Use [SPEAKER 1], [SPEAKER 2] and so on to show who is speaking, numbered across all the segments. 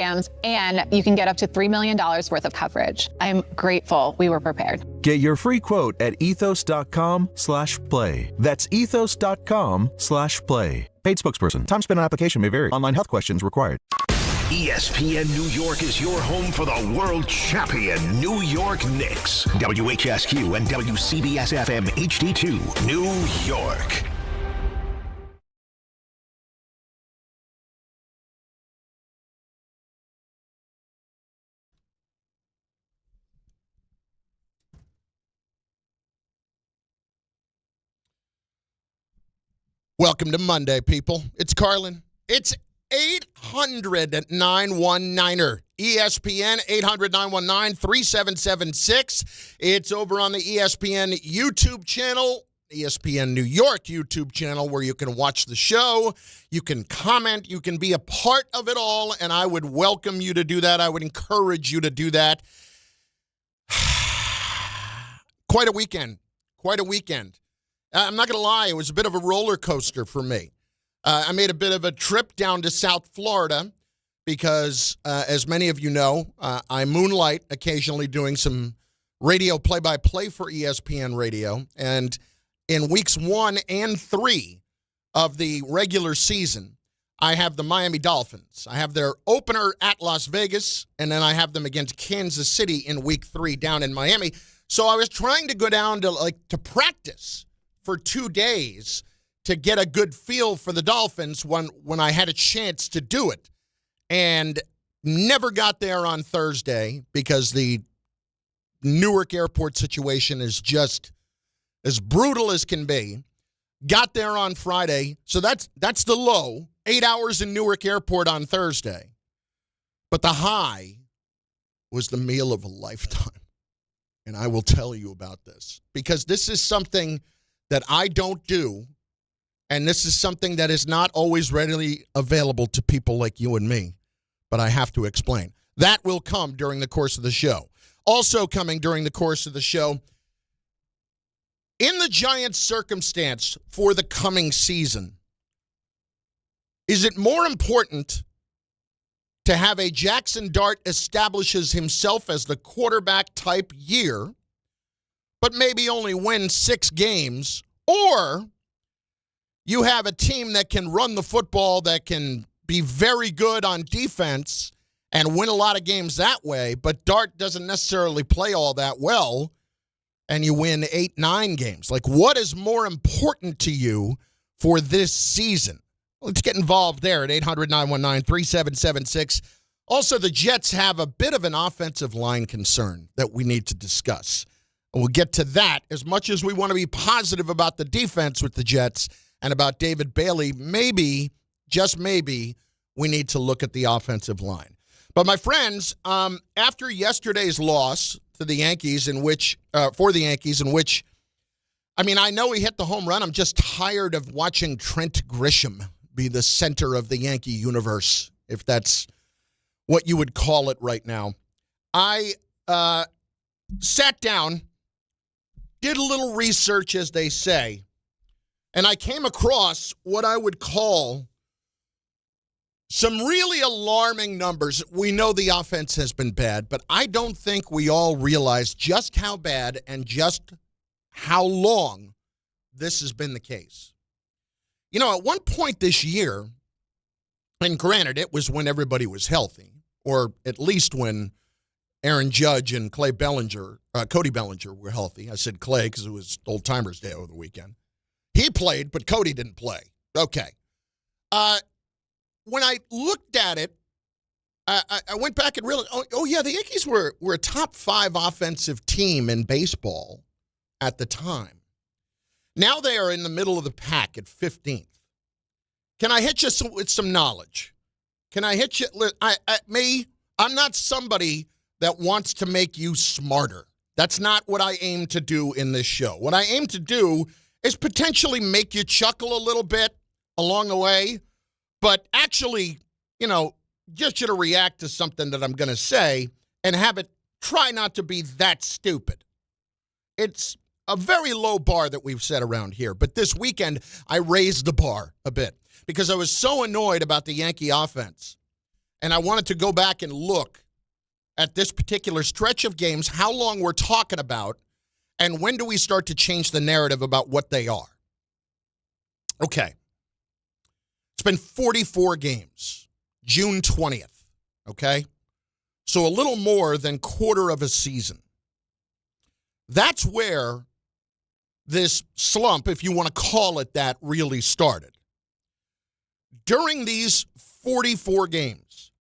[SPEAKER 1] and you can get up to $3 million worth of coverage. I'm grateful we were prepared.
[SPEAKER 2] Get your free quote at ethos.com/play. That's ethos.com/play. Paid spokesperson. Time spent on application may vary. Online health questions required.
[SPEAKER 3] ESPN New York is your home for the world champion New York Knicks. WHSQ and WCBS-FM HD2, New York.
[SPEAKER 4] Welcome to Monday, people. It's Carlin. It's 800-919-er. ESPN, 800-919-3776. It's over on the ESPN YouTube channel, ESPN New York YouTube channel, where you can watch the show, you can comment, you can be a part of it all, and I would welcome you to do that. I would encourage you to do that. Quite a weekend. I'm not going to lie, it was a bit of a roller coaster for me. I made a bit of a trip down to South Florida because, as many of you know, I moonlight occasionally doing some radio play-by-play for ESPN Radio. And in weeks 1 and 3 of the regular season, I have the Miami Dolphins. I have their opener at Las Vegas, and then I have them against Kansas City in week 3 down in Miami. So I was trying to go down to practice for 2 days to get a good feel for the Dolphins when I had a chance to do it. And never got there on Thursday because the Newark airport situation is just as brutal as can be. Got there on Friday, so that's the low. 8 hours in Newark airport on Thursday. But the high was the meal of a lifetime. And I will tell you about this because this is something that I don't do, and this is something that is not always readily available to people like you and me, but I have to explain. That will come during the course of the show. Also coming during the course of the show, in the Giants' circumstance for the coming season, is it more important to have a Jaxson Dart establishes himself as the quarterback type year, but maybe only win 6 games, or you have a team that can run the football, that can be very good on defense and win a lot of games that way, but Dart doesn't necessarily play all that well, and you win 8-9 games? Like, what is more important to you for this season? Let's get involved there at 800-919-3776. Also, the Jets have a bit of an offensive line concern that we need to discuss. We'll get to that. As much as we want to be positive about the defense with the Jets and about David Bailey, maybe, just maybe, we need to look at the offensive line. But my friends, after yesterday's loss to the Yankees, I know he hit the home run. I'm just tired of watching Trent Grisham be the center of the Yankee universe, if that's what you would call it right now. I sat down, did a little research, as they say, and I came across what I would call some really alarming numbers. We know the offense has been bad, but I don't think we all realize just how bad and just how long this has been the case. You know, at one point this year, and granted, it was when everybody was healthy, or at least when Aaron Judge and Cody Bellinger were healthy. I said Clay because it was Old Timers Day over the weekend. He played, but Cody didn't play. Okay. When I looked at it, I went back and realized, the Yankees were a top 5 offensive team in baseball at the time. Now they are in the middle of the pack at 15th. Can I hit you with some knowledge? Can I hit you? I'm not somebody that wants to make you smarter. That's not what I aim to do in this show. What I aim to do is potentially make you chuckle a little bit along the way, but actually, get you to react to something that I'm going to say and have it try not to be that stupid. It's a very low bar that we've set around here, but this weekend I raised the bar a bit because I was so annoyed about the Yankee offense. and I wanted to go back and look at this particular stretch of games, how long we're talking about, and when do we start to change the narrative about what they are. Okay. It's been 44 games, June 20th, okay? So a little more than quarter of a season. That's where this slump, if you want to call it that, really started. During these 44 games,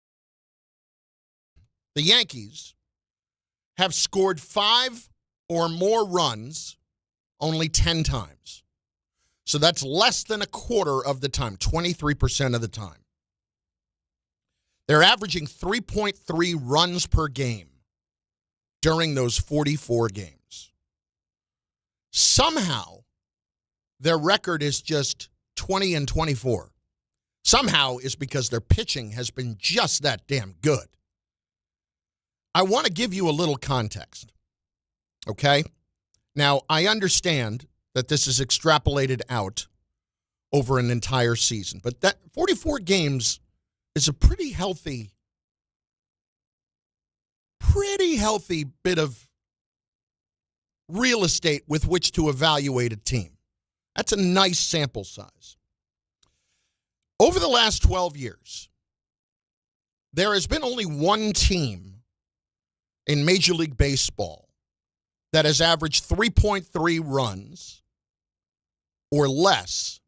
[SPEAKER 4] the Yankees have scored 5 or more runs only 10 times. So that's less than a quarter of the time, 23% of the time. They're averaging 3.3 runs per game during those 44 games. Somehow, their record is just 20-24. Somehow is because their pitching has been just that damn good. I want to give you a little context, okay? Now, I understand that this is extrapolated out over an entire season, but that 44 games is a pretty healthy bit of real estate with which to evaluate a team. That's a nice sample size. Over the last 12 years, there has been only one team in Major League Baseball that has averaged 3.3 runs or less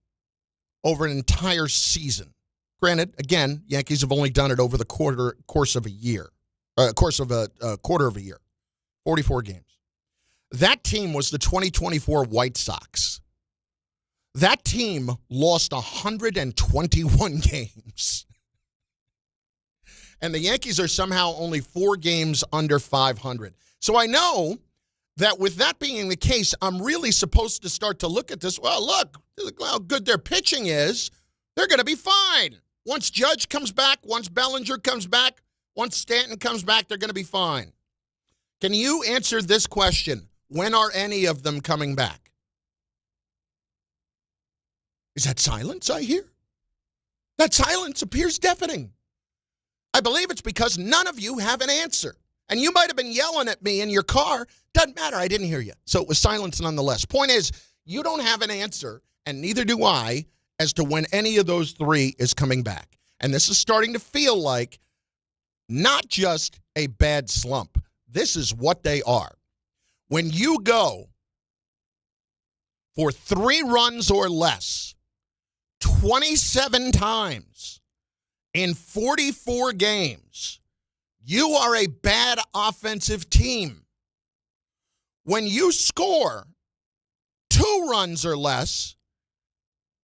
[SPEAKER 4] over an entire season. Granted, again, Yankees have only done it over the course of a year, quarter of a year, 44 games. That team was the 2024 White Sox. That team lost 121 games. And the Yankees are somehow only 4 games under 500. So I know that with that being the case, I'm really supposed to start to look at this. Well, look how good their pitching is. They're going to be fine. Once Judge comes back, once Bellinger comes back, once Stanton comes back, they're going to be fine. Can you answer this question? When are any of them coming back? Is that silence I hear? That silence appears deafening. I believe it's because none of you have an answer. And you might have been yelling at me in your car. Doesn't matter. I didn't hear you. So it was silence nonetheless. Point is, you don't have an answer, and neither do I, as to when any of those 3 is coming back. And this is starting to feel like not just a bad slump. This is what they are. When you go for 3 runs or less 27 times in 44 games, you are a bad offensive team. When you score 2 runs or less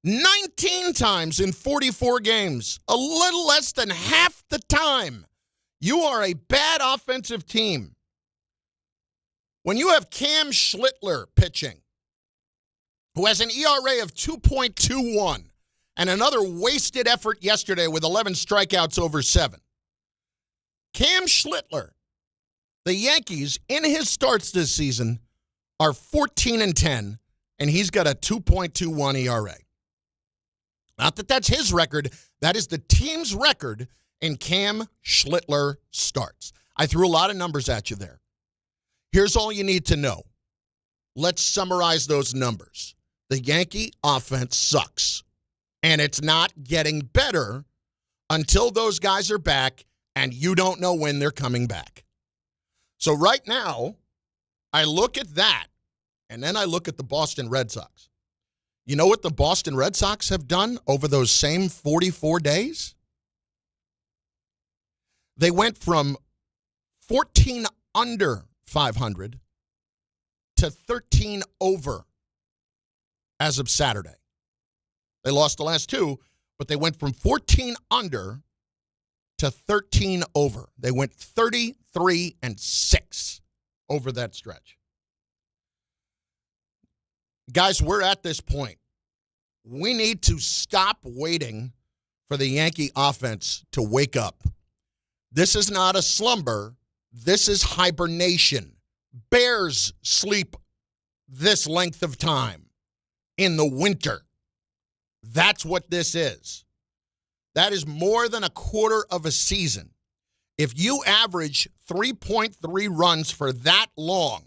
[SPEAKER 4] 19 times in 44 games, a little less than half the time, you are a bad offensive team. When you have Cam Schlittler pitching, who has an ERA of 2.21 and another wasted effort yesterday with 11 strikeouts over 7. Cam Schlittler, the Yankees, in his starts this season, are 14-10, and he's got a 2.21 ERA. Not that that's his record. That is the team's record in Cam Schlittler starts. I threw a lot of numbers at you there. Here's all you need to know. Let's summarize those numbers. The Yankee offense sucks, and it's not getting better until those guys are back, and you don't know when they're coming back. So right now, I look at that, and then I look at the Boston Red Sox. You know what the Boston Red Sox have done over those same 44 days? They went from 14 under 500 to 13 over as of Saturday. They lost the last 2, but they went from 14 under to 13 over. They went 33-6 over that stretch. Guys, we're at this point. We need to stop waiting for the Yankee offense to wake up. This is not a slumber. This is hibernation. Bears sleep this length of time in the winter. That's what this is. That is more than a quarter of a season. If you average 3.3 runs for that long,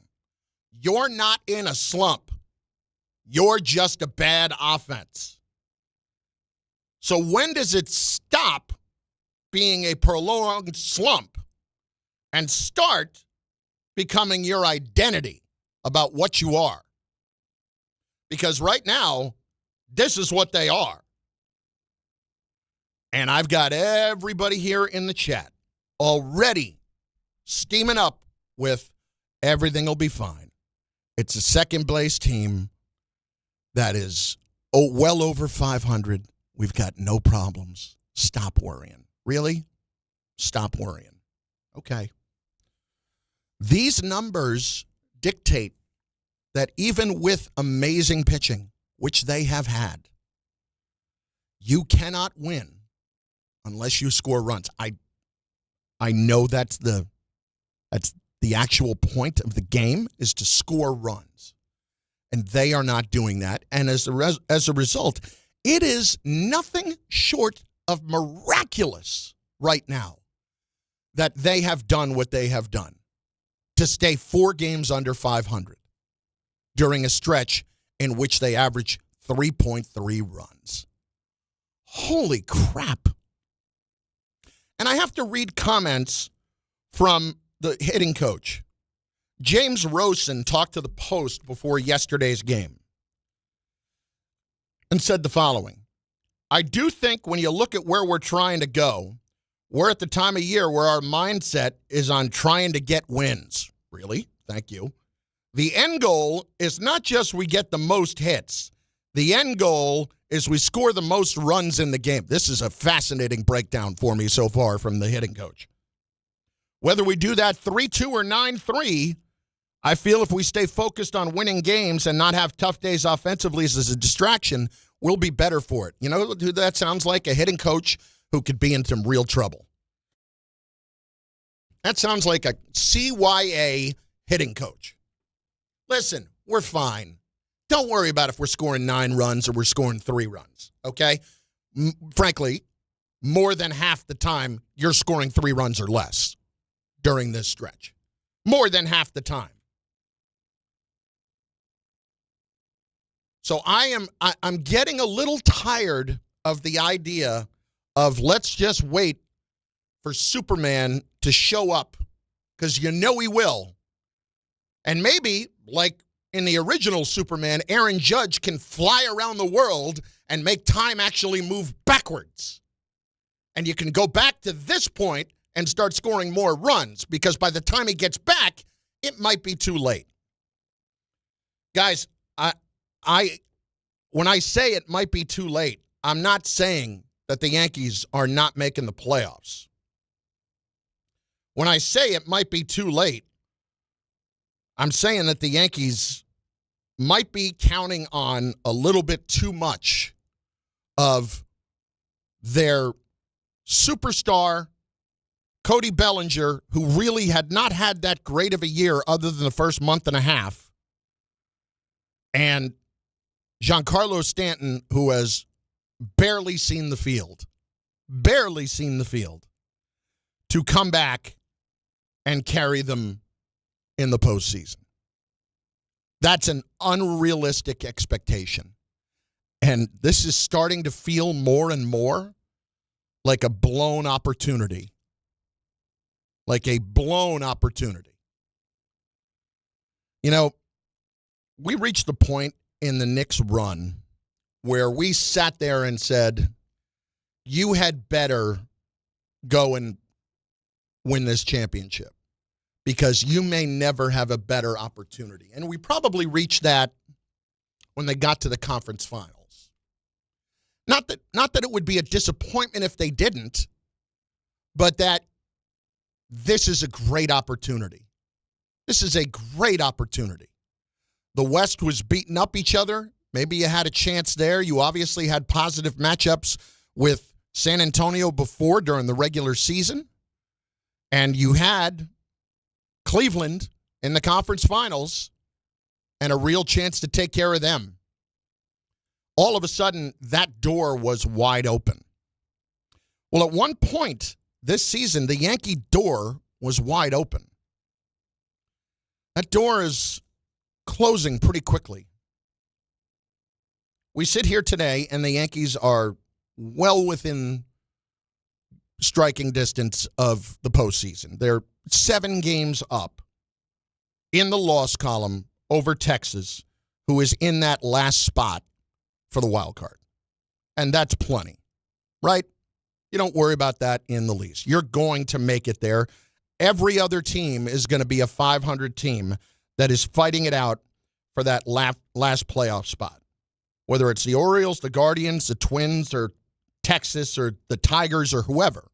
[SPEAKER 4] you're not in a slump. You're just a bad offense. So when does it stop being a prolonged slump and start becoming your identity about what you are? Because right now, this is what they are. And I've got everybody here in the chat already steaming up with everything will be fine. It's a second-place team that is well over 500. We've got no problems. Stop worrying. Really? Stop worrying. Okay. These numbers dictate that even with amazing pitching, which they have had, you cannot win unless you score runs. I know that's the actual point of the game, is to score runs. And they are not doing that. And as a result, it is nothing short of miraculous right now that they have done what they have done to stay 4 games under 500 during a stretch in which they average 3.3 runs. Holy crap. And I have to read comments from the hitting coach. James Rosen talked to the Post before yesterday's game and said the following: I do think when you look at where we're trying to go, we're at the time of year where our mindset is on trying to get wins. Really? Thank you. The end goal is not just we get the most hits. The end goal is we score the most runs in the game. This is a fascinating breakdown for me so far from the hitting coach. Whether we do that 3-2 or 9-3, I feel if we stay focused on winning games and not have tough days offensively as a distraction, we'll be better for it. You know who that sounds like? A hitting coach who could be in some real trouble. That sounds like a CYA hitting coach. Listen, we're fine. Don't worry about if we're scoring 9 runs or we're scoring 3 runs, okay? Frankly, more than half the time, you're scoring 3 runs or less during this stretch. More than half the time. So I'm getting a little tired of the idea of let's just wait for Superman to show up, because you know he will. And maybe, like in the original Superman, Aaron Judge can fly around the world and make time actually move backwards. And you can go back to this point and start scoring more runs, because by the time he gets back, it might be too late. Guys, when I say it might be too late, I'm not saying that the Yankees are not making the playoffs. When I say it might be too late, I'm saying that the Yankees might be counting on a little bit too much of their superstar, Cody Bellinger, who really had not had that great of a year other than the first month and a half, and Giancarlo Stanton, who has barely seen the field, to come back and carry them in the postseason. That's an unrealistic expectation. And this is starting to feel more and more like a blown opportunity. Like a blown opportunity. You know, we reached the point in the Knicks run where we sat there and said, you had better go and win this championship, because you may never have a better opportunity. And we probably reached that when they got to the conference finals. Not that it would be a disappointment if they didn't, but that this is a great opportunity. This is a great opportunity. The West was beating up each other. Maybe you had a chance there. You obviously had positive matchups with San Antonio before during the regular season. And you had Cleveland in the conference finals and a real chance to take care of them. All of a sudden, that door was wide open. Well, at one point this season, the Yankee door was wide open. That door is closing pretty quickly. We sit here today, and the Yankees are well within striking distance of the postseason. They're 7 games up in the loss column over Texas, who is in that last spot for the wild card. And that's plenty, right? You don't worry about that in the least. You're going to make it there. Every other team is going to be a 500 team that is fighting it out for that last playoff spot. Whether it's the Orioles, the Guardians, the Twins, or Texas, or the Tigers, or whoever.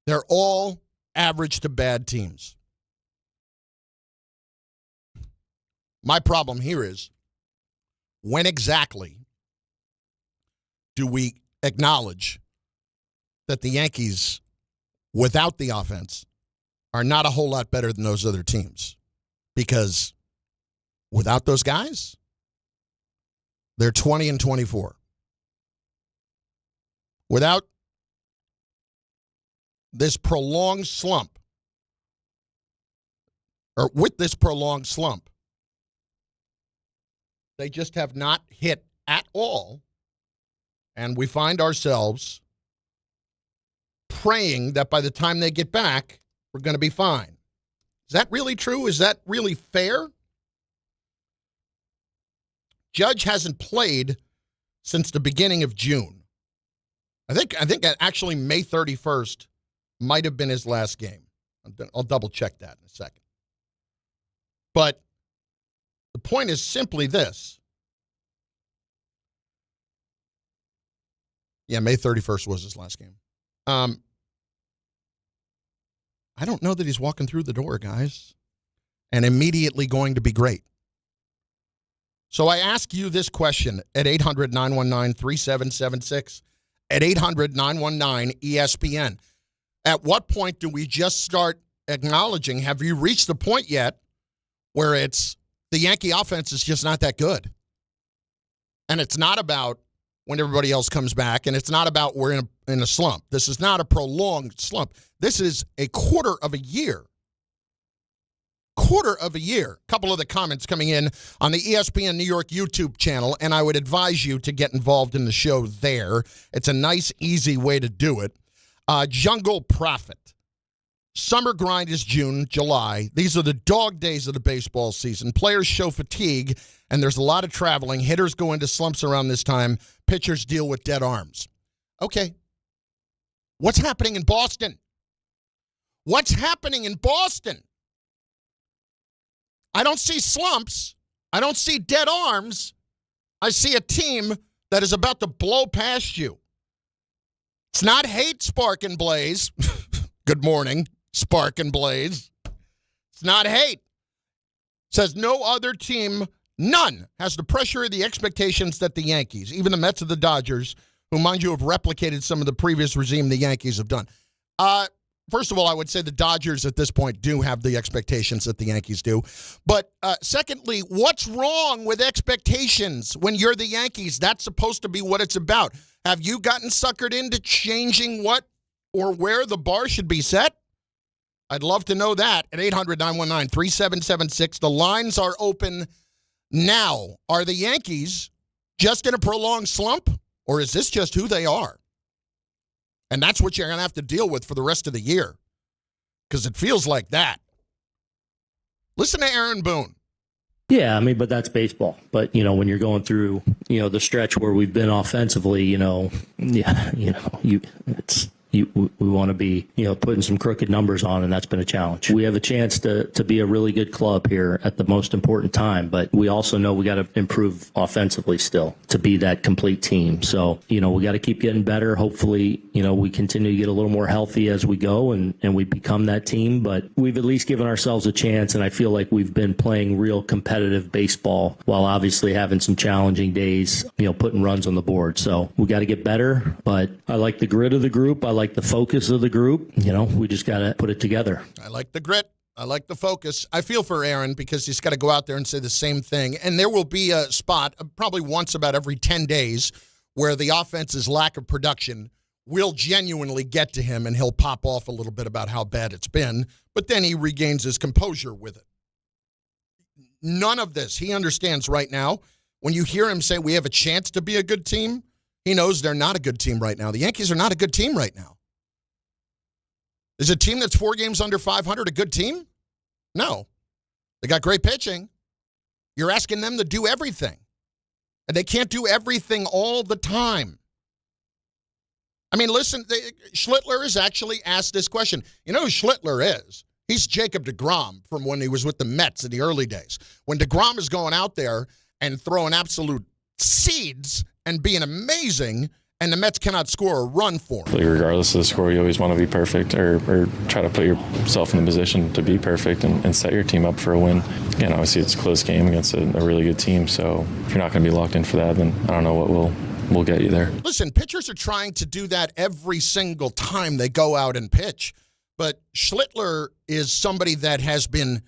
[SPEAKER 4] They're all average to bad teams. My problem here is, when exactly do we acknowledge that the Yankees, without the offense, are not a whole lot better than those other teams? Because without those guys, they're 20-24. Without this prolonged slump, or with this prolonged slump, they just have not hit at all. And we find ourselves praying that by the time they get back, we're going to be fine. Is that really true? Is that really fair? Judge hasn't played since the beginning of June. I think actually May 31st might have been his last game. I'll double check that in a second. But the point is simply this. Yeah, May 31st was his last game. I don't know that he's walking through the door, guys, and immediately going to be great. So I ask you this question at 800-919-3776, at 800-919-ESPN. At what point do we just start acknowledging, have you reached the point yet where it's the Yankee offense is just not that good? And it's not about when everybody else comes back, and it's not about we're in a slump. This is not a prolonged slump. This is a quarter of a year. A couple of the comments coming in on the ESPN New York YouTube channel, and I would advise you to get involved in the show there. It's a nice, easy way to do it. Jungle Prophet. Summer grind is June, July. These are the dog days of the baseball season. Players show fatigue, and there's a lot of traveling. Hitters go into slumps around this time. Pitchers deal with dead arms. Okay. What's happening in Boston? I don't see slumps. I don't see dead arms. I see a team that is about to blow past you. It's not hate, Spark and Blaze. Good morning, Spark and Blaze. It's not hate. It says no other team, none, has the pressure or the expectations that the Yankees, even the Mets or the Dodgers, who, mind you, have replicated some of the previous regime the Yankees have done. First of all, I would say the Dodgers at this point do have the expectations that the Yankees do. But secondly, what's wrong with expectations when you're the Yankees? That's supposed to be what it's about. Have you gotten suckered into changing what or where the bar should be set? I'd love to know that at 800-919-3776. The lines are open now. Are the Yankees just in a prolonged slump, or is this just who they are? And that's what you're going to have to deal with for the rest of the year, because it feels like that. Listen to Aaron Boone.
[SPEAKER 5] Yeah, I mean, but that's baseball. But, when you're going through, the stretch where we've been offensively, we want to be, putting some crooked numbers on, and that's been a challenge. We have a chance to be a really good club here at the most important time, but we also know we got to improve offensively still to be that complete team. So, we got to keep getting better. Hopefully, we continue to get a little more healthy as we go and we become that team, but we've at least given ourselves a chance, and I feel like we've been playing real competitive baseball while obviously having some challenging days, putting runs on the board. So we got to get better, but I like the grit of the group. I like the focus of the group. We just got to put it together.
[SPEAKER 4] I like the grit. I like the focus. I feel for Aaron because he's got to go out there and say the same thing. And there will be a spot, probably once about every 10 days, where the offense's lack of production will genuinely get to him, and he'll pop off a little bit about how bad it's been, but then he regains his composure with it. None of this. He understands right now, when you hear him say we have a chance to be a good team, he knows they're not a good team right now. The Yankees are not a good team right now. Is a team that's 4 games under 500 a good team? No. They got great pitching. You're asking them to do everything. And they can't do everything all the time. I mean, listen, Schlittler has actually asked this question. You know who Schlittler is? He's Jacob deGrom from when he was with the Mets in the early days. When deGrom is going out there and throwing absolute seeds and being amazing, and the Mets cannot score a run for him.
[SPEAKER 6] Regardless of the score, you always want to be perfect or try to put yourself in the position to be perfect and set your team up for a win. Again, obviously it's a close game against a really good team, so if you're not going to be locked in for that, then I don't know what we'll get you there.
[SPEAKER 4] Listen, pitchers are trying to do that every single time they go out and pitch. But Schlittler is somebody that has been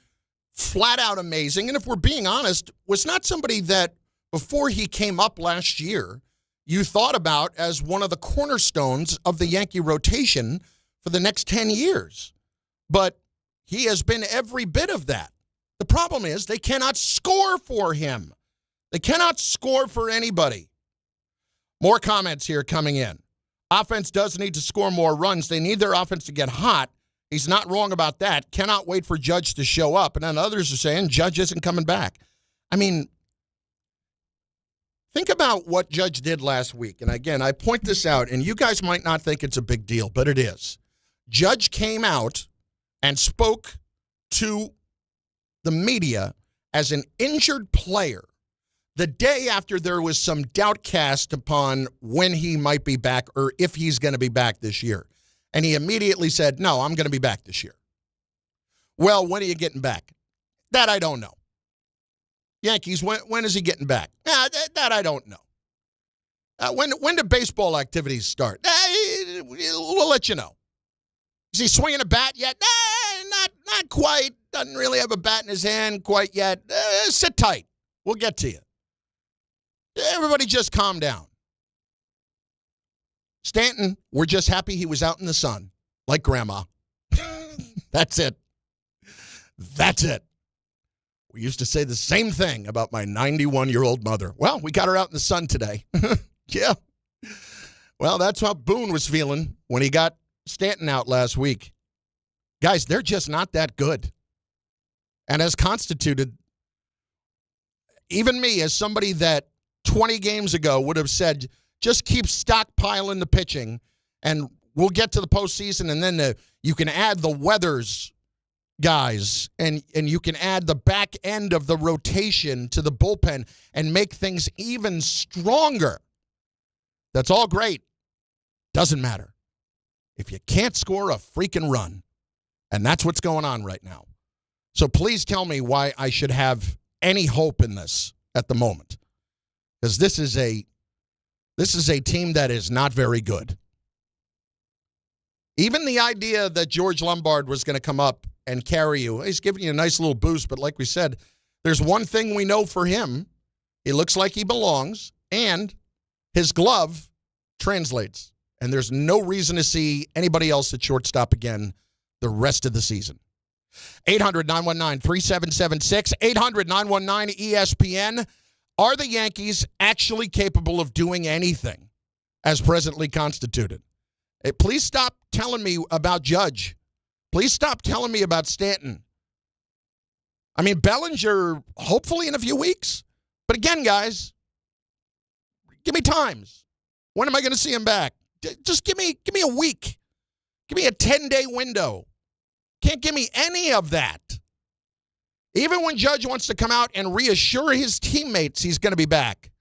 [SPEAKER 4] flat out amazing. And if we're being honest, was not somebody that before he came up last year, you thought about as one of the cornerstones of the Yankee rotation for the next 10 years. But he has been every bit of that. The problem is they cannot score for him. They cannot score for anybody. More comments here coming in. Offense does need to score more runs. They need their offense to get hot. He's not wrong about that. Cannot wait for Judge to show up. And then others are saying Judge isn't coming back. I mean, think about what Judge did last week. And again, I point this out, and you guys might not think it's a big deal, but it is. Judge came out and spoke to the media as an injured player the day after there was some doubt cast upon when he might be back or if he's going to be back this year. And he immediately said, no, I'm going to be back this year. Well, when are you getting back? That I don't know. Yankees, when is he getting back? That I don't know. When do baseball activities start? We'll let you know. Is he swinging a bat yet? Not quite. Doesn't really have a bat in his hand quite yet. Sit tight. We'll get to you. Everybody just calm down. Stanton, we're just happy he was out in the sun, like Grandma. That's it. That's it. We used to say the same thing about my 91-year-old mother. Well, we got her out in the sun today. Yeah. Well, that's how Boone was feeling when he got Stanton out last week. Guys, they're just not that good. And as constituted, even me, as somebody that 20 games ago would have said, just keep stockpiling the pitching, and we'll get to the postseason, and then you can add the Weathers guys, and you can add the back end of the rotation to the bullpen and make things even stronger. That's all great. Doesn't matter. If you can't score a freaking run, and that's what's going on right now. So please tell me why I should have any hope in this at the moment. Because this is a team that is not very good. Even the idea that George Lombard was going to come up and carry you, he's giving you a nice little boost, but like we said, there's one thing we know for him. He looks like he belongs, and his glove translates. And there's no reason to see anybody else at shortstop again the rest of the season. 800-919-3776, 800-919-ESPN. Are the Yankees actually capable of doing anything as presently constituted? Hey, please stop telling me about Judge. Please stop telling me about Stanton. I mean, Bellinger, hopefully in a few weeks. But again, guys, give me times. When am I going to see him back? Just give me a week. Give me a 10-day window. Can't give me any of that. Even when Judge wants to come out and reassure his teammates he's going to be back.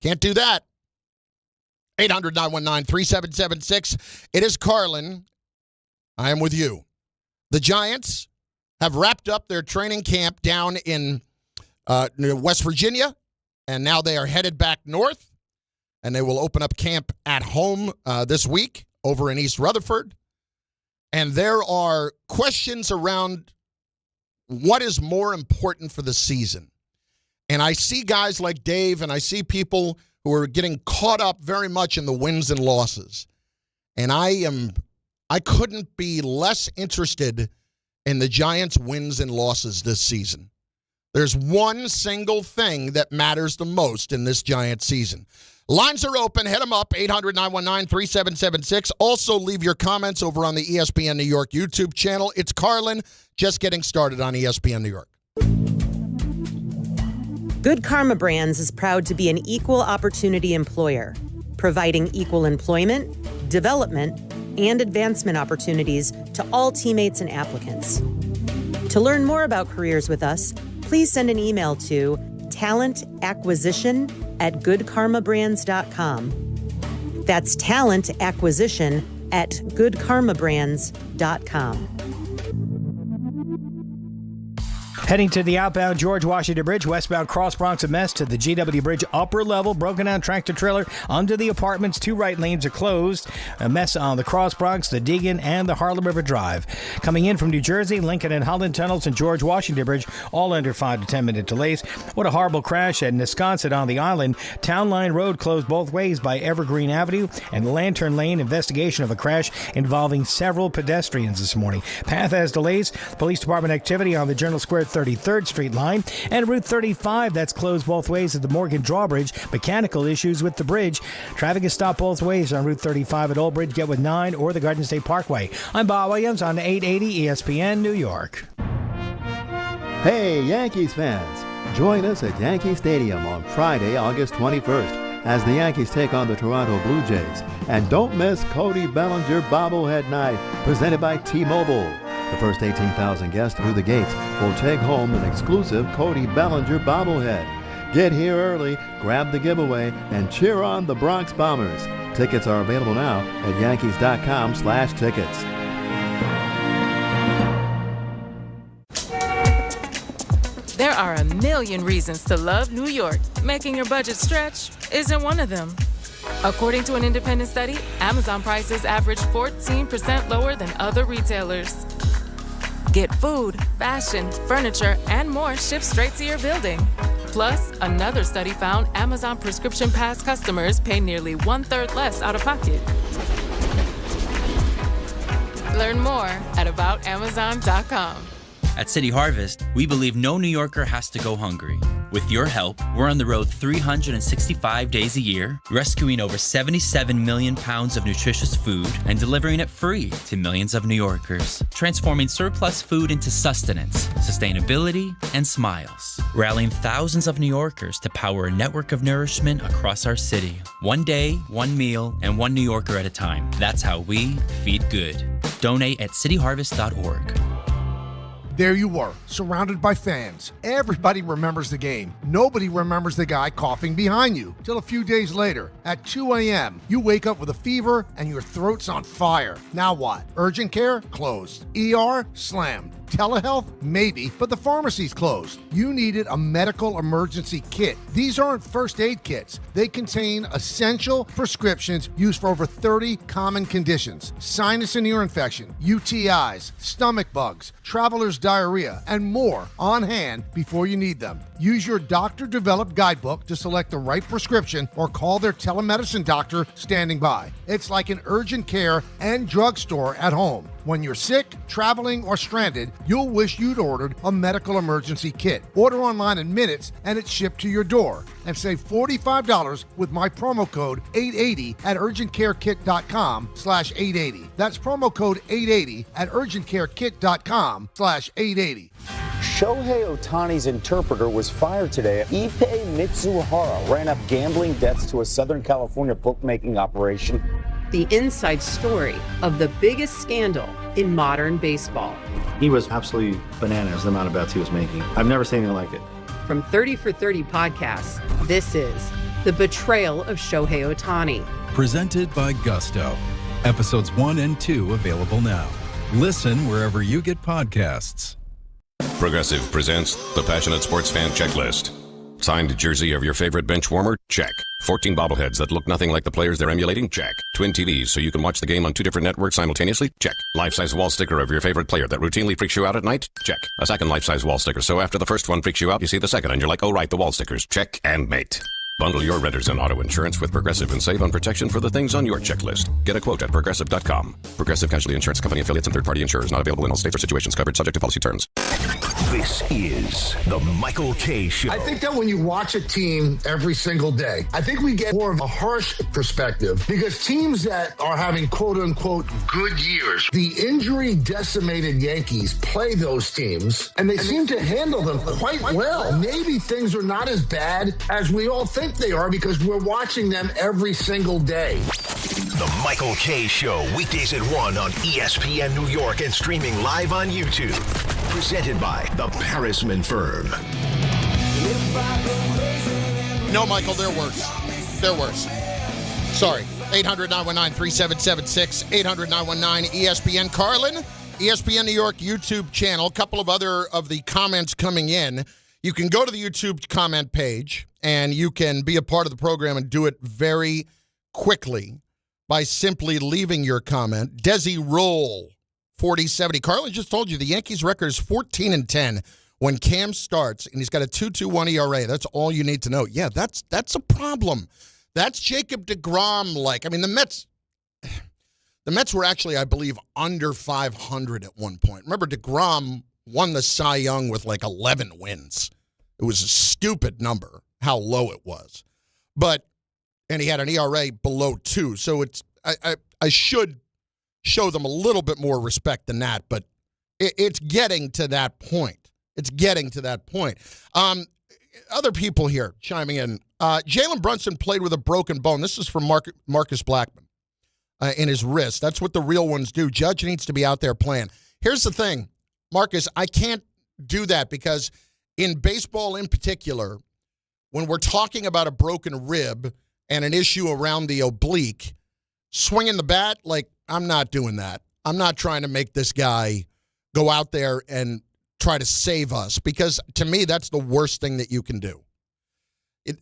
[SPEAKER 4] Can't do that. 800-919-3776. It is Carlin. I am with you. The Giants have wrapped up their training camp down in West Virginia, and now they are headed back north, and they will open up camp at home this week over in East Rutherford. And there are questions around what is more important for the season. And I see guys like Dave, and I see people who are getting caught up very much in the wins and losses. And I couldn't be less interested in the Giants' wins and losses this season. There's one single thing that matters the most in this Giants season. Lines are open. Head them up, 800-919-3776. Also, leave your comments over on the ESPN New York YouTube channel. It's Carlin, just getting started on ESPN New York.
[SPEAKER 7] Good Karma Brands is proud to be an equal opportunity employer, providing equal employment, development, and advancement opportunities to all teammates and applicants. To learn more about careers with us, please send an email to talentacquisition@goodkarmabrands.com. That's talentacquisition@goodkarmabrands.com.
[SPEAKER 8] Heading to the outbound George Washington Bridge, westbound Cross Bronx, a mess to the GW Bridge upper level. Broken down tractor trailer under the apartments. 2 right lanes are closed. A mess on the Cross Bronx, the Deegan, and the Harlem River Drive. Coming in from New Jersey, Lincoln and Holland tunnels and George Washington Bridge, all under 5 to 10 minute delays. What a horrible crash at Wisconsin on the island. Town Line Road closed both ways by Evergreen Avenue and Lantern Lane. Investigation of a crash involving several pedestrians this morning. Path has delays. Police Department activity on the General Square 33rd Street line and Route 35 that's closed both ways at the Morgan Drawbridge. Mechanical issues with the bridge. Traffic is stopped both ways on Route 35 at Old Bridge, Get with 9 or the Garden State Parkway. I'm Bob Williams on 880 ESPN New York.
[SPEAKER 9] Hey, Yankees fans, join us at Yankee Stadium on Friday, August 21st as the Yankees take on the Toronto Blue Jays. And don't miss Cody Bellinger Bobblehead Night, presented by T-Mobile. The first 18,000 guests through the gates will take home an exclusive Cody Bellinger bobblehead. Get here early, grab the giveaway, and cheer on the Bronx Bombers. Tickets are available now at Yankees.com/tickets.
[SPEAKER 10] There are a million reasons to love New York. Making your budget stretch isn't one of them. According to an independent study, Amazon prices average 14% lower than other retailers. Get food, fashion, furniture, and more shipped straight to your building. Plus, another study found Amazon Prescription Pass customers pay nearly 1/3 less out of pocket. Learn more at aboutamazon.com.
[SPEAKER 11] At City Harvest, we believe no New Yorker has to go hungry. With your help, we're on the road 365 days a year, rescuing over 77 million pounds of nutritious food and delivering it free to millions of New Yorkers, transforming surplus food into sustenance, sustainability, and smiles, rallying thousands of New Yorkers to power a network of nourishment across our city. One day, one meal, and one New Yorker at a time. That's how we feed good. Donate at cityharvest.org.
[SPEAKER 12] There you were, surrounded by fans. Everybody remembers the game. Nobody remembers the guy coughing behind you. Till a few days later, at 2 a.m., you wake up with a fever and your throat's on fire. Now what? Urgent care? Closed. ER? Slammed. Telehealth? Maybe, but the pharmacy's closed. You needed a medical emergency kit. These aren't first aid kits. They contain essential prescriptions used for over 30 common conditions. Sinus and ear infection, UTIs, stomach bugs, traveler's diarrhea, and more on hand before you need them. Use your doctor-developed guidebook to select the right prescription or call their telemedicine doctor standing by. It's like an urgent care and drugstore at home. When you're sick, traveling, or stranded, you'll wish you'd ordered a medical emergency kit. Order online in minutes and it's shipped to your door. And save $45 with my promo code 880 at urgentcarekit.com/880. That's promo code 880 at urgentcarekit.com/880.
[SPEAKER 13] Shohei Ohtani's interpreter was fired today. Ippei Mitsuhara ran up gambling debts to a Southern California bookmaking operation.
[SPEAKER 14] The inside story of the biggest scandal in modern baseball.
[SPEAKER 15] He was absolutely bananas, the amount of bets he was making. I've never seen anything like it.
[SPEAKER 14] From 30 for 30 podcasts, this is The Betrayal of Shohei Ohtani.
[SPEAKER 16] Presented by Gusto. Episodes 1 and 2 available now. Listen wherever you get podcasts.
[SPEAKER 17] Progressive presents the Passionate Sports Fan Checklist. Signed jersey of your favorite bench warmer? Check. 14 bobbleheads that look nothing like the players they're emulating? Check. Twin TVs so you can watch the game on 2 different networks simultaneously? Check. Life-size wall sticker of your favorite player that routinely freaks you out at night? Check. A second life-size wall sticker so after the first one freaks you out, you see the second and you're like, oh right, the wall stickers. Check and mate. Bundle your renters and auto insurance with Progressive and save on protection for the things on your checklist. Get a quote at Progressive.com. Progressive Casualty Insurance Company affiliates and third-party insurers not available in all states or situations covered subject to policy terms.
[SPEAKER 3] This is the Michael K. Show.
[SPEAKER 12] I think that when you watch a team every single day, I think we get more of a harsh perspective because teams that are having quote-unquote good years, the injury-decimated Yankees play those teams, and they seem to handle them quite well. Maybe things are not as bad as we all think they are because we're watching them every single day.
[SPEAKER 3] The Michael K. Show, weekdays at 1 on ESPN New York and streaming live on YouTube. Presented by the Parisman Firm.
[SPEAKER 4] No, Michael, they're worse. They're worse. Sorry. 800-919-3776, 800-919-ESPN. Carlin, ESPN New York YouTube channel. A couple of other of the comments coming in. You can go to the YouTube comment page, and you can be a part of the program and do it very quickly by simply leaving your comment. Desi Roll, 4070. Carlin just told you the Yankees' record is 14-10 when Cam starts, and he's got a 2.21 ERA. That's all you need to know. Yeah, that's a problem. That's Jacob deGrom-like. I mean, the Mets were actually, I believe, under 500 at one point. Remember, deGrom won the Cy Young with like 11 wins. It was a stupid number, how low it was. And he had an ERA below 2. So I should show them a little bit more respect than that, but it's getting to that point. It's getting to that point. Other people here chiming in. Jalen Brunson played with a broken bone. This is from Marcus Blackman in his wrist. That's what the real ones do. Judge needs to be out there playing. Here's the thing, Marcus, I can't do that because in baseball in particular, when we're talking about a broken rib and an issue around the oblique, swinging the bat, like, I'm not doing that. I'm not trying to make this guy go out there and try to save us because, to me, that's the worst thing that you can do.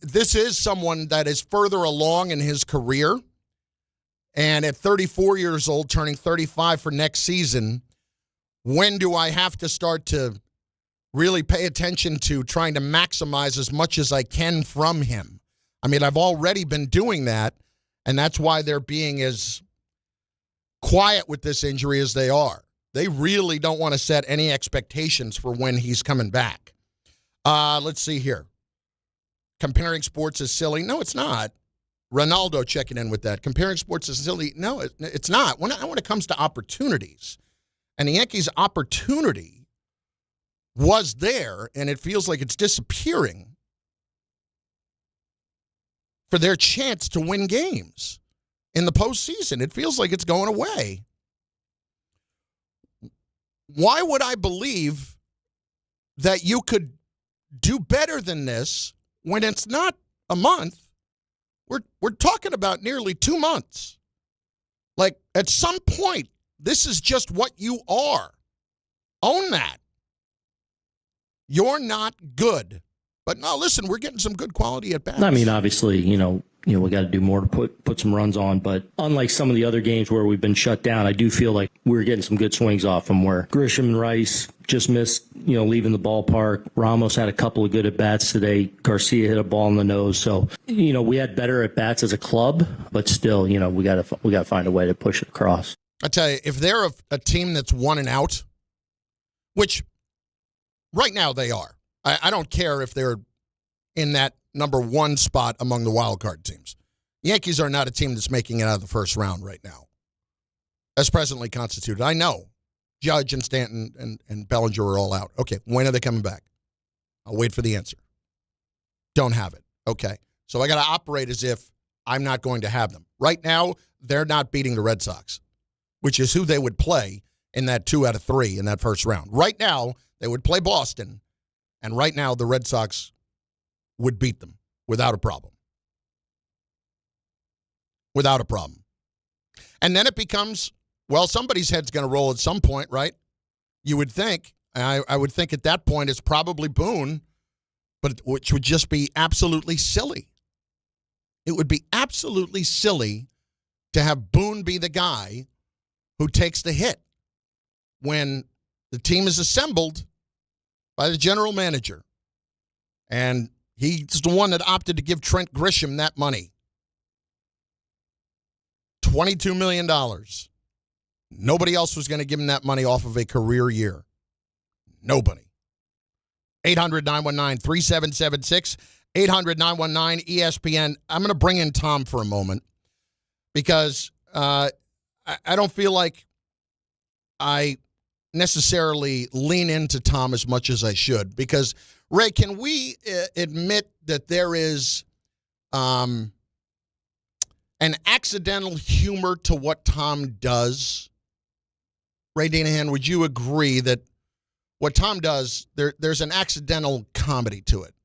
[SPEAKER 4] This is someone that is further along in his career, and at 34 years old, turning 35 for next season, when do I have to start to really pay attention to trying to maximize as much as I can from him? I mean, I've already been doing that, and that's why they're being as quiet with this injury as they are. They really don't want to set any expectations for when he's coming back. Let's see here. Comparing sports is silly. No, it's not. Ronaldo checking in with that. Comparing sports is silly. No, it's not. When it comes to opportunities, and the Yankees' opportunity was there, and it feels like it's disappearing for their chance to win games in the postseason. It feels like it's going away. Why would I believe that you could do better than this when it's not a month? We're talking about nearly 2 months. Like, at some point, this is just what you are. Own that. You're not good. But no, listen, we're getting some good quality at bats.
[SPEAKER 5] I mean, obviously, we got to do more to put some runs on. But unlike some of the other games where we've been shut down, I do feel like we're getting some good swings off them where Grisham and Rice just missed, leaving the ballpark. Ramos had a couple of good at-bats today. Garcia hit a ball in the nose. So, we had better at-bats as a club, but still, we got to find a way to push it across.
[SPEAKER 4] I tell you, if they're a team that's 1 and out, which right now they are, I don't care if they're in that number 1 spot among the wild card teams. Yankees are not a team that's making it out of the first round right now, as presently constituted. I know Judge and Stanton and Bellinger are all out. Okay, when are they coming back? I'll wait for the answer. Don't have it. Okay, so I got to operate as if I'm not going to have them. Right now, they're not beating the Red Sox, which is who they would play in that 2 out of 3 in that first round. Right now, they would play Boston, and right now the Red Sox would beat them without a problem. Without a problem. And then it becomes, well, somebody's head's going to roll at some point, right? You would think. I would think at that point it's probably Boone, but which would just be absolutely silly. It would be absolutely silly to have Boone be the guy who takes the hit when the team is assembled by the general manager. And He's the one that opted to give Trent Grisham that money. $22 million. Nobody else was going to give him that money off of a career year. Nobody. 800-919-3776. 800-919-ESPN. I'm going to bring in Tom for a moment because I don't feel like I necessarily lean into Tom as much as I should. Because, Ray, can we admit that there is an accidental humor to what Tom does? Ray Danahan, would you agree that what Tom does, there's an accidental comedy to it?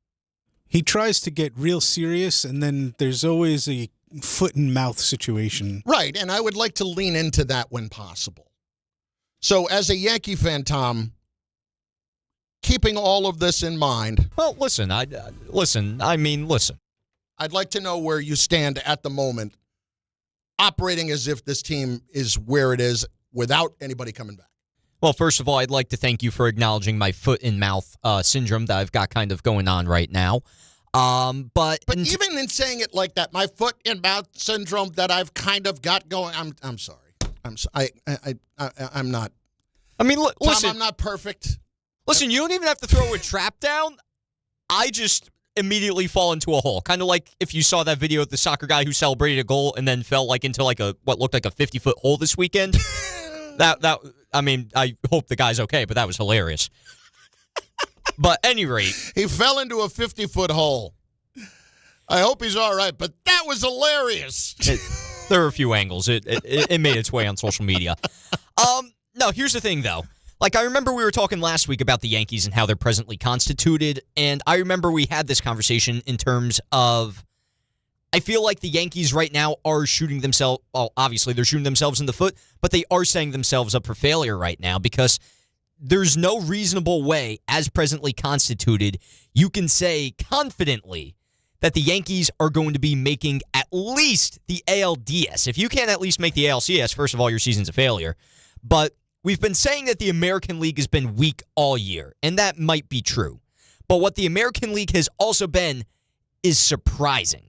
[SPEAKER 18] He tries to get real serious, and then there's always a foot and mouth situation.
[SPEAKER 4] Right, and I would like to lean into that when possible. So as a Yankee fan, Tom, keeping all of this in mind.
[SPEAKER 19] Well, listen. Listen.
[SPEAKER 4] I'd like to know where you stand at the moment, operating as if this team is where it is without anybody coming back.
[SPEAKER 19] Well, first of all, I'd like to thank you for acknowledging my foot and mouth syndrome that I've got kind of going on right now. But
[SPEAKER 4] even in saying it like that, my foot and mouth syndrome that I've kind of got going, I'm sorry. I'm not.
[SPEAKER 19] I mean, listen.
[SPEAKER 4] Tom, I'm not perfect.
[SPEAKER 19] Listen, you don't even have to throw a trap down. I just immediately fall into a hole. Kind of like if you saw that video of the soccer guy who celebrated a goal and then fell into what looked like a 50-foot hole this weekend. I mean, I hope the guy's okay, but that was hilarious. But at any rate,
[SPEAKER 4] he fell into a 50-foot hole. I hope he's all right, but that was hilarious.
[SPEAKER 19] There were a few angles. It made its way on social media. No, here's the thing, though. Like, I remember we were talking last week about the Yankees and how they're presently constituted, and I remember we had this conversation in terms of, I feel like the Yankees right now are shooting themselves, well, obviously they're shooting themselves in the foot, but they are setting themselves up for failure right now because there's no reasonable way, as presently constituted, you can say confidently that the Yankees are going to be making at least the ALDS. If you can't at least make the ALCS, first of all, your season's a failure. But we've been saying that the American League has been weak all year, and that might be true. But what the American League has also been is surprising.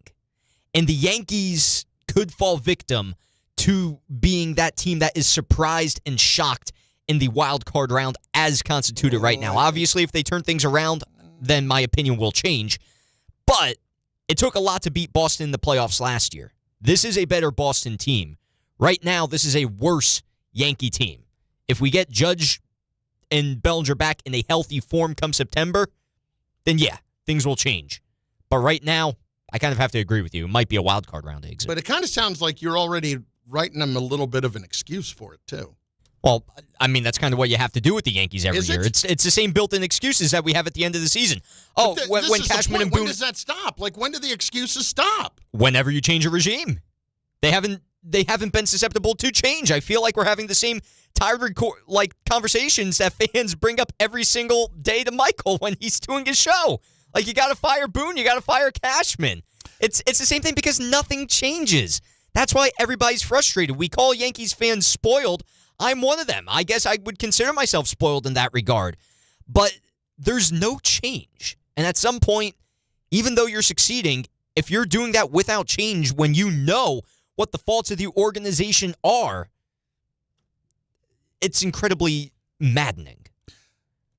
[SPEAKER 19] And the Yankees could fall victim to being that team that is surprised and shocked in the wild card round as constituted right now. Obviously, if they turn things around, then my opinion will change. But it took a lot to beat Boston in the playoffs last year. This is a better Boston team. Right now, this is a worse Yankee team. If we get Judge and Bellinger back in a healthy form come September, then yeah, things will change. But right now, I kind of have to agree with you. It might be a wild card round exit.
[SPEAKER 4] But it kind of sounds like you're already writing them a little bit of an excuse for it, too.
[SPEAKER 19] Well, I mean, that's kind of what you have to do with the Yankees every year. It's the same built-in excuses that we have at the end of the season. Oh, when Cashman and Boone...
[SPEAKER 4] When does that stop? Like, when do the excuses stop?
[SPEAKER 19] Whenever you change a regime. They haven't been susceptible to change. I feel like we're having the same tired conversations that fans bring up every single day to Michael when he's doing his show. Like, you got to fire Boone, you got to fire Cashman. It's the same thing because nothing changes. That's why everybody's frustrated. We call Yankees fans spoiled. I'm one of them. I guess I would consider myself spoiled in that regard. But there's no change. And at some point, even though you're succeeding, if you're doing that without change when you know what the faults of the organization are, it's incredibly maddening.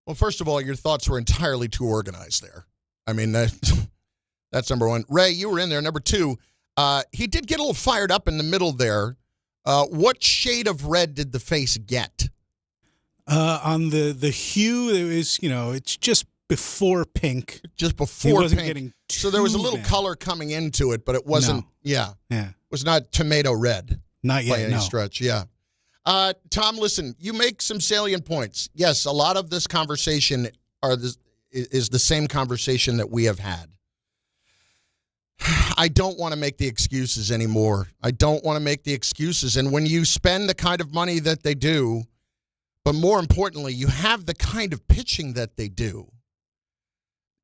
[SPEAKER 4] Well, first of all, your thoughts were entirely too organized there. I mean, that's number one. Ray, you were in there. Number two, he did get a little fired up in the middle there. What shade of red did the face get?
[SPEAKER 18] On the hue, it was, it's just before pink.
[SPEAKER 4] Just before
[SPEAKER 18] wasn't
[SPEAKER 4] pink.
[SPEAKER 18] Getting
[SPEAKER 4] so there was a little color coming into it, but it wasn't,
[SPEAKER 18] Yeah.
[SPEAKER 4] It was not tomato red.
[SPEAKER 18] Not yet,
[SPEAKER 4] by any stretch, yeah. Tom, listen, you make some salient points. Yes, a lot of this conversation is the same conversation that we have had. I don't want to make the excuses anymore. I don't want to make the excuses. And when you spend the kind of money that they do, but more importantly, you have the kind of pitching that they do,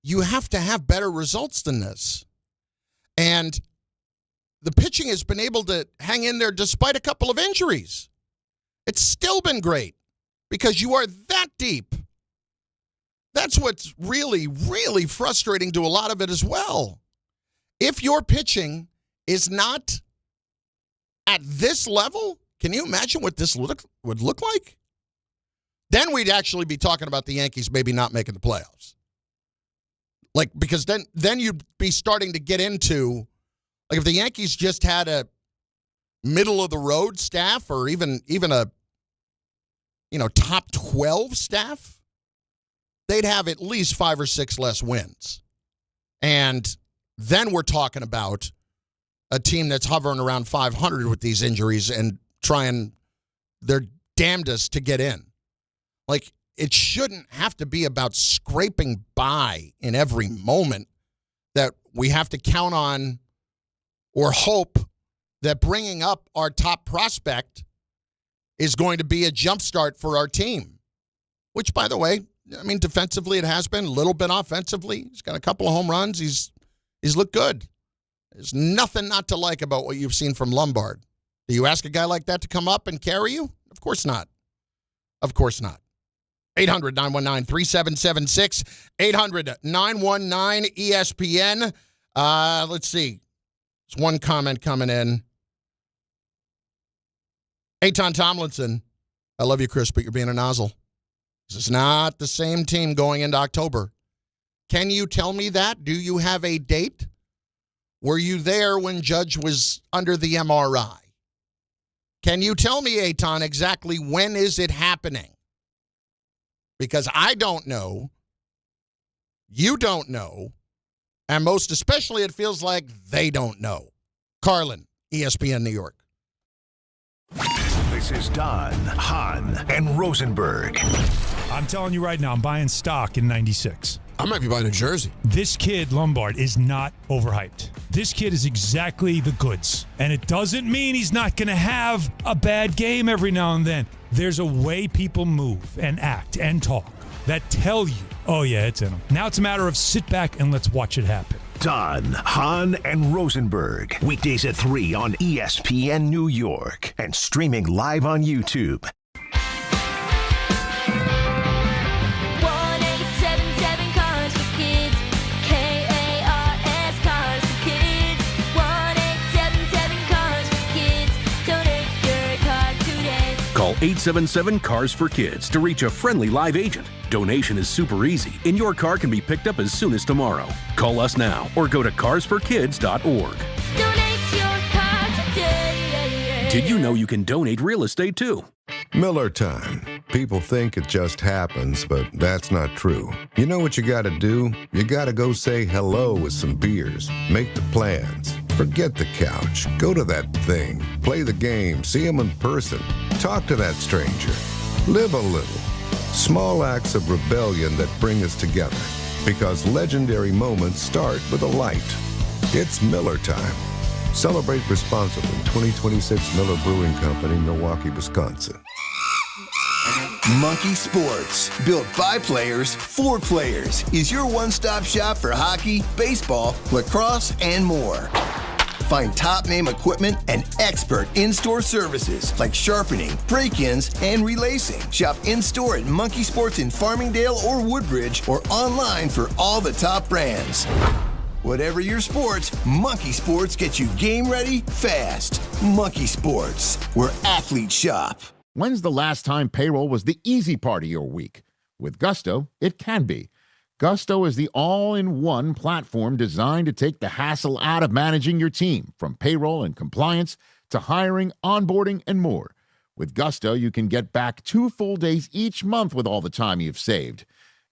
[SPEAKER 4] you have to have better results than this. And the pitching has been able to hang in there despite a couple of injuries. It's still been great because you are that deep. That's what's really, really frustrating to a lot of it as well. If your pitching is not at this level, can you imagine what this would look like? Then we'd actually be talking about the Yankees maybe not making the playoffs. Like, because then you'd be starting to get into, like, if the Yankees just had a middle-of-the-road staff or even a, top 12 staff, they'd have at least 5 or 6 less wins. And then we're talking about a team that's hovering around 500 with these injuries and trying their damnedest to get in. Like, it shouldn't have to be about scraping by in every moment that we have to count on or hope that bringing up our top prospect is going to be a jumpstart for our team. Which, by the way, I mean, defensively it has been, a little bit offensively. He's got a couple of home runs. He's looked good. There's nothing not to like about what you've seen from Lombard. Do you ask a guy like that to come up and carry you? Of course not. Of course not. 800-919-3776. 800-919-ESPN. Let's see. There's one comment coming in. Eitan Tomlinson. I love you, Chris, but you're being a nozzle. This is not the same team going into October. Can you tell me that? Do you have a date? Were you there when Judge was under the MRI? Can you tell me, Eitan, exactly when is it happening? Because I don't know. You don't know. And most especially, it feels like they don't know. Carlin, ESPN New York.
[SPEAKER 3] This is Don, Hahn, and Rosenberg.
[SPEAKER 20] I'm telling you right now, I'm buying stock in 96.
[SPEAKER 21] I might be buying a jersey.
[SPEAKER 20] This kid, Lombard, is not overhyped. This kid is exactly the goods. And it doesn't mean he's not going to have a bad game every now and then. There's a way people move and act and talk that tell you, oh, yeah, it's in him. Now it's a matter of sit back and let's watch it happen.
[SPEAKER 3] Don, Hahn, and Rosenberg. Weekdays at 3 on ESPN New York and streaming live on YouTube.
[SPEAKER 22] 1-877 Cars for Kids. K-A-R-S Cars for Kids. 1-877 Cars for Kids. Donate your car today.
[SPEAKER 23] Call 877-CARS-FOR-KIDS to reach a friendly live agent. Donation is super easy, and your car can be picked up as soon as tomorrow. Call us now or go to carsforkids.org.
[SPEAKER 22] Donate your car today.
[SPEAKER 23] Did you know you can donate real estate too?
[SPEAKER 24] Miller time. People think it just happens, but that's not true. You know what you gotta do? You gotta go say hello with some beers. Make the plans. Forget the couch. Go to that thing. Play the game. See them in person. Talk to that stranger. Live a little. Small acts of rebellion that bring us together. Because legendary moments start with a light. It's Miller time. Celebrate responsibly. 2026 Miller Brewing Company, Milwaukee, Wisconsin.
[SPEAKER 25] Monkey Sports, built by players for players, is your one-stop shop for hockey, baseball, lacrosse, and more. Find top-name equipment and expert in-store services like sharpening, break-ins, and relacing. Shop in-store at Monkey Sports in Farmingdale or Woodbridge or online for all the top brands. Whatever your sports, Monkey Sports gets you game ready fast. Monkey Sports, where athletes shop.
[SPEAKER 26] When's the last time payroll was the easy part of your week? With Gusto, it can be. Gusto is the all-in-one platform designed to take the hassle out of managing your team, from payroll and compliance to hiring, onboarding, and more. With Gusto, you can get back 2 full days each month with all the time you've saved.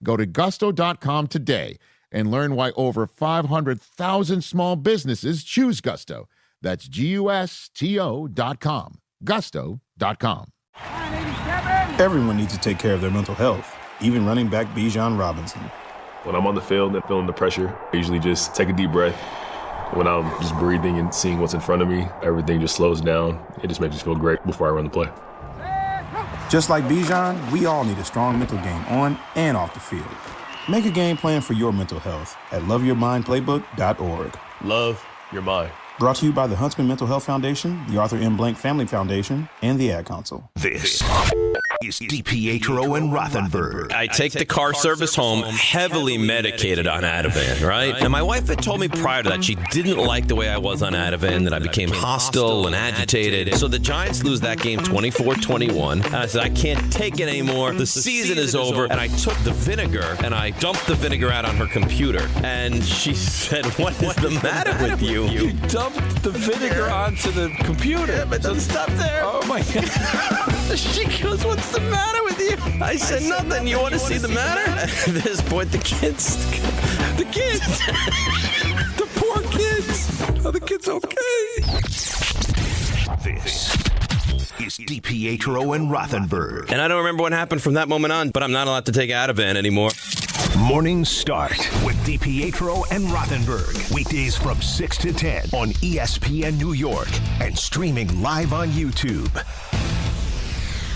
[SPEAKER 26] Go to gusto.com today and learn why over 500,000 small businesses choose Gusto. That's GUSTO.com. Gusto.com.
[SPEAKER 27] Everyone needs to take care of their mental health, even running back Bijan Robinson.
[SPEAKER 28] When I'm on the field and feeling the pressure, I usually just take a deep breath. When I'm just breathing and seeing what's in front of me, everything just slows down. It just makes me feel great before I run the play.
[SPEAKER 27] Just like Bijan, we all need a strong mental game on and off the field. Make a game plan for your mental health at loveyourmindplaybook.org.
[SPEAKER 28] Love your mind.
[SPEAKER 27] Brought to you by the Huntsman Mental Health Foundation, the Arthur M. Blank Family Foundation, and the Ad Council.
[SPEAKER 3] This is DiPietro and Rothenberg.
[SPEAKER 1] I take the car service home heavily medicated on Ativan, right? And my wife had told me prior to that she didn't like the way I was on Ativan, that I became hostile and agitated. So the Giants lose that game 24-21. And I said, I can't take it anymore. The season is over. And I took the vinegar and I dumped the vinegar out on her computer. And she said, what is the matter with you? You dumped the vinegar onto the computer. Yeah, but don't stop there. Oh, my God. She goes, what's the matter with you? I said nothing. You want to see the matter? At this point, the kids, the poor kids. Are the kids okay?
[SPEAKER 3] This is DiPietro and Rothenberg.
[SPEAKER 1] And I don't remember what happened from that moment on, but I'm not allowed to take Ativan anymore.
[SPEAKER 3] Morning Start with DiPietro and Rothenberg. Weekdays from 6 to 10 on ESPN New York and streaming live on YouTube.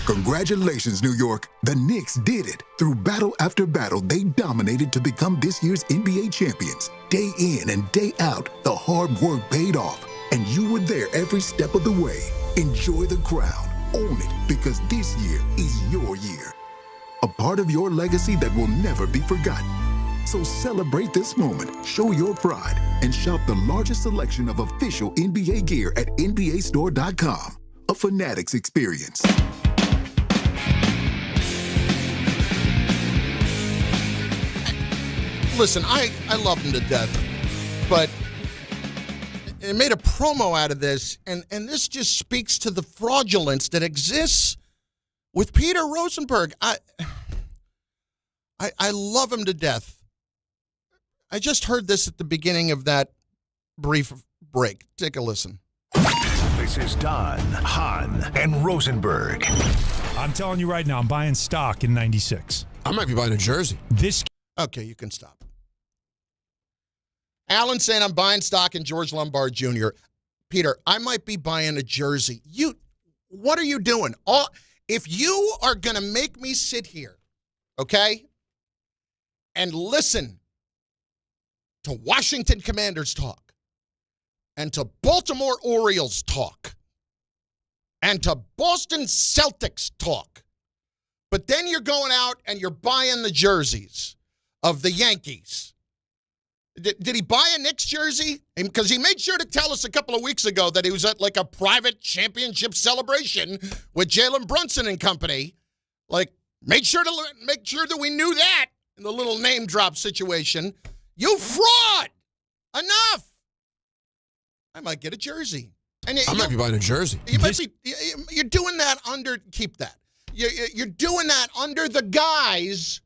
[SPEAKER 2] Congratulations, New York. The Knicks did it. Through battle after battle, they dominated to become this year's NBA champions. Day in and day out, the hard work paid off. And you were there every step of the way. Enjoy the crown. Own it, because this year is your year. A part of your legacy that will never be forgotten. So celebrate this moment, show your pride, and shop the largest selection of official NBA gear at NBAstore.com. A Fanatics experience.
[SPEAKER 4] Listen, I love him to death, but it made a promo out of this, and this just speaks to the fraudulence that exists with Peter Rosenberg. I love him to death. I just heard this at the beginning of that brief break. Take a listen.
[SPEAKER 3] This is Don, Hahn, and Rosenberg.
[SPEAKER 20] I'm telling you right now, I'm buying stock in 96.
[SPEAKER 6] I might be buying a jersey.
[SPEAKER 4] Okay, you can stop. Alan saying I'm buying stock in George Lombard Jr. Peter, I might be buying a jersey. What are you doing? If you are going to make me sit here, okay, and listen to Washington Commanders talk, and to Baltimore Orioles talk, and to Boston Celtics talk, but then you're going out and you're buying the jerseys of the Yankees. Did he buy a Knicks jersey? Because he made sure to tell us a couple of weeks ago that he was at like a private championship celebration with Jalen Brunson and company. Like, make sure that we knew that in the little name drop situation. You fraud! Enough! I might get a jersey. And
[SPEAKER 6] I might be buying a jersey.
[SPEAKER 4] You're doing that under. Keep that. You're doing that under the guise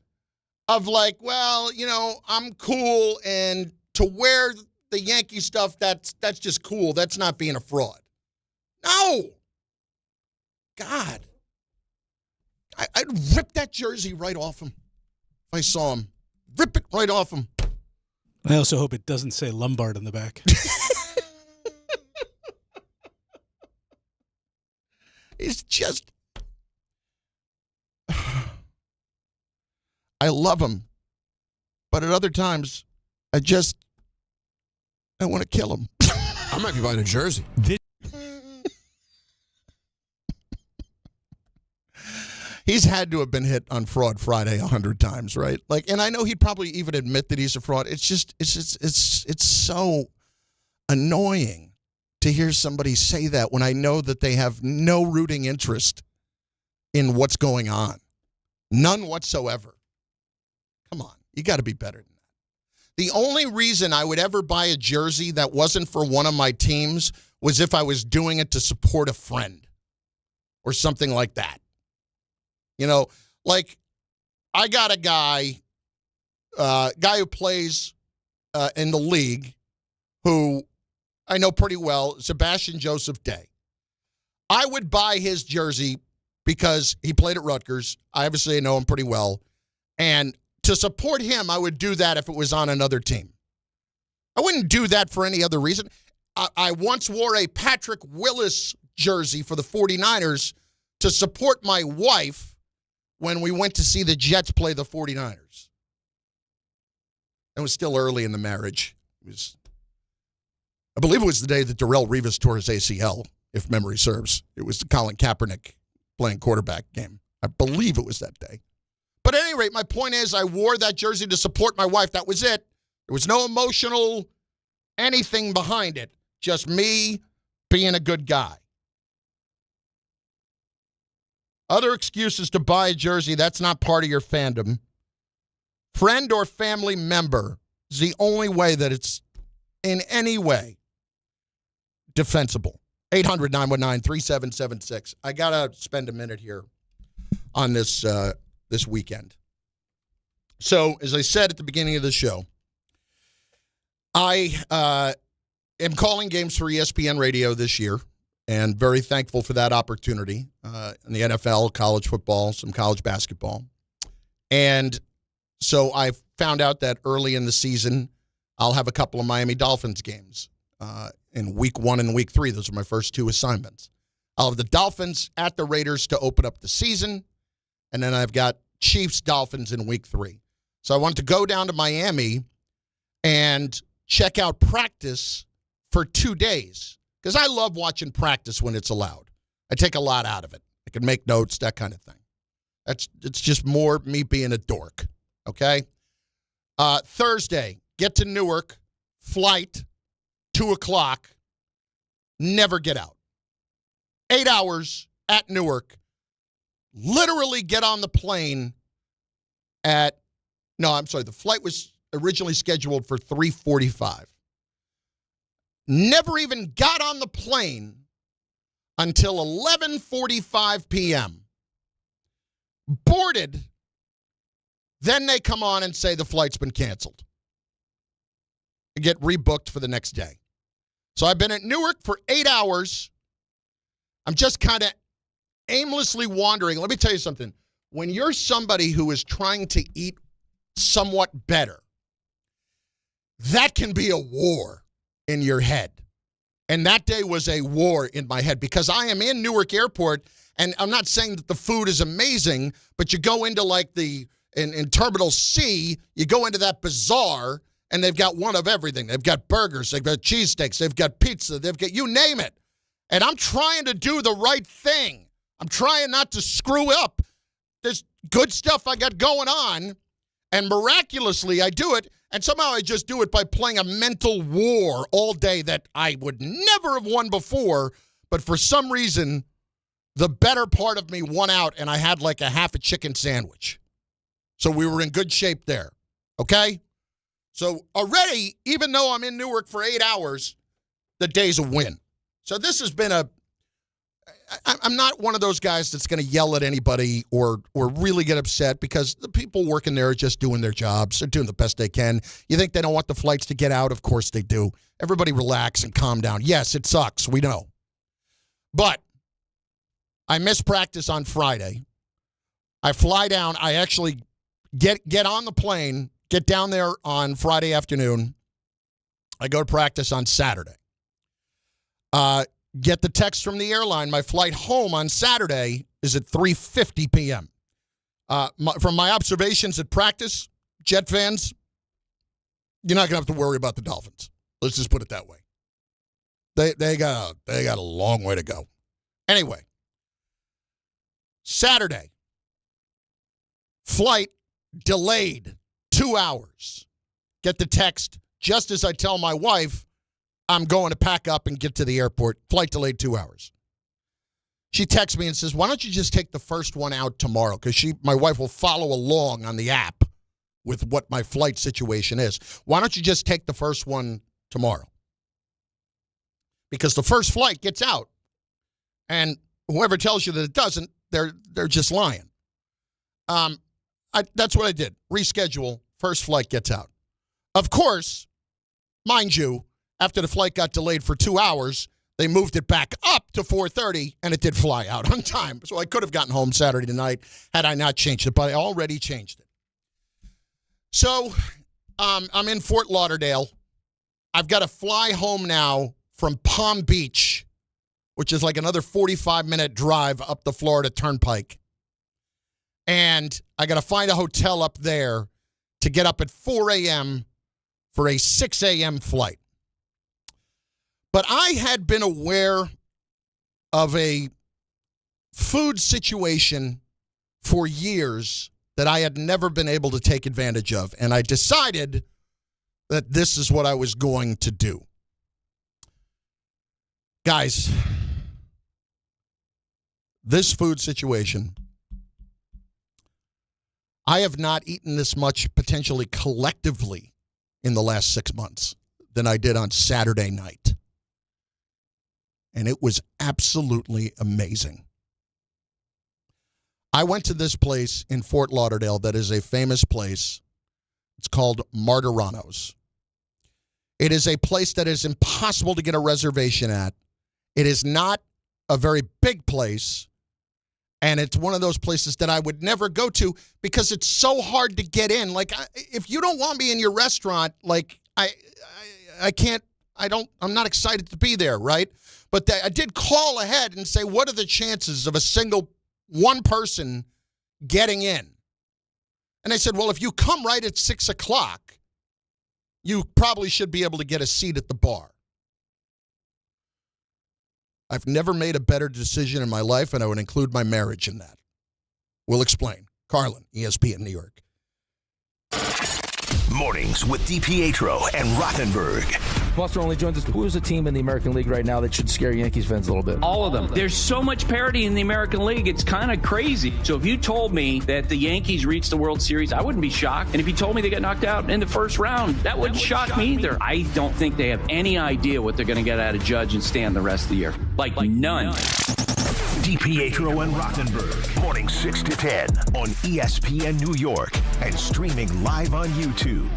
[SPEAKER 4] of like, well, I'm cool, and to wear the Yankee stuff, that's just cool. That's not being a fraud. No. God. I'd rip that jersey right off him if I saw him. Rip it right off him.
[SPEAKER 18] I also hope it doesn't say Lombard on the back.
[SPEAKER 4] It's just... I love him, but at other times, I want to kill him.
[SPEAKER 6] I might be buying a jersey.
[SPEAKER 4] He's had to have been hit on Fraud Friday 100 times, right? Like, and I know he'd probably even admit that he's a fraud. It's so annoying to hear somebody say that when I know that they have no rooting interest in what's going on. None whatsoever. Come on, you got to be better than that. The only reason I would ever buy a jersey that wasn't for one of my teams was if I was doing it to support a friend or something like that. Like I got a guy who plays in the league who I know pretty well, Sebastian Joseph Day. I would buy his jersey because he played at Rutgers. I obviously know him pretty well. And to support him, I would do that if it was on another team. I wouldn't do that for any other reason. I once wore a Patrick Willis jersey for the 49ers to support my wife when we went to see the Jets play the 49ers. It was still early in the marriage. I believe it was the day that Darrelle Revis tore his ACL, if memory serves. It was the Colin Kaepernick playing quarterback game. I believe it was that day. But at any rate, my point is I wore that jersey to support my wife. That was it. There was no emotional anything behind it. Just me being a good guy. Other excuses to buy a jersey, that's not part of your fandom. Friend or family member is the only way that it's in any way defensible. 800-919-3776. I got to spend a minute here on this this weekend. So, as I said at the beginning of the show, I am calling games for ESPN Radio this year and very thankful for that opportunity in the NFL, college football, some college basketball. And so I found out that early in the season, I'll have a couple of Miami Dolphins games in week 1 and week 3. Those are my first 2 assignments. I'll have the Dolphins at the Raiders to open up the season, and then I've got Chiefs-Dolphins in week 3. So I want to go down to Miami and check out practice for 2 days because I love watching practice when it's allowed. I take a lot out of it. I can make notes, that kind of thing. It's just more me being a dork, okay? Thursday, get to Newark, flight, 2 o'clock, never get out. 8 hours at Newark, literally get on the plane the flight was originally scheduled for 3:45. Never even got on the plane until 11:45 p.m. Boarded. Then they come on and say the flight's been canceled. I get rebooked for the next day. So I've been at Newark for 8 hours. I'm just kind of aimlessly wandering. Let me tell you something. When you're somebody who is trying to eat somewhat better, that can be a war in your head. And that day was a war in my head because I am in Newark Airport, and I'm not saying that the food is amazing, but you go into like in Terminal C, you go into that bazaar, and they've got one of everything. They've got burgers, they've got cheesesteaks, they've got pizza, they've got you name it. And I'm trying to do the right thing. I'm trying not to screw up. There's good stuff I got going on, and miraculously I do it, and somehow I just do it by playing a mental war all day that I would never have won before, but for some reason, the better part of me won out, and I had like a half a chicken sandwich. So we were in good shape there, okay? So already, even though I'm in Newark for 8 hours, the day's a win. So this has been I'm not one of those guys that's going to yell at anybody or really get upset because the people working there are just doing their jobs. They're doing the best they can. You think they don't want the flights to get out? Of course they do. Everybody relax and calm down. Yes, it sucks. We know. But I missed practice on Friday. I fly down. I actually get on the plane, get down there on Friday afternoon. I go to practice on Saturday. Get the text from the airline. My flight home on Saturday is at 3:50 p.m. From my observations at practice, Jet fans, you're not going to have to worry about the Dolphins. Let's just put it that way. They got a long way to go. Anyway, Saturday, flight delayed 2 hours. Get the text just as I tell my wife, I'm going to pack up and get to the airport. Flight delayed 2 hours. She texts me and says, why don't you just take the first one out tomorrow? Because my wife will follow along on the app with what my flight situation is. Why don't you just take the first one tomorrow? Because the first flight gets out. And whoever tells you that it doesn't, they're just lying. That's what I did. Reschedule. First flight gets out. Of course, mind you, after the flight got delayed for 2 hours, they moved it back up to 4:30, and it did fly out on time. So I could have gotten home Saturday night had I not changed it, but I already changed it. So I'm in Fort Lauderdale. I've got to fly home now from Palm Beach, which is like another 45-minute drive up the Florida Turnpike. And I got to find a hotel up there to get up at 4 a.m. for a 6 a.m. flight. But I had been aware of a food situation for years that I had never been able to take advantage of. And I decided that this is what I was going to do. Guys, this food situation, I have not eaten this much potentially collectively in the last 6 months than I did on Saturday night. And it was absolutely amazing. I went to this place in Fort Lauderdale that is a famous place. It's called Martorano's. It is a place that is impossible to get a reservation at. It is not a very big place, and it's one of those places that I would never go to because it's so hard to get in. Like, if you don't want me in your restaurant, like, I can't, I'm not excited to be there, right? But I did call ahead and say, what are the chances of one person getting in? And I said, well, if you come right at 6 o'clock, you probably should be able to get a seat at the bar. I've never made a better decision in my life, and I would include my marriage in that. We'll explain. Carlin, ESPN New York.
[SPEAKER 3] Mornings with DiPietro and Rothenberg.
[SPEAKER 7] Buster only joins us. Who is a team in the American League right now that should scare Yankees fans a little bit?
[SPEAKER 8] All of them. There's so much parity in the American League, it's kind of crazy. So if you told me that the Yankees reached the World Series, I wouldn't be shocked. And if you told me they got knocked out in the first round, that wouldn't shock me either. I don't think they have any idea what they're going to get out of Judge and Stan the rest of the year. Like none.
[SPEAKER 3] DiPietro and Rothenberg, morning 6 to 10 on ESPN New York and streaming live on YouTube.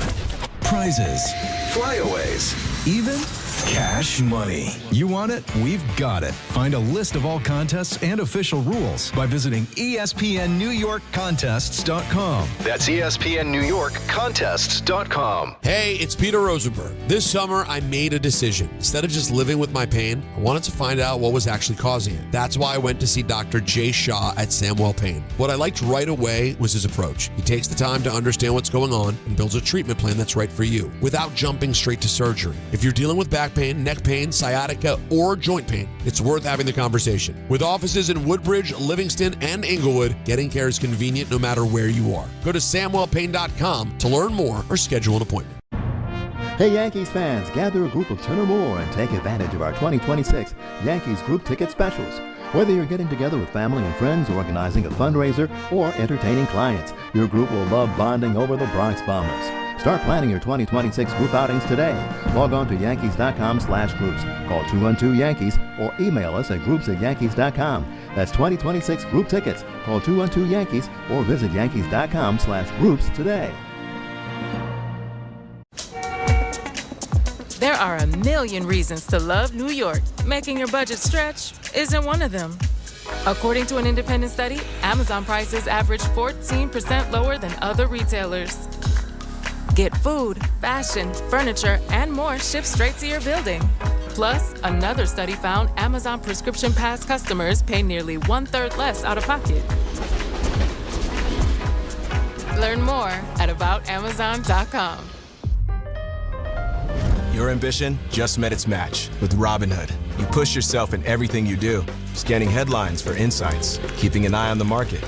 [SPEAKER 16] Prizes, flyaways, even cash money. You want it? We've got it. Find a list of all contests and official rules by visiting ESPNNewYorkContests.com.
[SPEAKER 9] That's ESPNNewYorkContests.com.
[SPEAKER 6] Hey, it's Peter Rosenberg. This summer, I made a decision. Instead of just living with my pain, I wanted to find out what was actually causing it. That's why I went to see Dr. Jay Shah at Samwell Pain. What I liked right away was his approach. He takes the time to understand what's going on and builds a treatment plan that's right for you without jumping straight to surgery. If you're dealing with back pain, neck pain, sciatica, or joint pain, it's worth having the conversation. With offices in Woodbridge, Livingston, and Inglewood, getting care is convenient no matter where you are. Go to SamwellPain.com to learn more or schedule an appointment.
[SPEAKER 10] Hey Yankees fans, gather a group of 10 or more and take advantage of our 2026 Yankees group ticket specials. Whether you're getting together with family and friends, organizing a fundraiser, or entertaining clients, your group will love bonding over the Bronx Bombers. Start planning your 2026 group outings today. Log on to Yankees.com/groups. Call 212-YANKEES or email us at groups@Yankees.com. That's 2026 group tickets. Call 212-YANKEES or visit Yankees.com/groups today.
[SPEAKER 11] There are a million reasons to love New York. Making your budget stretch isn't one of them. According to an independent study, Amazon prices average 14% lower than other retailers. Get food, fashion, furniture, and more shipped straight to your building. Plus, another study found Amazon Prescription Pass customers pay nearly 1/3 less out of pocket. Learn more at aboutamazon.com.
[SPEAKER 13] Your ambition just met its match with Robinhood. You push yourself in everything you do, scanning headlines for insights, keeping an eye on the market.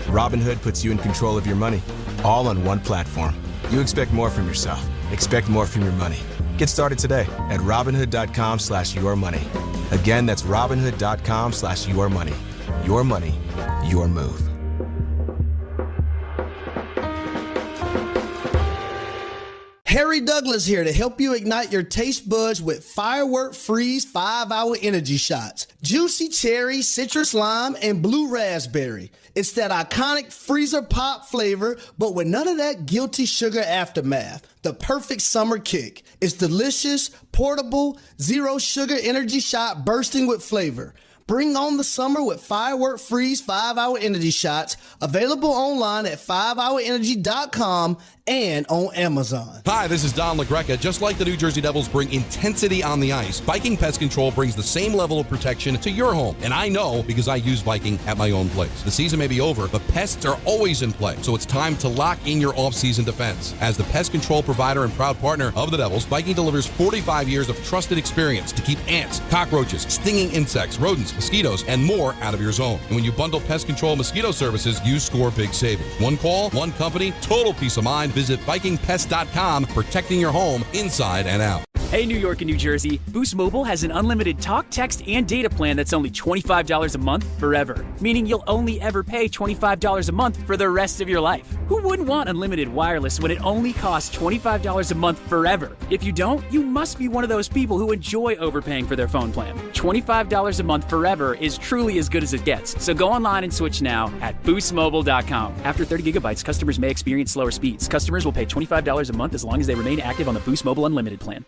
[SPEAKER 13] Robinhood puts you in control of your money, all on one platform. You expect more from yourself. Expect more from your money. Get started today at Robinhood.com/yourmoney. Again, that's Robinhood.com/yourmoney. Your money, your move.
[SPEAKER 15] Harry Douglas here to help you ignite your taste buds with Firework Freeze 5-Hour Energy Shots. Juicy cherry, citrus lime, and blue raspberry. It's that iconic freezer pop flavor, but with none of that guilty sugar aftermath. The perfect summer kick. It's delicious, portable, zero sugar energy shot bursting with flavor. Bring on the summer with Firework Freeze 5-Hour Energy Shots, available online at 5hourenergy.com and on Amazon.
[SPEAKER 5] Hi, this is Don LaGreca. Just like the New Jersey Devils bring intensity on the ice, Viking Pest Control brings the same level of protection to your home. And I know because I use Viking at my own place. The season may be over, but pests are always in play. So it's time to lock in your off-season defense. As the pest control provider and proud partner of the Devils, Viking delivers 45 years of trusted experience to keep ants, cockroaches, stinging insects, rodents, mosquitoes, and more out of your zone. And when you bundle pest control mosquito services, you score big savings. One call, one company, total peace of mind. Visit VikingPest.com, protecting your home inside and out.
[SPEAKER 9] Hey, New York and New Jersey, Boost Mobile has an unlimited talk, text, and data plan that's only $25 a month forever. Meaning you'll only ever pay $25 a month for the rest of your life. Who wouldn't want unlimited wireless when it only costs $25 a month forever? If you don't, you must be one of those people who enjoy overpaying for their phone plan. $25 a month forever is truly as good as it gets. So go online and switch now at boostmobile.com. After 30 gigabytes, customers may experience slower speeds. Customers will pay $25 a month as long as they remain active on the Boost Mobile Unlimited plan.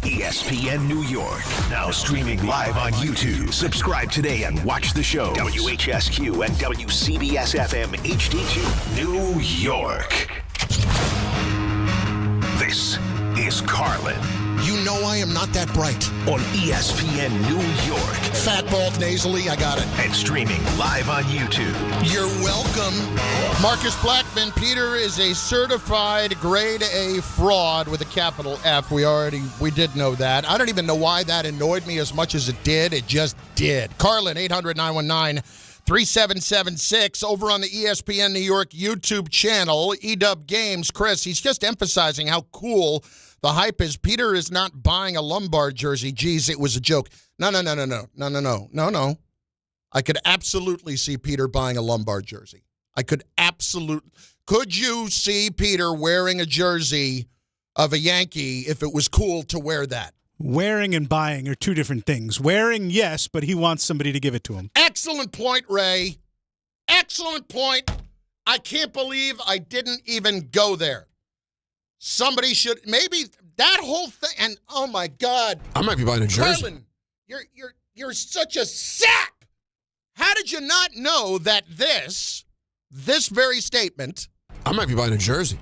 [SPEAKER 3] ESPN New York, now streaming live on YouTube. Subscribe today and watch the show. WHSQ and WCBS-FM HD2, New York. This is Carlin.
[SPEAKER 4] You know I am not that bright.
[SPEAKER 3] On ESPN New York.
[SPEAKER 4] Fat, bald, nasally, I got it.
[SPEAKER 3] And streaming live on YouTube.
[SPEAKER 4] You're welcome. Marcus Blackman, Peter is a certified grade A fraud with a capital F. We did know that. I don't even know why that annoyed me as much as it did. It just did. Carlin, 800-919-3776. Over on the ESPN New York YouTube channel, EW Games. Chris, he's just emphasizing how cool the hype is. Peter is not buying a Lombard jersey. Geez, it was a joke. No. I could absolutely see Peter buying a Lombard jersey. Could you see Peter wearing a jersey of a Yankee if it was cool to wear that?
[SPEAKER 18] Wearing and buying are two different things. Wearing, yes, but he wants somebody to give it to him.
[SPEAKER 4] Excellent point, Ray. Excellent point. I can't believe I didn't even go there. Somebody should, maybe that whole thing, and oh my God.
[SPEAKER 6] I might be buying a jersey.
[SPEAKER 4] Carlin, you're such a sap. How did you not know that this very statement,
[SPEAKER 6] I might be buying a jersey,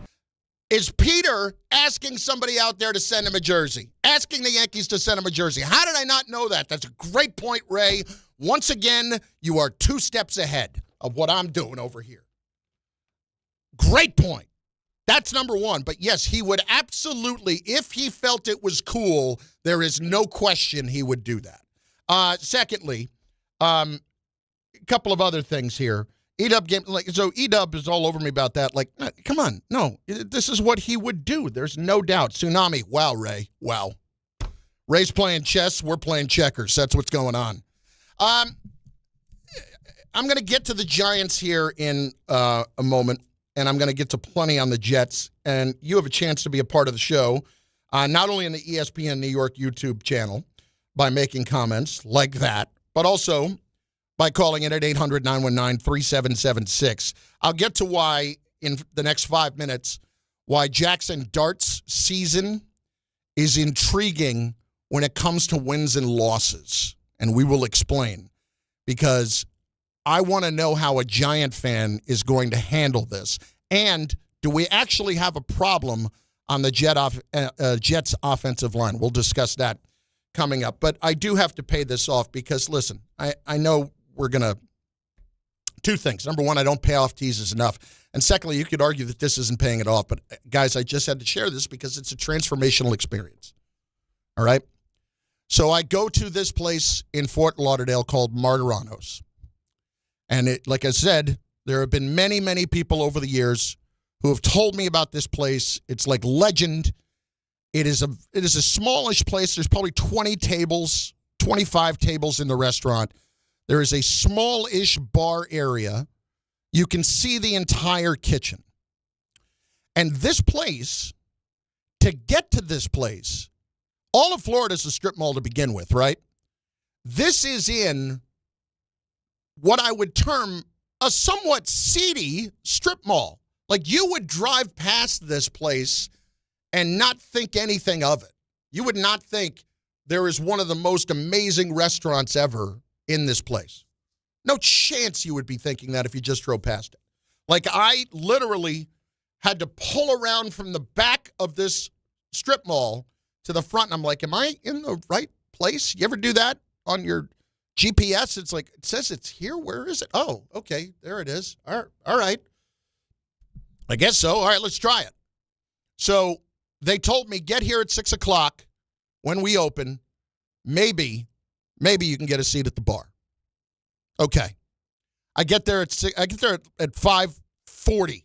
[SPEAKER 4] is Peter asking somebody out there to send him a jersey, asking the Yankees to send him a jersey? How did I not know that? That's a great point, Ray. Once again, you are 2 steps ahead of what I'm doing over here. Great point. That's number one. But yes, he would absolutely, if he felt it was cool, there is no question he would do that. Secondly, a couple of other things here. EW game, so EW is all over me about that. Like, come on, no, this is what he would do. There's no doubt. Tsunami, wow, Ray, wow. Ray's playing chess, we're playing checkers. That's what's going on. I'm going to get to the Giants here in a moment, and I'm going to get to plenty on the Jets. And you have a chance to be a part of the show, not only in the ESPN New York YouTube channel by making comments like that, but also by calling in at 800-919-3776. I'll get to why in the next 5 minutes, why Jaxson Dart's season is intriguing when it comes to wins and losses. And we will explain, because I want to know how a Giant fan is going to handle this. And do we actually have a problem on the Jets offensive line? We'll discuss that coming up. But I do have to pay this off because, listen, I know we're going to – 2 things. Number one, I don't pay off teases enough. And secondly, you could argue that this isn't paying it off. But, guys, I just had to share this because it's a transformational experience. All right? So I go to this place in Fort Lauderdale called Martorano's. And it, like I said, there have been many, many people over the years who have told me about this place. It's like legend. It is a smallish place. There's probably 20 tables, 25 tables in the restaurant. There is a small-ish bar area. You can see the entire kitchen. And this place, to get to this place, all of Florida is a strip mall to begin with, right? This is in what I would term a somewhat seedy strip mall. Like, you would drive past this place and not think anything of it. You would not think there is one of the most amazing restaurants ever in this place. No chance you would be thinking that if you just drove past it. Like, I literally had to pull around from the back of this strip mall to the front. And I'm like, am I in the right place? You ever do that on your GPS? It's like, it says it's here. Where is it? Oh, okay. There it is. All right. I guess so. All right, let's try it. So they told me, get here at 6 o'clock when we open. Maybe you can get a seat at the bar. Okay. I get there at 5:40.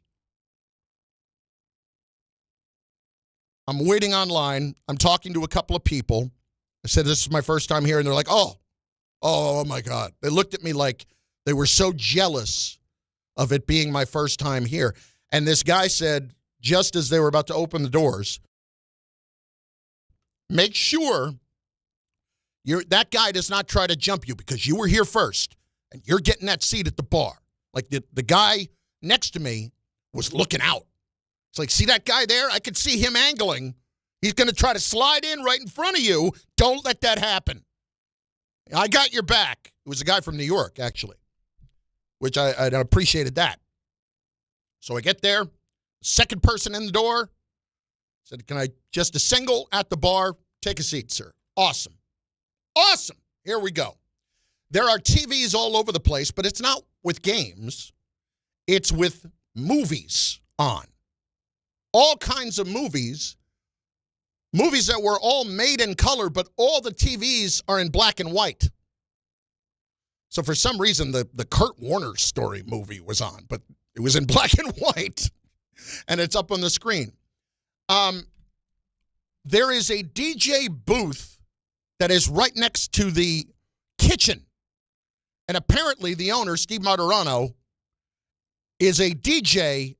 [SPEAKER 4] I'm waiting online. I'm talking to a couple of people. I said, this is my first time here. And they're like, oh my God. They looked at me like they were so jealous of it being my first time here. And this guy said, just as they were about to open the doors, make sure that guy does not try to jump you because you were here first and you're getting that seat at the bar. Like the guy next to me was looking out. It's like, see that guy there? I could see him angling. He's going to try to slide in right in front of you. Don't let that happen. I got your back. It was a guy from New York, actually, which I appreciated that. So I get there, second person in the door, said, can I just a single at the bar? Take a seat, sir. Awesome. Awesome. Here we go. There are TVs all over the place, but it's not with games. It's with movies on. All kinds of movies that were all made in color, but all the TVs are in black and white. So for some reason, the Kurt Warner story movie was on, but it was in black and white, and it's up on the screen. There is a DJ booth that is right next to the kitchen, and apparently the owner, Steve Martorano, is a DJ.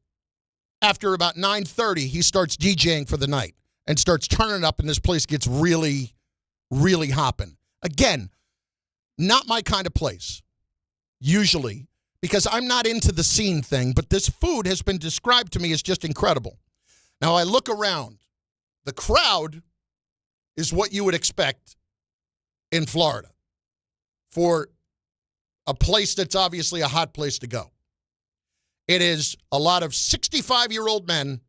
[SPEAKER 4] After about 9:30, he starts DJing for the night and starts turning up, and this place gets really, really hopping. Again, not my kind of place, usually, because I'm not into the scene thing, but this food has been described to me as just incredible. Now, I look around. The crowd is what you would expect in Florida for a place that's obviously a hot place to go. It is a lot of 65-year-old men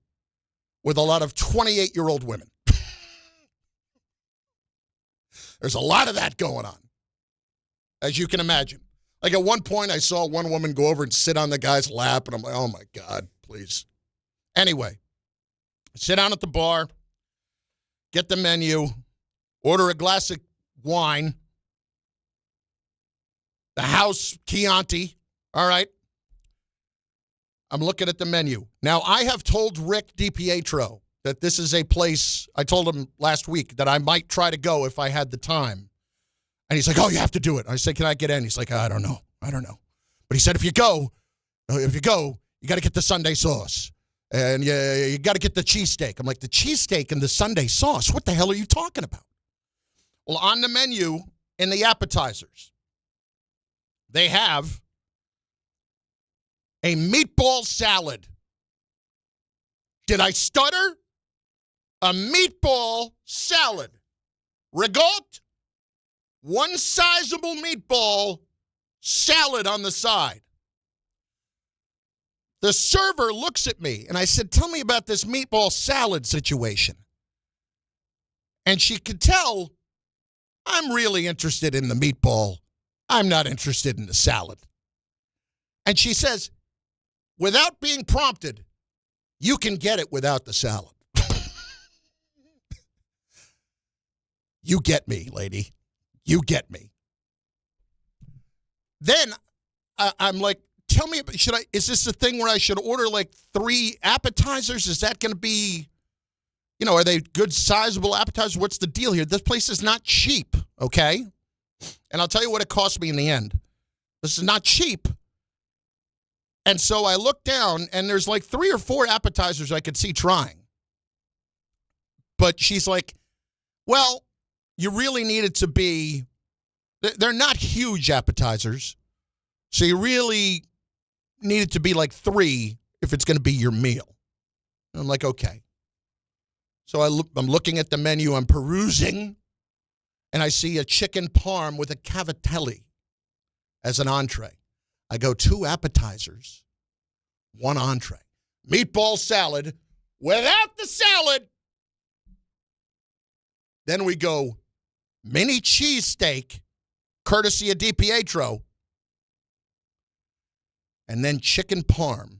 [SPEAKER 4] with a lot of 28-year-old women. There's a lot of that going on, as you can imagine. Like at one point, I saw one woman go over and sit on the guy's lap, and I'm like, oh, my God, please. Anyway, sit down at the bar, get the menu, order a glass of wine, the house Chianti, all right? I'm looking at the menu. Now, I have told Rick DiPietro that this is a place, I told him last week, that I might try to go if I had the time. And he's like, oh, you have to do it. I said, can I get in? He's like, I don't know. But he said, if you go, you got to get the Sunday sauce. And you got to get the cheesesteak. I'm like, the cheesesteak and the Sunday sauce? What the hell are you talking about? Well, on the menu in the appetizers, they have a meatball salad. Did I stutter? A meatball salad. Rigotte, one sizable meatball salad on the side. The server looks at me, and I said, tell me about this meatball salad situation. And she could tell I'm really interested in the meatball. I'm not interested in the salad. And she says, without being prompted, you can get it without the salad. You get me, lady. You get me. Then I'm like, tell me, is this a thing where I should order like 3 appetizers? Is that going to be, are they good sizable appetizers? What's the deal here? This place is not cheap, okay? And I'll tell you what it cost me in the end. This is not cheap. And so I look down, and there's like 3 or 4 appetizers I could see trying. But she's like, well, you really need it to be, they're not huge appetizers. So you really need it to be like 3 if it's going to be your meal. And I'm like, okay. So I'm looking at the menu, I'm perusing, and I see a chicken parm with a cavatelli as an entree. I go 2 appetizers, 1 entree. meatball salad without the salad. Then we go mini cheesesteak, courtesy of DiPietro. And then chicken parm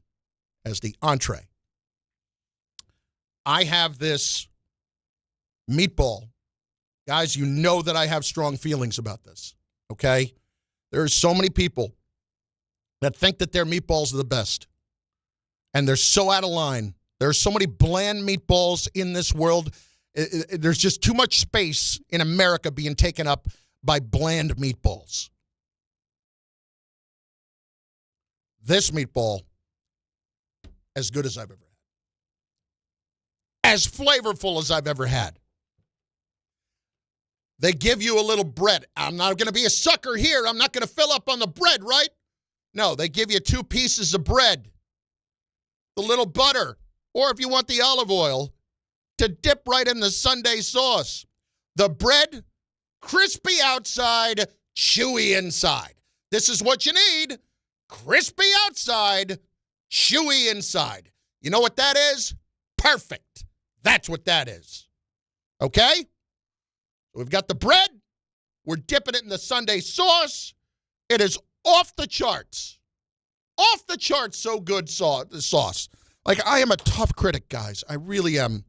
[SPEAKER 4] as the entree. I have this meatball. Guys, you know that I have strong feelings about this, okay? There are so many people that think that their meatballs are the best. And they're so out of line. There are so many bland meatballs in this world. There's just too much space in America being taken up by bland meatballs. This meatball, as good as I've ever had. As flavorful as I've ever had. They give you a little bread. I'm not going to be a sucker here. I'm not going to fill up on the bread, right? No, they give you 2 pieces of bread, the little butter, or if you want the olive oil, to dip right in the Sunday sauce. The bread, crispy outside, chewy inside. This is what you need. Crispy outside, chewy inside. You know what that is? Perfect. That's what that is. Okay? We've got the bread. We're dipping it in the Sunday sauce. It is off the charts. Off the charts, so good the sauce. Like, I am a tough critic, guys. I really am.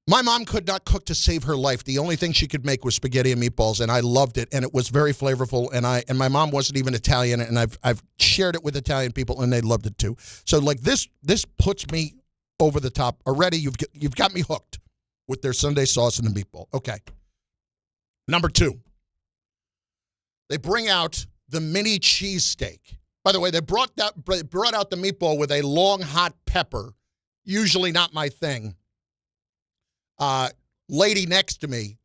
[SPEAKER 4] My mom could not cook to save her life. The only thing she could make was spaghetti and meatballs, and I loved it, and it was very flavorful, and my mom wasn't even Italian, and I've shared it with Italian people, and they loved it too. So, like, this puts me over the top. Already, you've got me hooked with their Sunday sauce and the meatball. Okay. Number 2. They bring out the mini cheesesteak. By the way, they brought out the meatball with a long hot pepper. Usually not my thing. Lady next to me,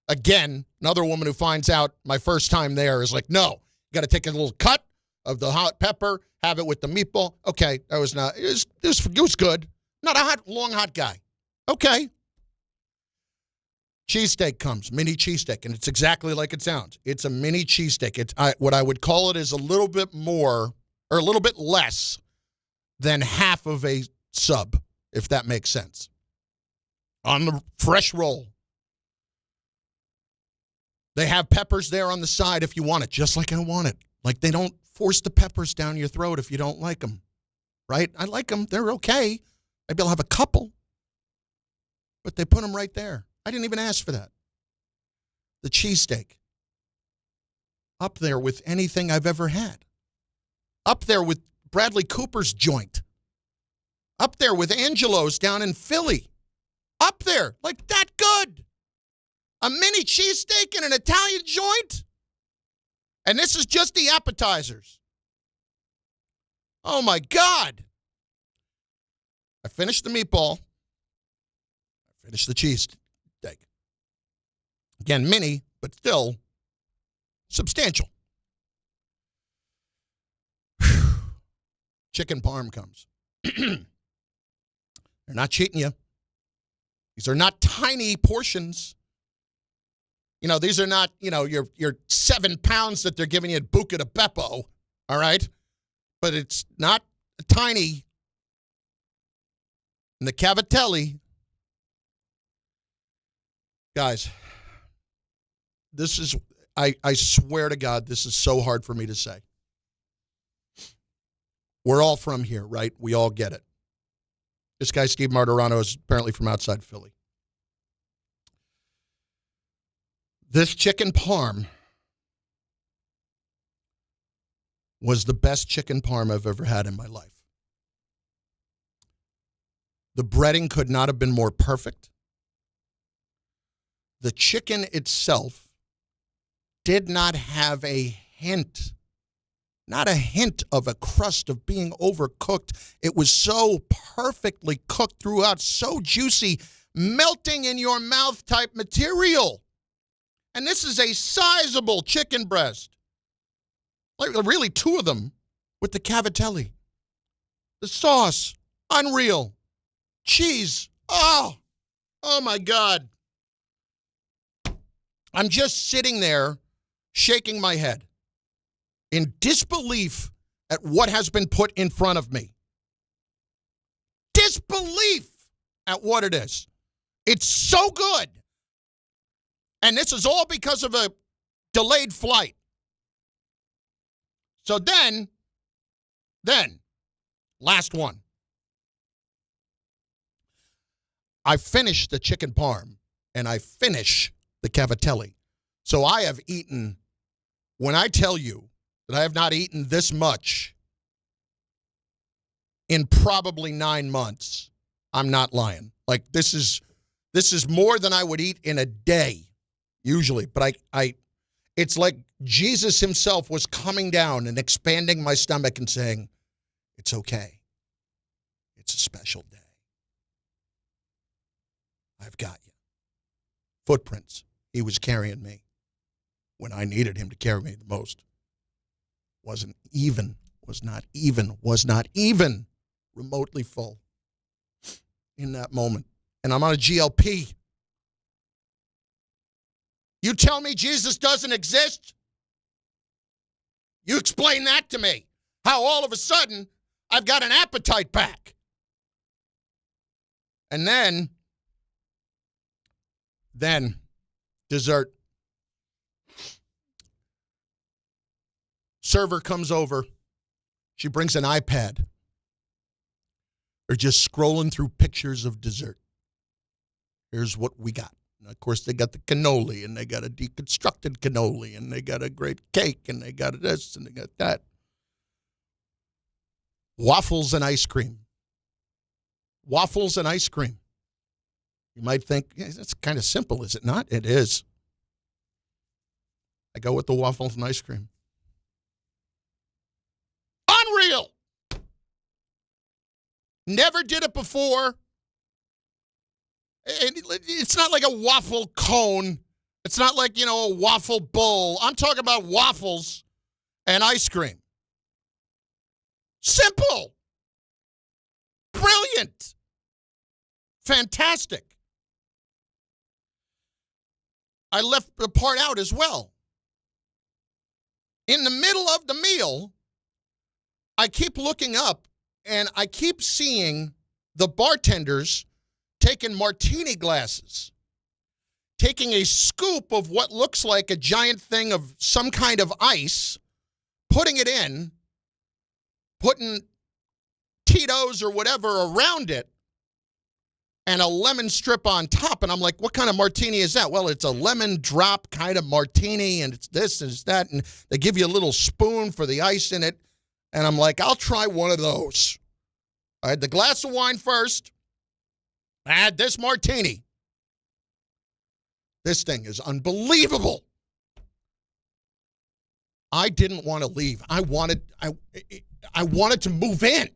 [SPEAKER 4] again, another woman who finds out my first time there is like, no, you got to take a little cut of the hot pepper, have it with the meatball. Okay, that was not, it was good. Not a long hot guy. Okay. Cheesesteak comes, mini cheesesteak, and it's exactly like it sounds. It's a mini cheesesteak. What I would call it is a little bit more, or a little bit less than half of a sub, if that makes sense. On the fresh roll. They have peppers there on the side if you want it, just like I want it. Like, they don't force the peppers down your throat if you don't like them, right? I like them. They're okay. Maybe I'll have a couple. But they put them right there. I didn't even ask for that. The cheesesteak. Up there with anything I've ever had. Up there with Bradley Cooper's joint. Up there with Angelo's down in Philly. Up there. Like, that good. A mini cheesesteak in an Italian joint? And this is just the appetizers. Oh, my God. I finished the meatball. I finished the cheesesteak. Again, mini, but still substantial. Chicken parm comes. They're not cheating you. These are not tiny portions. You know, these are not, your 7 pounds that they're giving you at Buca di Beppo, all right? But it's not tiny. And the cavatelli, guys, this is, I swear to God, this is so hard for me to say. We're all from here, right? We all get it. This guy, Steve Martorano, is apparently from outside Philly. This chicken parm was the best chicken parm I've ever had in my life. The breading could not have been more perfect. The chicken itself did not have a hint, not a hint of a crust of being overcooked. It was so perfectly cooked throughout, so juicy, melting in your mouth type material. And this is a sizable chicken breast. Like, really 2 of them with the cavatelli. The sauce, unreal. Cheese, oh my God. I'm just sitting there shaking my head in disbelief at what has been put in front of me. disbelief at what it is. It's so good. And this is all because of a delayed flight. So then, last one. I finished the chicken parm, and I finish the cavatelli. So I have eaten, when I tell you that I have not eaten this much in probably 9 months, I'm not lying. Like, this is more than I would eat in a day, usually. But it's like Jesus himself was coming down and expanding my stomach and saying, it's okay. It's a special day. I've got you. Footprints. He was carrying me when I needed him to carry me the most. Was not even remotely full in that moment. And I'm on a GLP. You tell me Jesus doesn't exist? You explain that to me. How all of a sudden I've got an appetite back. And then dessert. Server comes over. She brings an iPad. They're just scrolling through pictures of dessert. Here's what we got. And of course, they got the cannoli, and they got a deconstructed cannoli, and they got a great cake, and they got this, and they got that. Waffles and ice cream. Waffles and ice cream. You might think, yeah, that's kind of simple, is it not? It is. I go with the waffles and ice cream. Unreal. Never did it before. It's not like a waffle cone. It's not like, a waffle bowl. I'm talking about waffles and ice cream. Simple. Brilliant. Fantastic. I left the part out as well. In the middle of the meal, I keep looking up and I keep seeing the bartenders taking martini glasses, taking a scoop of what looks like a giant thing of some kind of ice, putting it in, putting Tito's or whatever around it, and a lemon strip on top. And I'm like, what kind of martini is that? Well, it's a lemon drop kind of martini, and it's this and it's that. And they give you a little spoon for the ice in it. And I'm like, I'll try one of those. I had the glass of wine first. I had this martini. This thing is unbelievable. I didn't want to leave. I wanted to move in.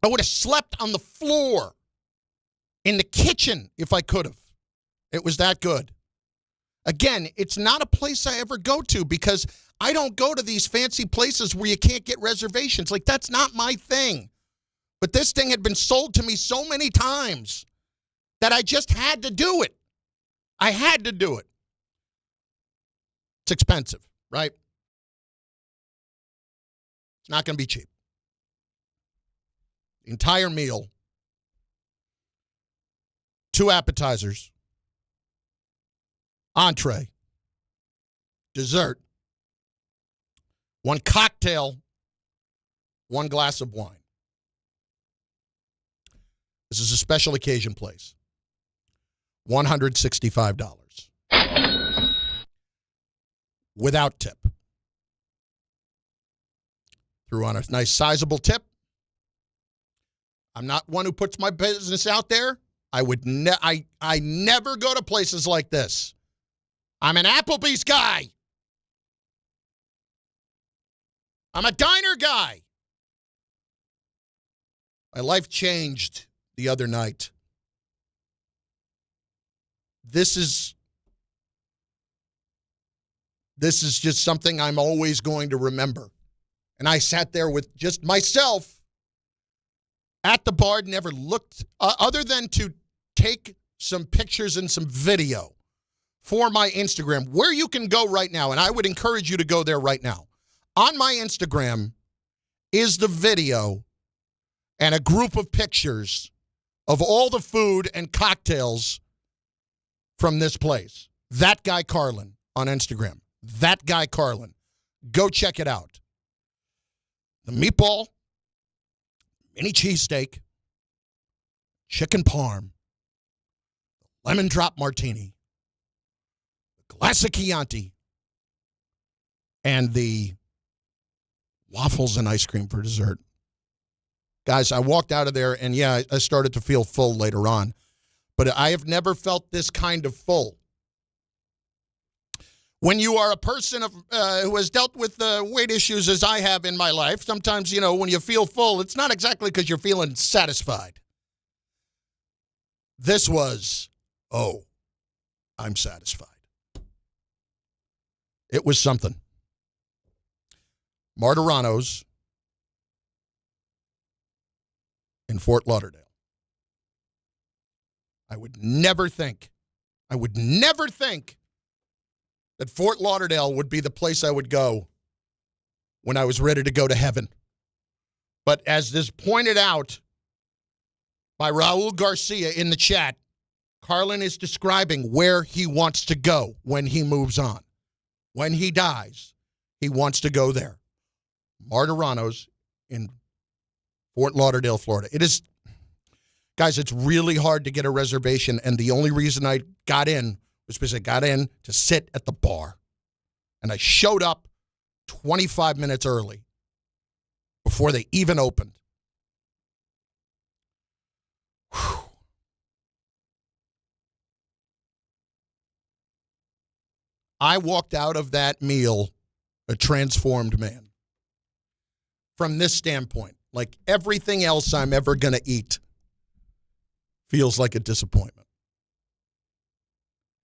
[SPEAKER 4] I would have slept on the floor in the kitchen if I could have. It was that good. Again, it's not a place I ever go to because I don't go to these fancy places where you can't get reservations. Like, that's not my thing. But this thing had been sold to me so many times that I just had to do it. I had to do it. It's expensive, right? It's not going to be cheap. The entire meal, 2 appetizers, entree, dessert, 1 cocktail, 1 glass of wine. This is a special occasion place. $165. Without tip. Threw on a nice sizable tip. I'm not one who puts my business out there. I never go to places like this. I'm an Applebee's guy. I'm a diner guy. My life changed the other night. This is just something I'm always going to remember. And I sat there with just myself at the bar, never looked, other than to take some pictures and some video for my Instagram, where you can go right now, and I would encourage you to go there right now. On my Instagram is the video, and a group of pictures of all the food and cocktails from this place. That guy Carlin on Instagram. That guy Carlin. Go check it out. The meatball, mini cheesesteak, chicken parm, lemon drop martini, glass of Chianti, and the waffles and ice cream for dessert. Guys, I walked out of there, and yeah, I started to feel full later on. But I have never felt this kind of full. When you are a person who has dealt with weight issues as I have in my life, sometimes, when you feel full, it's not exactly because you're feeling satisfied. This was, I'm satisfied. It was something. Martorano's in Fort Lauderdale. I would never think that Fort Lauderdale would be the place I would go when I was ready to go to heaven. But as this pointed out by Raul Garcia in the chat, Carlin is describing where he wants to go when he moves on. When he dies, he wants to go there. Martorano's in Fort Lauderdale, Florida. It is, guys, it's really hard to get a reservation, and the only reason I got in was because I got in to sit at the bar. And I showed up 25 minutes early before they even opened. Whew. I walked out of that meal a transformed man. From this standpoint, like everything else I'm ever going to eat feels like a disappointment.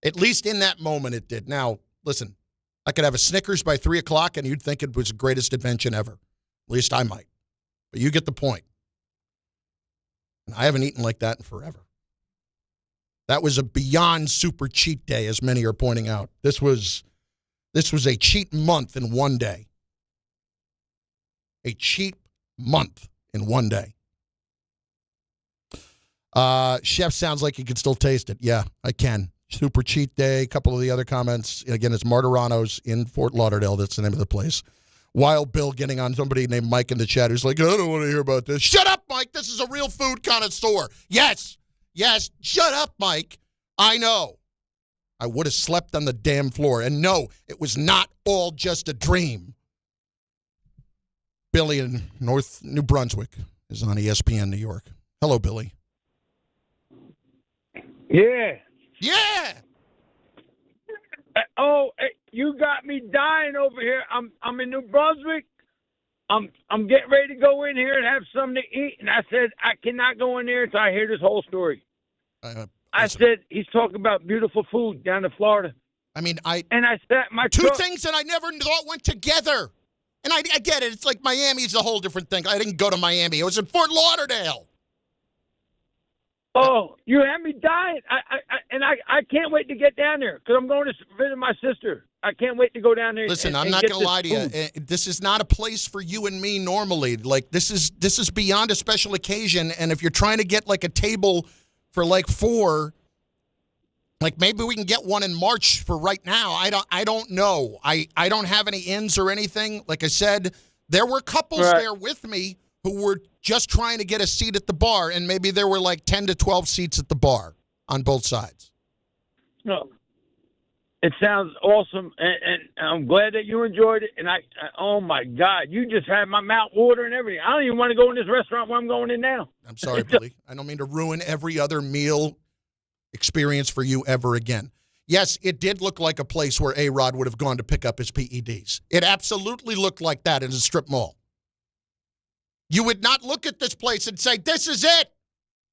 [SPEAKER 4] At least in that moment it did. Now, listen, I could have a Snickers by 3 o'clock and you'd think it was the greatest invention ever. At least I might. But you get the point. And I haven't eaten like that in forever. That was a beyond super cheat day, as many are pointing out. This was a cheat month in one day. A cheat month in one day. Chef sounds like you can still taste it. Yeah, I can. Super cheat day. A couple of the other comments. Again, it's Martorano's in Fort Lauderdale. That's the name of the place. Wild Bill getting on somebody named Mike in the chat who's like, I don't want to hear about this. Shut up, Mike. This is a real food connoisseur. Yes. Shut up, Mike. I know. I would have slept on the damn floor. And no, it was not all just a dream. Billy in North New Brunswick is on ESPN New York. Hello, Billy.
[SPEAKER 12] Yeah.
[SPEAKER 4] Yeah.
[SPEAKER 12] You got me dying over here. I'm in New Brunswick. I'm getting ready to go in here and have something to eat, and I said I cannot go in there until I hear this whole story. I said he's talking about beautiful food down in Florida.
[SPEAKER 4] I
[SPEAKER 12] sat my
[SPEAKER 4] two
[SPEAKER 12] truck.
[SPEAKER 4] things that I never thought went together. And I get it. It's like Miami's a whole different thing. I didn't go to Miami. I was in Fort Lauderdale.
[SPEAKER 12] Oh, you had me dying. I can't wait to get down there because I'm going to visit my sister. I can't wait to go down there.
[SPEAKER 4] Listen, I'm not going to lie to you. This is not a place for you and me normally. Like this is beyond a special occasion. And if you're trying to get like a table for like 4, like maybe we can get one in March for right now. I don't know. I don't have any ins or anything. Like I said, there were couples there with me who were just trying to get a seat at the bar, and maybe there were like 10 to 12 seats at the bar on both sides.
[SPEAKER 12] No. It sounds awesome, and I'm glad that you enjoyed it. And oh my God, you just had my mouth watering and everything. I don't even want to go in this restaurant where I'm going in now.
[SPEAKER 4] I'm sorry, Billy. I don't mean to ruin every other meal experience for you ever again. Yes, it did look like a place where A-Rod would have gone to pick up his PEDs. It absolutely looked like that in a strip mall. You would not look at this place and say, this is it.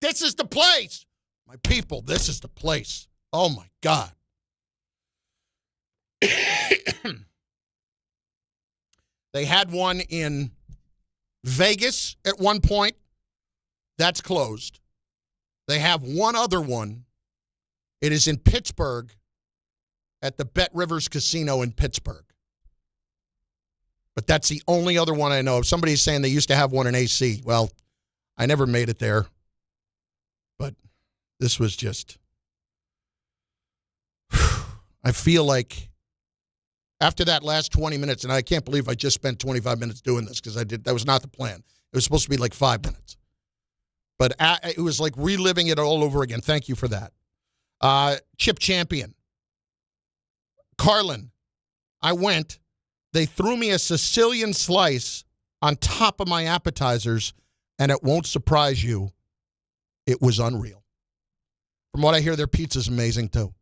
[SPEAKER 4] This is the place. My people, this is the place. Oh, my God. They had one in Vegas at one point. That's closed. They have one other one. It is in Pittsburgh at the Bet Rivers Casino in Pittsburgh. But that's the only other one I know of. Somebody's saying they used to have one in AC. Well, I never made it there. But this was just, I feel like after that last 20 minutes, and I can't believe I just spent 25 minutes doing this because that was not the plan. It was supposed to be like 5 minutes. But it was like reliving it all over again. Thank you for that. Chip champion. Carlin. I went. They threw me a Sicilian slice on top of my appetizers, and it won't surprise you, it was unreal. From what I hear, their pizza's amazing, too.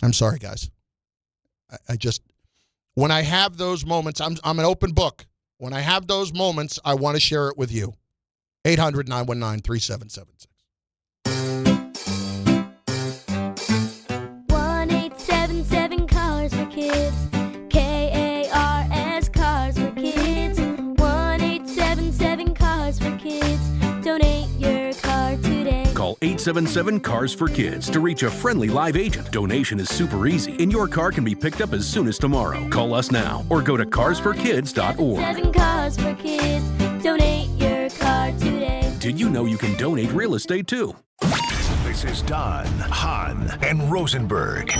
[SPEAKER 4] I'm sorry, guys. I just, when I have those moments, I'm an open book. When I have those moments, I want to share it with you. 800-919-3776.
[SPEAKER 14] 1-877 Cars for Kids. KARS Cars for Kids. 1-877 Cars for Kids. Donate your car today.
[SPEAKER 3] Call 877 Cars for Kids to reach a friendly live agent. Donation is super easy, and your car can be picked up as soon as tomorrow. Call us now or go to carsforkids.org.
[SPEAKER 14] 7 Cars for Kids. Donate your car today.
[SPEAKER 3] Did you know you can donate real estate too? This is Don, Hahn, and Rosenberg.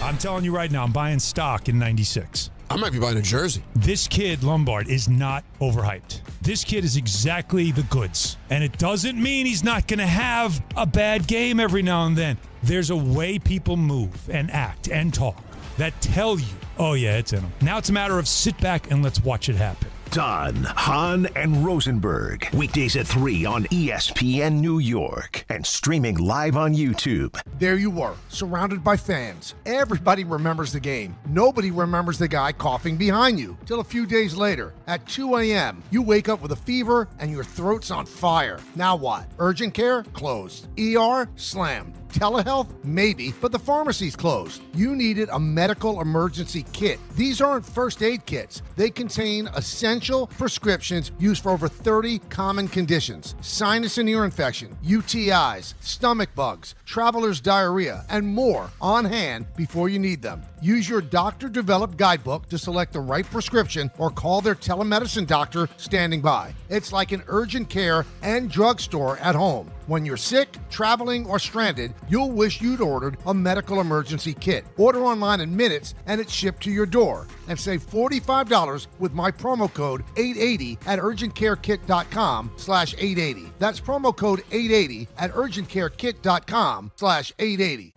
[SPEAKER 20] I'm telling you right now, I'm buying stock in 96.
[SPEAKER 6] I might be buying a jersey.
[SPEAKER 20] This kid, Lombard, is not overhyped. This kid is exactly the goods. And it doesn't mean he's not going to have a bad game every now and then. There's a way people move and act and talk that tell you, oh, yeah, it's in him. Now it's a matter of sit back and let's watch it happen.
[SPEAKER 3] Don, Hahn, and Rosenberg. Weekdays at 3 on ESPN New York and streaming live on YouTube.
[SPEAKER 17] There you were, surrounded by fans. Everybody remembers the game. Nobody remembers the guy coughing behind you. Till a few days later, at 2 a.m., you wake up with a fever and your throat's on fire. Now what? Urgent care? Closed. ER? Slammed. Telehealth? Maybe, but the pharmacy's closed. You needed a medical emergency kit. These aren't first aid kits. They contain essential prescriptions used for over 30 common conditions. Sinus and ear infection, UTIs, stomach bugs, traveler's diarrhea, and more on hand before you need them. Use your doctor-developed guidebook to select the right prescription or call their telemedicine doctor standing by. It's like an urgent care and drugstore at home. When you're sick, traveling, or stranded, you'll wish you'd ordered a medical emergency kit. Order online in minutes and it's shipped to your door. And save $45 with my promo code 880 at urgentcarekit.com/880. That's promo code 880 at urgentcarekit.com/880.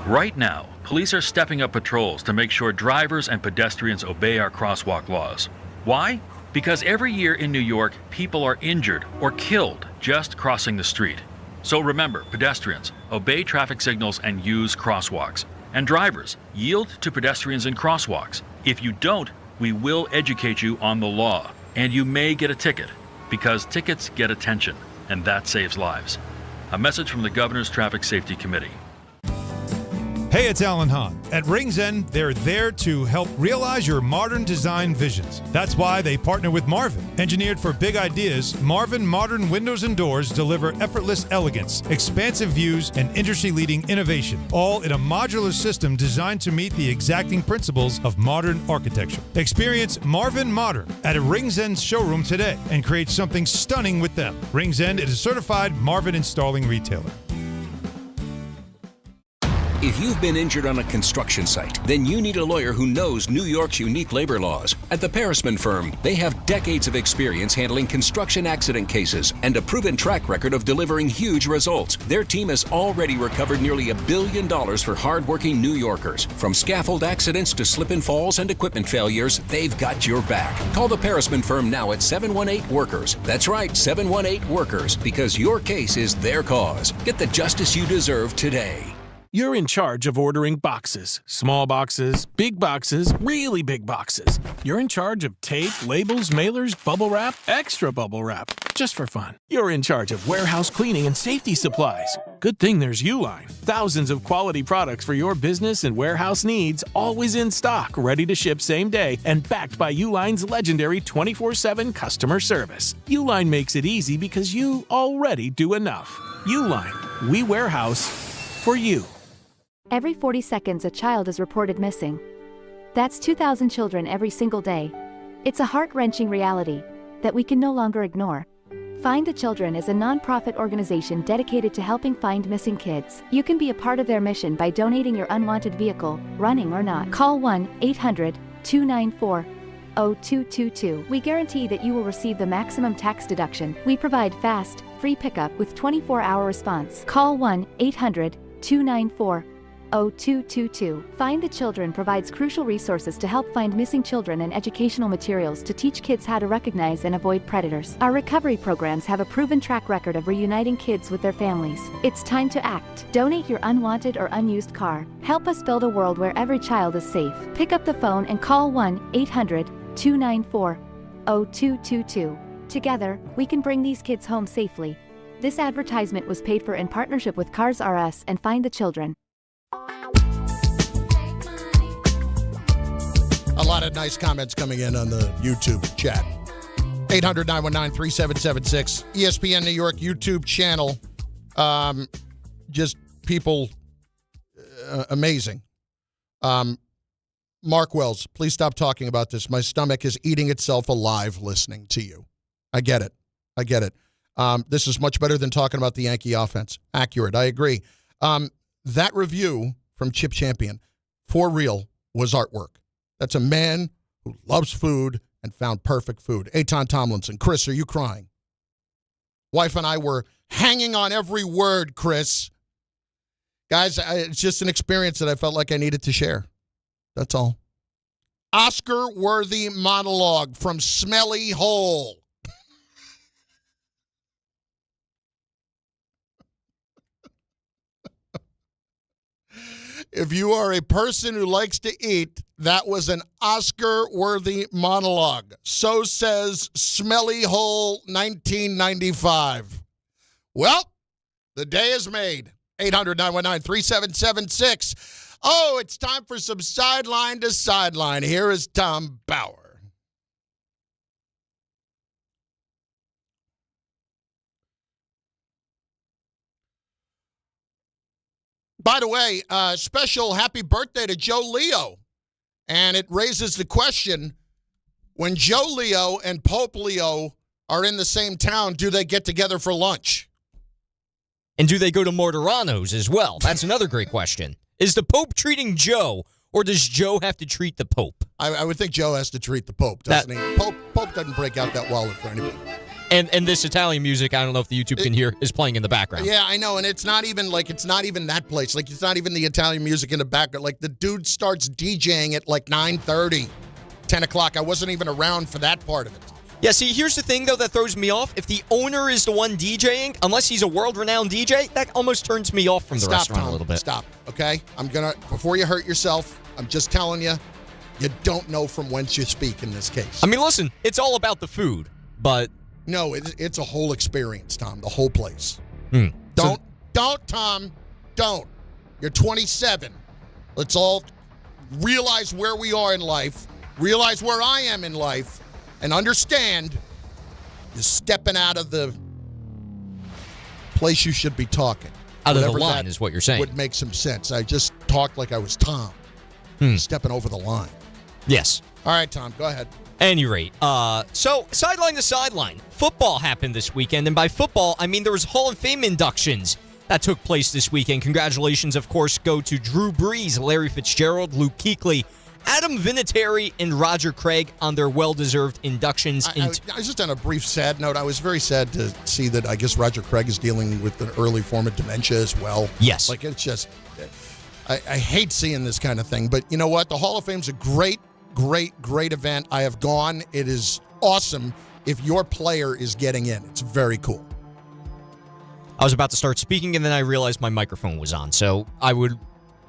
[SPEAKER 19] Right now, police are stepping up patrols to make sure drivers and pedestrians obey our crosswalk laws. Why? Because every year in New York, people are injured or killed just crossing the street. So remember, pedestrians, obey traffic signals and use crosswalks. And drivers, yield to pedestrians in crosswalks. If you don't, we will educate you on the law. And you may get a ticket, because tickets get attention, and that saves lives. A message from the Governor's Traffic Safety Committee.
[SPEAKER 20] Hey, it's Alan Hahn. At Rings End, they're there to help realize your modern design visions. That's why they partner with Marvin. Engineered for big ideas, Marvin modern windows and doors deliver effortless elegance, expansive views, and industry-leading innovation, all in a modular system designed to meet the exacting principles of modern architecture. Experience Marvin Modern at a Rings End showroom today and create something stunning with them. Rings End is a certified Marvin installing retailer.
[SPEAKER 21] If you've been injured on a construction site, then you need a lawyer who knows New York's unique labor laws. At the Parisman Firm, they have decades of experience handling construction accident cases and a proven track record of delivering huge results. Their team has already recovered nearly $1 billion for hardworking New Yorkers. From scaffold accidents to slip and falls and equipment failures, they've got your back. Call the Parisman Firm now at 718-WORKERS. That's right, 718-WORKERS, because your case is their cause. Get the justice you deserve today.
[SPEAKER 22] You're in charge of ordering boxes. Small boxes, really big boxes. You're in charge of tape, labels, mailers, bubble wrap, extra bubble wrap, just for fun. You're in charge of warehouse cleaning and safety supplies. Good thing there's Uline. Thousands of quality products for your business and warehouse needs, always in stock, ready to ship same day, and backed by Uline's legendary 24/7 customer service. Uline makes it easy because you already do enough. Uline, we warehouse for you.
[SPEAKER 23] Every 40 seconds, a child is reported missing. That's 2,000 children every single day.
[SPEAKER 1] It's a heart-wrenching reality that we can no longer ignore. Find the Children is a non-profit organization dedicated to helping find missing kids. You can be a part of their mission by donating your unwanted vehicle, running or not. Call 1-800-294-0222. We guarantee that you will receive the maximum tax deduction. We provide fast, free pickup with 24-hour response. Call 1-800-294-0222. Find the Children provides crucial resources to help find missing children and educational materials to teach kids how to recognize and avoid predators. Our recovery programs have a proven track record of reuniting kids with their families. It's time to act. Donate your unwanted or unused car. Help us build a world where every child is safe. Pick up the phone and call 1-800-294-0222. Together, we can bring these kids home safely. This advertisement was paid for in partnership with Cars R Us and Find the Children.
[SPEAKER 4] A lot of nice comments coming in on the YouTube chat. 800-919-3776. ESPN New York YouTube channel. Just people amazing. Mark Wells, please stop talking about this. My stomach is eating itself alive listening to you. I get it. This is much better than talking about the Yankee offense. Accurate. I agree. That review from Chip Champion, for real, was artwork. That's a man who loves food and found perfect food. Eitan Tomlinson. Chris, are you crying? Wife and I were hanging on every word, Chris. Guys, it's just an experience that I felt like I needed to share. That's all. Oscar-worthy monologue from Smelly Hole. If you are a person who likes to eat, that was an Oscar-worthy monologue. So says Smelly Hole 1995. Well, the day is made. 800-919-3776. Oh, it's time for some Sideline to Sideline. Here is Tom Bauer. By the way, special happy birthday to Joe Leo. And it raises the question, when Joe Leo and Pope Leo are in the same town, do they get together for lunch?
[SPEAKER 2] And do they go to Martorano's as well? That's another great question. Is the Pope treating Joe, or does Joe have to treat the Pope?
[SPEAKER 4] I would think Joe has to treat the Pope, doesn't he? Pope doesn't break out that wallet for anybody.
[SPEAKER 2] And this Italian music, I don't know if the YouTube can hear, is playing in the background.
[SPEAKER 4] Yeah, I know, and it's not even that place. Like, it's not even the Italian music in the background. Like, the dude starts DJing at like 9:30, 10 o'clock. I wasn't even around for that part of it.
[SPEAKER 2] Yeah, see, here's the thing, though, that throws me off. If the owner is the one DJing, unless he's a world-renowned DJ, that almost turns me off from the restaurant a little bit.
[SPEAKER 4] Stop, okay? Before you hurt yourself, I'm just telling you, you don't know from whence you speak in this case.
[SPEAKER 2] I mean, listen, it's all about the food, but...
[SPEAKER 4] No, it's a whole experience, Tom, the whole place.
[SPEAKER 2] Don't,
[SPEAKER 4] Tom, don't. You're 27. Let's all realize where we are in life, realize where I am in life, and understand you're stepping out of the place you should be talking.
[SPEAKER 2] Out of the line is what you're saying.
[SPEAKER 4] Would make some sense. I just talked like I was Tom, stepping over the line.
[SPEAKER 2] Yes.
[SPEAKER 4] All right, Tom, go ahead.
[SPEAKER 2] Any rate, so Sideline to Sideline. Football happened this weekend, and by football, I mean there was Hall of Fame inductions that took place this weekend. Congratulations, of course, go to Drew Brees, Larry Fitzgerald, Luke Kuechly, Adam Vinatieri, and Roger Craig on their well-deserved inductions.
[SPEAKER 4] I just on a brief sad note, I was very sad to see that I guess Roger Craig is dealing with an early form of dementia as well.
[SPEAKER 2] Yes.
[SPEAKER 4] Like, it's just, I hate seeing this kind of thing, but you know what? The Hall of Fame's a great event. I have gone. It is awesome if your player is getting in. It's very cool.
[SPEAKER 2] I was about to start speaking, and then I realized my microphone was on, so I would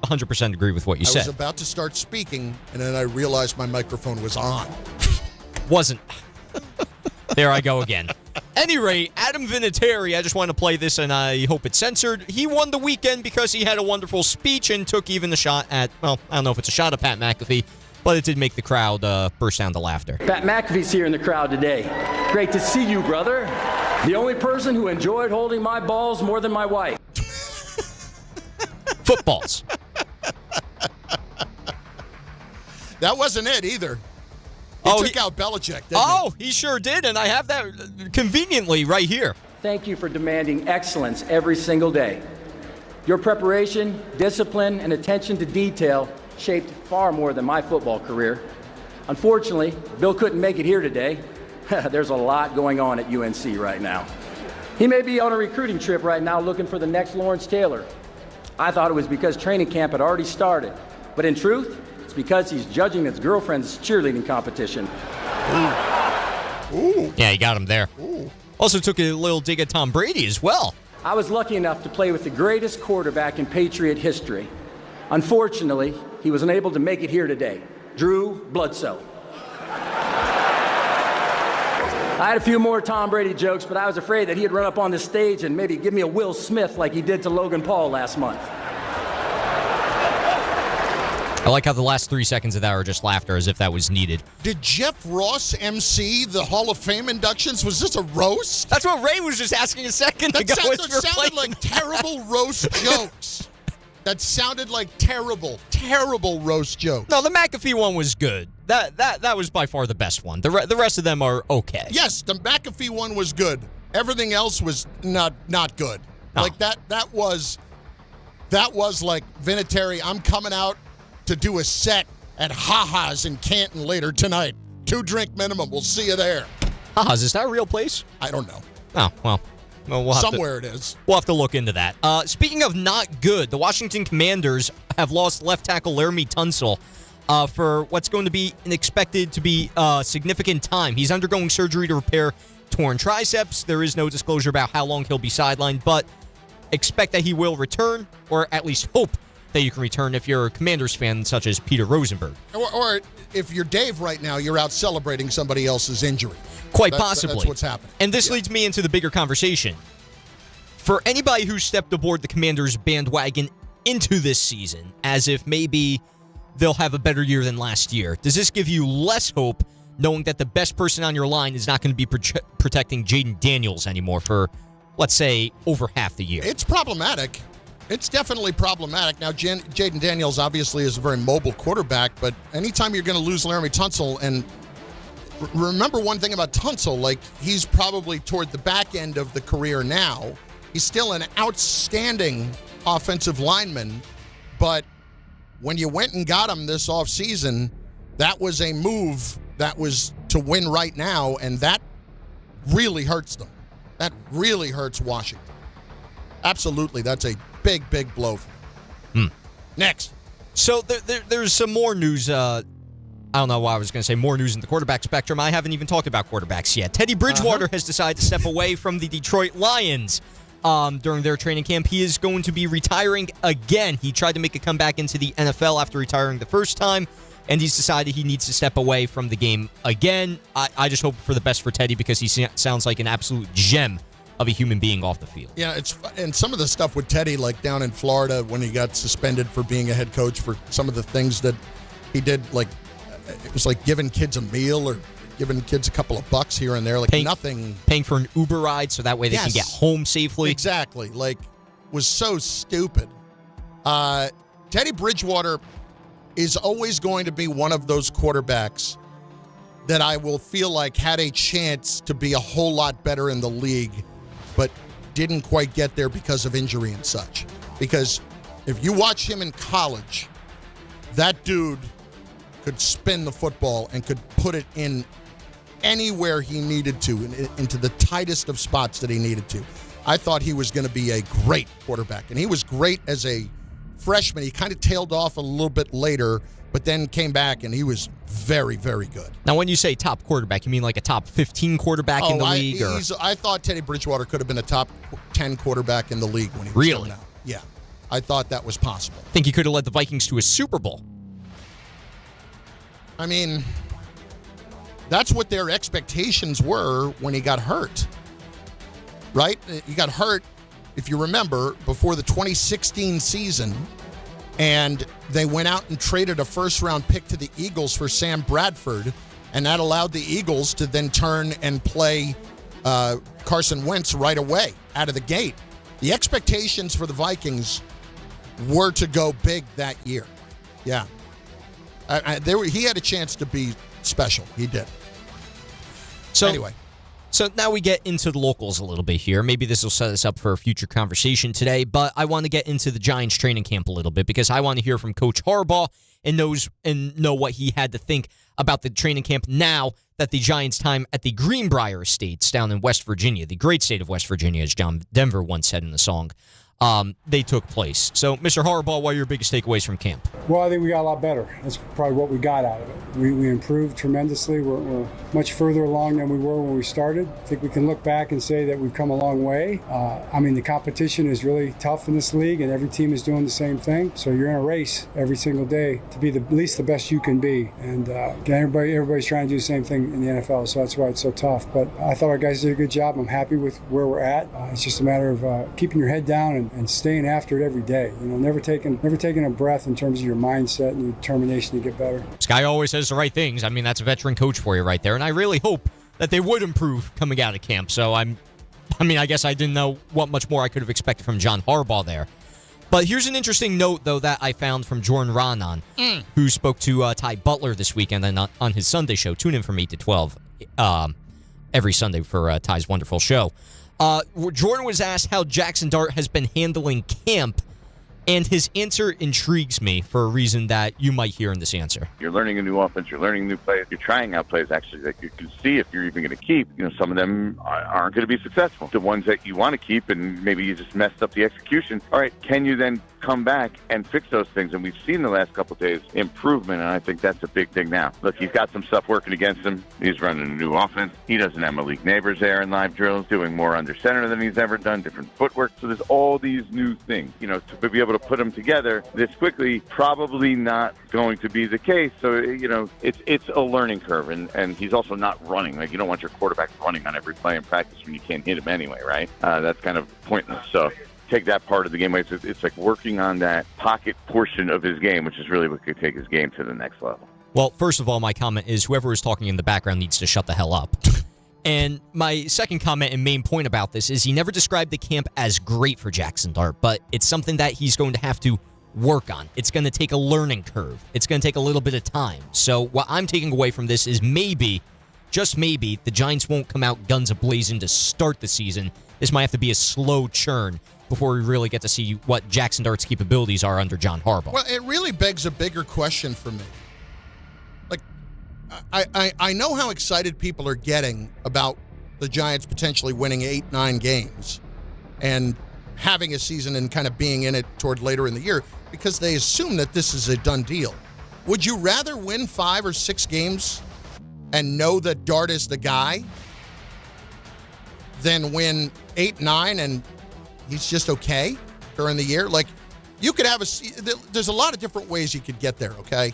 [SPEAKER 2] 100% agree with what you said.
[SPEAKER 4] I was about to start speaking, and then I realized my microphone was on.
[SPEAKER 2] Wasn't. There I go again. Any rate, Adam Vinatieri, I just want to play this, and I hope it's censored. He won the weekend because he had a wonderful speech and took even a shot at, well, I don't know if it's a shot at Pat McAfee, but it did make the crowd burst down to laughter.
[SPEAKER 23] Pat McAfee's here in the crowd today. Great to see you, brother. The only person who enjoyed holding my balls more than my wife.
[SPEAKER 2] Footballs.
[SPEAKER 4] That wasn't it either. He took out Belichick, didn't
[SPEAKER 2] he sure did, and I have that conveniently right here.
[SPEAKER 23] Thank you for demanding excellence every single day. Your preparation, discipline, and attention to detail shaped far more than my football career. Unfortunately, Bill couldn't make it here today. There's a lot going on at UNC right now. He may be on a recruiting trip right now looking for the next Lawrence Taylor. I thought it was because training camp had already started, but in truth, it's because he's judging his girlfriend's cheerleading competition.
[SPEAKER 4] Ooh.
[SPEAKER 2] Yeah, he got him there.
[SPEAKER 4] Ooh.
[SPEAKER 2] Also took a little dig at Tom Brady as well.
[SPEAKER 23] I was lucky enough to play with the greatest quarterback in Patriot history. Unfortunately, he was unable to make it here today. Drew Bledsoe. I had a few more Tom Brady jokes, but I was afraid that he'd run up on the stage and maybe give me a Will Smith like he did to Logan Paul last month.
[SPEAKER 2] I like how the last 3 seconds of that are just laughter, as if that was needed.
[SPEAKER 4] Did Jeff Ross MC the Hall of Fame inductions? Was this a roast?
[SPEAKER 2] That's what Ray was just asking a second ago.
[SPEAKER 4] That sounded like terrible roast jokes. That sounded like terrible roast jokes.
[SPEAKER 2] No, the McAfee one was good. That was by far the best one. The rest of them are okay.
[SPEAKER 4] Yes, the McAfee one was good. Everything else was not good.
[SPEAKER 2] No.
[SPEAKER 4] Like that was like Vinatieri, I'm coming out to do a set at Haha's in Canton later tonight. 2-drink minimum. We'll see you there.
[SPEAKER 2] Haha's, is that a real place?
[SPEAKER 4] I don't know.
[SPEAKER 2] Oh, well we'll have
[SPEAKER 4] somewhere it is.
[SPEAKER 2] We'll have to look into that. Speaking of not good, the Washington Commanders have lost left tackle Laramie Tunsil for what's going to be expected to be significant time. He's undergoing surgery to repair torn triceps. There is no disclosure about how long he'll be sidelined, but expect that he will return, or at least hope that you can return if you're a Commanders fan such as Peter Rosenberg.
[SPEAKER 4] Or if you're Dave right now, you're out celebrating somebody else's injury.
[SPEAKER 2] Quite possibly.
[SPEAKER 4] That's what's happening.
[SPEAKER 2] And this leads me into the bigger conversation. For anybody who stepped aboard the Commanders bandwagon into this season, as if maybe they'll have a better year than last year, does this give you less hope knowing that the best person on your line is not going to be protecting Jaden Daniels anymore for, let's say, over half the year?
[SPEAKER 4] It's problematic. It's definitely problematic. Now, Jaden Daniels obviously is a very mobile quarterback, but anytime you're going to lose Laramie Tunsil, and remember one thing about Tunsil, like he's probably toward the back end of the career now. He's still an outstanding offensive lineman, but when you went and got him this offseason, that was a move that was to win right now, and that really hurts them. That really hurts Washington. Absolutely, that's a big blow for them. Next.
[SPEAKER 2] So there's some more news. I don't know why I was going to say more news in the quarterback spectrum. I haven't even talked about quarterbacks yet. Teddy Bridgewater has decided to step away from the Detroit Lions during their training camp. He is going to be retiring again. He tried to make a comeback into the NFL after retiring the first time, and he's decided he needs to step away from the game again. I just hope for the best for Teddy because he sounds like an absolute gem of a human being off the field.
[SPEAKER 4] Yeah, and some of the stuff with Teddy, like down in Florida when he got suspended for being a head coach for some of the things that he did, like it was like giving kids a meal or giving kids a couple of bucks here and there, like nothing.
[SPEAKER 2] Paying for an Uber ride so that way they can get home safely.
[SPEAKER 4] Exactly. Like, was so stupid. Teddy Bridgewater is always going to be one of those quarterbacks that I will feel like had a chance to be a whole lot better in the league, but didn't quite get there because of injury and such. Because if you watch him in college, that dude could spin the football and could put it in anywhere he needed to, into the tightest of spots that he needed to. I thought he was going to be a great quarterback, and he was great as a freshman. He kind of tailed off a little bit later, but then came back, and he was very, very good.
[SPEAKER 2] Now, when you say top quarterback, you mean like a top 15 quarterback in the league?
[SPEAKER 4] I thought Teddy Bridgewater could have been a top 10 quarterback in the league when he was
[SPEAKER 2] really
[SPEAKER 4] out. Yeah, I thought that was possible.
[SPEAKER 2] I think he could have led the Vikings to a Super Bowl.
[SPEAKER 4] I mean, that's what their expectations were when he got hurt, right? He got hurt, if you remember, before the 2016 season, and they went out and traded a first-round pick to the Eagles for Sam Bradford, and that allowed the Eagles to then turn and play Carson Wentz right away out of the gate. The expectations for the Vikings were to go big that year. Yeah. He had a chance to be special. He did.
[SPEAKER 2] So
[SPEAKER 4] anyway.
[SPEAKER 2] So now we get into the locals a little bit here. Maybe this will set us up for a future conversation today, but I want to get into the Giants training camp a little bit because I want to hear from Coach Harbaugh and know what he had to think about the training camp now that the Giants' time at the Greenbrier Estates down in West Virginia, the great state of West Virginia, as John Denver once said in the song, they took place. So, Mr. Harbaugh, what are your biggest takeaways from camp?
[SPEAKER 7] Well, I think we got a lot better. That's probably what we got out of it. We improved tremendously. We're much further along than we were when we started. I think we can look back and say that we've come a long way. The competition is really tough in this league, and every team is doing the same thing. So you're in a race every single day to be at least the best you can be. And again, everybody's trying to do the same thing in the NFL, so that's why it's so tough. But I thought our guys did a good job. I'm happy with where we're at. It's just a matter of keeping your head down and staying after it every day. Never taking a breath in terms of your mindset and your determination to get better.
[SPEAKER 2] This guy always says the right things. I mean, that's a veteran coach for you right there, and I really hope that they would improve coming out of camp. So I guess I didn't know what much more I could have expected from John Harbaugh there. But here's an interesting note, though, that I found from Jordan Raanan, who spoke to Ty Butler this weekend and on his Sunday show. Tune in from 8 to 12 every Sunday for Ty's wonderful show. Jordan was asked how Jaxson Dart has been handling camp, and his answer intrigues me for a reason that you might hear in this answer.
[SPEAKER 8] You're learning a new offense. You're learning new plays. You're trying out plays, actually, that you can see if you're even going to keep. Some of them aren't going to be successful. The ones that you want to keep, and maybe you just messed up the execution. All right, can you then come back and fix those things? And we've seen the last couple of days improvement, and I think that's a big thing now. Look, he's got some stuff working against him. He's running a new offense. He doesn't have Malik Neighbors there in live drills, doing more under center than he's ever done, different footwork. So there's all these new things. To be able to put them together this quickly, probably not going to be the case. So, it's a learning curve, and he's also not running. Like, you don't want your quarterback running on every play in practice when you can't hit him anyway, right? That's kind of pointless. So take that part of the game. It's like working on that pocket portion of his game, which is really what could take his game to the next level.
[SPEAKER 2] Well, first of all, my comment is whoever is talking in the background needs to shut the hell up. And my second comment and main point about this is he never described the camp as great for Jaxson Dart, but it's something that he's going to have to work on. It's going to take a learning curve. It's going to take a little bit of time. So what I'm taking away from this is maybe, just maybe, the Giants won't come out guns a-blazing to start the season. This might have to be a slow churn before we really get to see what Jaxson Dart's capabilities are under John Harbaugh.
[SPEAKER 4] Well, it really begs a bigger question for me. Like, I know how excited people are getting about the Giants potentially winning 8-9 games and having a season and kind of being in it toward later in the year because they assume that this is a done deal. Would you rather win 5 or 6 games and know that Dart is the guy than win 8-9 and he's just okay during the year? Like, you could have there's a lot of different ways you could get there, okay?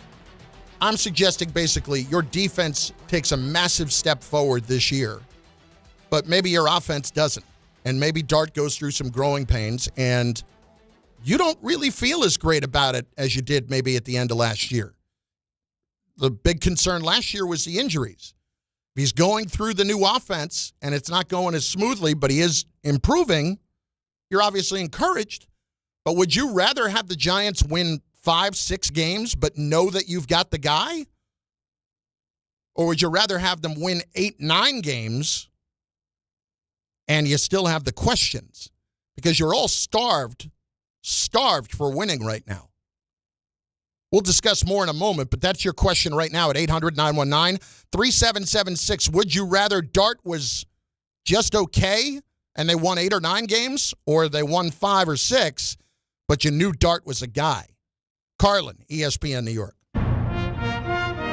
[SPEAKER 4] I'm suggesting basically your defense takes a massive step forward this year, but maybe your offense doesn't. And maybe Dart goes through some growing pains, and you don't really feel as great about it as you did maybe at the end of last year. The big concern last year was the injuries. He's going through the new offense, and it's not going as smoothly, but he is improving. You're obviously encouraged, but would you rather have the Giants win 5-6 games but know that you've got the guy? Or would you rather have them win 8-9 games and you still have the questions? Because you're all starved for winning right now. We'll discuss more in a moment, but that's your question right now at 800-919-3776. Would you rather Dart was just okay and they won 8 or 9 games, or they won 5 or 6, but you knew Dart was a guy? Carlin, ESPN New York.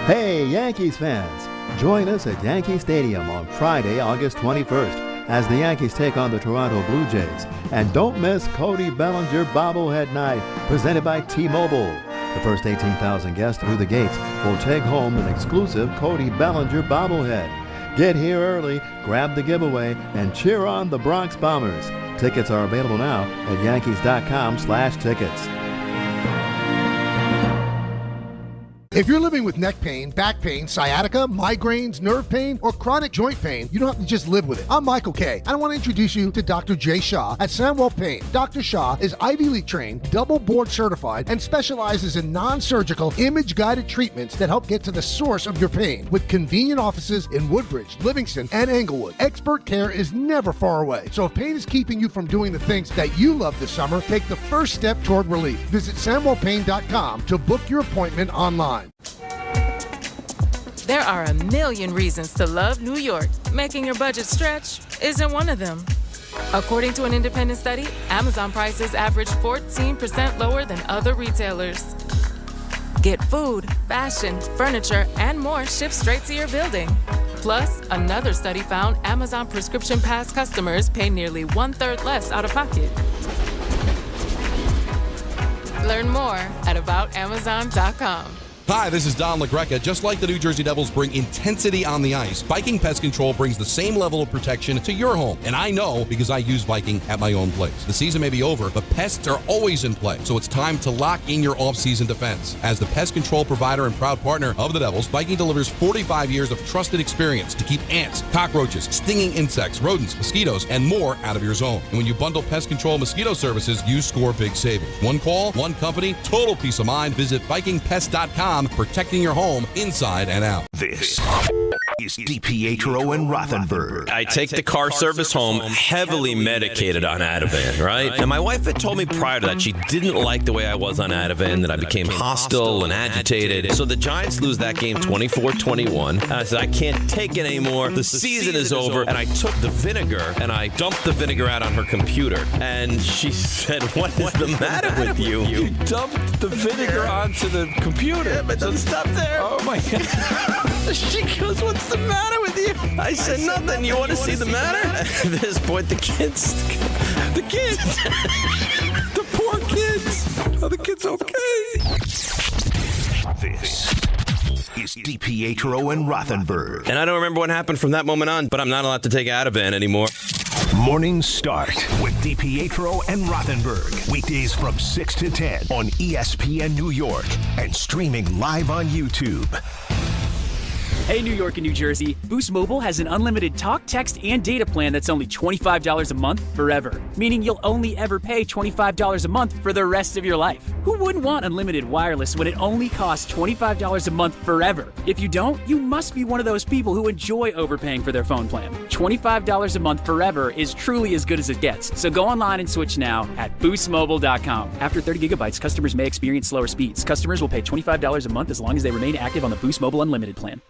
[SPEAKER 10] Hey, Yankees fans. Join us at Yankee Stadium on Friday, August 21st, as the Yankees take on the Toronto Blue Jays. And don't miss Cody Bellinger Bobblehead Night, presented by T-Mobile. The first 18,000 guests through the gates will take home an exclusive Cody Bellinger bobblehead. Get here early, grab the giveaway, and cheer on the Bronx Bombers. Tickets are available now at Yankees.com/tickets.
[SPEAKER 17] If you're living with neck pain, back pain, sciatica, migraines, nerve pain, or chronic joint pain, you don't have to just live with it. I'm Michael Kay, and I want to introduce you to Dr. Jay Shah at Sandwell Pain. Dr. Shah is Ivy League trained, double board certified, and specializes in non-surgical, image-guided treatments that help get to the source of your pain. With convenient offices in Woodbridge, Livingston, and Englewood, expert care is never far away. So if pain is keeping you from doing the things that you love this summer, take the first step toward relief. Visit SamwellPain.com to book your appointment online.
[SPEAKER 11] There are a million reasons to love New York. Making your budget stretch isn't one of them. According to an independent study, Amazon prices average 14% lower than other retailers. Get food, fashion, furniture, and more shipped straight to your building. Plus, another study found Amazon Prescription Pass customers pay nearly 1/3 less out of pocket. Learn more at aboutamazon.com.
[SPEAKER 5] Hi, this is Don LaGreca. Just like the New Jersey Devils bring intensity on the ice, Viking Pest Control brings the same level of protection to your home. And I know because I use Viking at my own place. The season may be over, but pests are always in play. So it's time to lock in your off-season defense. As the pest control provider and proud partner of the Devils, Viking delivers 45 years of trusted experience to keep ants, cockroaches, stinging insects, rodents, mosquitoes, and more out of your zone. And when you bundle pest control mosquito services, you score big savings. One call, one company, total peace of mind. Visit VikingPest.com. Protecting your home inside and out.
[SPEAKER 3] This is DiPietro and Rothenberg.
[SPEAKER 13] I take the car service home heavily medicated on Ativan, right? And my wife had told me prior to that she didn't like the way I was on Ativan, that I became hostile and agitated. So the Giants lose that game 24-21. And I said, I can't take it anymore. The season is over. And I took the vinegar and I dumped the vinegar out on her computer. And she said, what is the matter with you? You dumped the vinegar onto the computer. Yeah, but don't stop there. Oh, my God. She goes, what's the matter with you? I said, nothing. You want to see the matter? At this point, the kids, the poor kids. Are the kids okay?
[SPEAKER 3] This is DiPietro and Rothenberg.
[SPEAKER 13] And I don't remember what happened from that moment on, but I'm not allowed to take Ativan anymore.
[SPEAKER 3] Morning Start with DiPietro and Rothenberg. Weekdays from 6 to 10 on ESPN New York and streaming live on YouTube.
[SPEAKER 9] Hey, New York and New Jersey, Boost Mobile has an unlimited talk, text, and data plan that's only $25 a month forever, meaning you'll only ever pay $25 a month for the rest of your life. Who wouldn't want unlimited wireless when it only costs $25 a month forever? If you don't, you must be one of those people who enjoy overpaying for their phone plan. $25 a month forever is truly as good as it gets, so go online and switch now at boostmobile.com. After 30 gigabytes, customers may experience slower speeds. Customers will pay $25 a month as long as they remain active on the Boost Mobile Unlimited plan.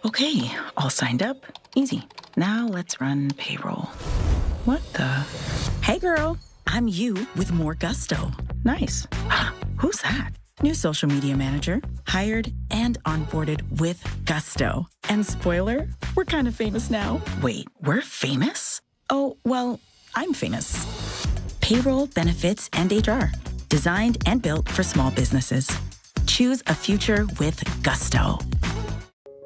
[SPEAKER 16] Okay, all signed up. Easy. Now let's run payroll. What the? Hey girl, I'm you with more gusto. Nice. Who's that? New social media manager, hired and onboarded with gusto. And spoiler, we're kind of famous now. Wait, we're famous? Oh, well, I'm famous. Payroll, benefits, and HR. Designed and built for small businesses. Choose a future with gusto.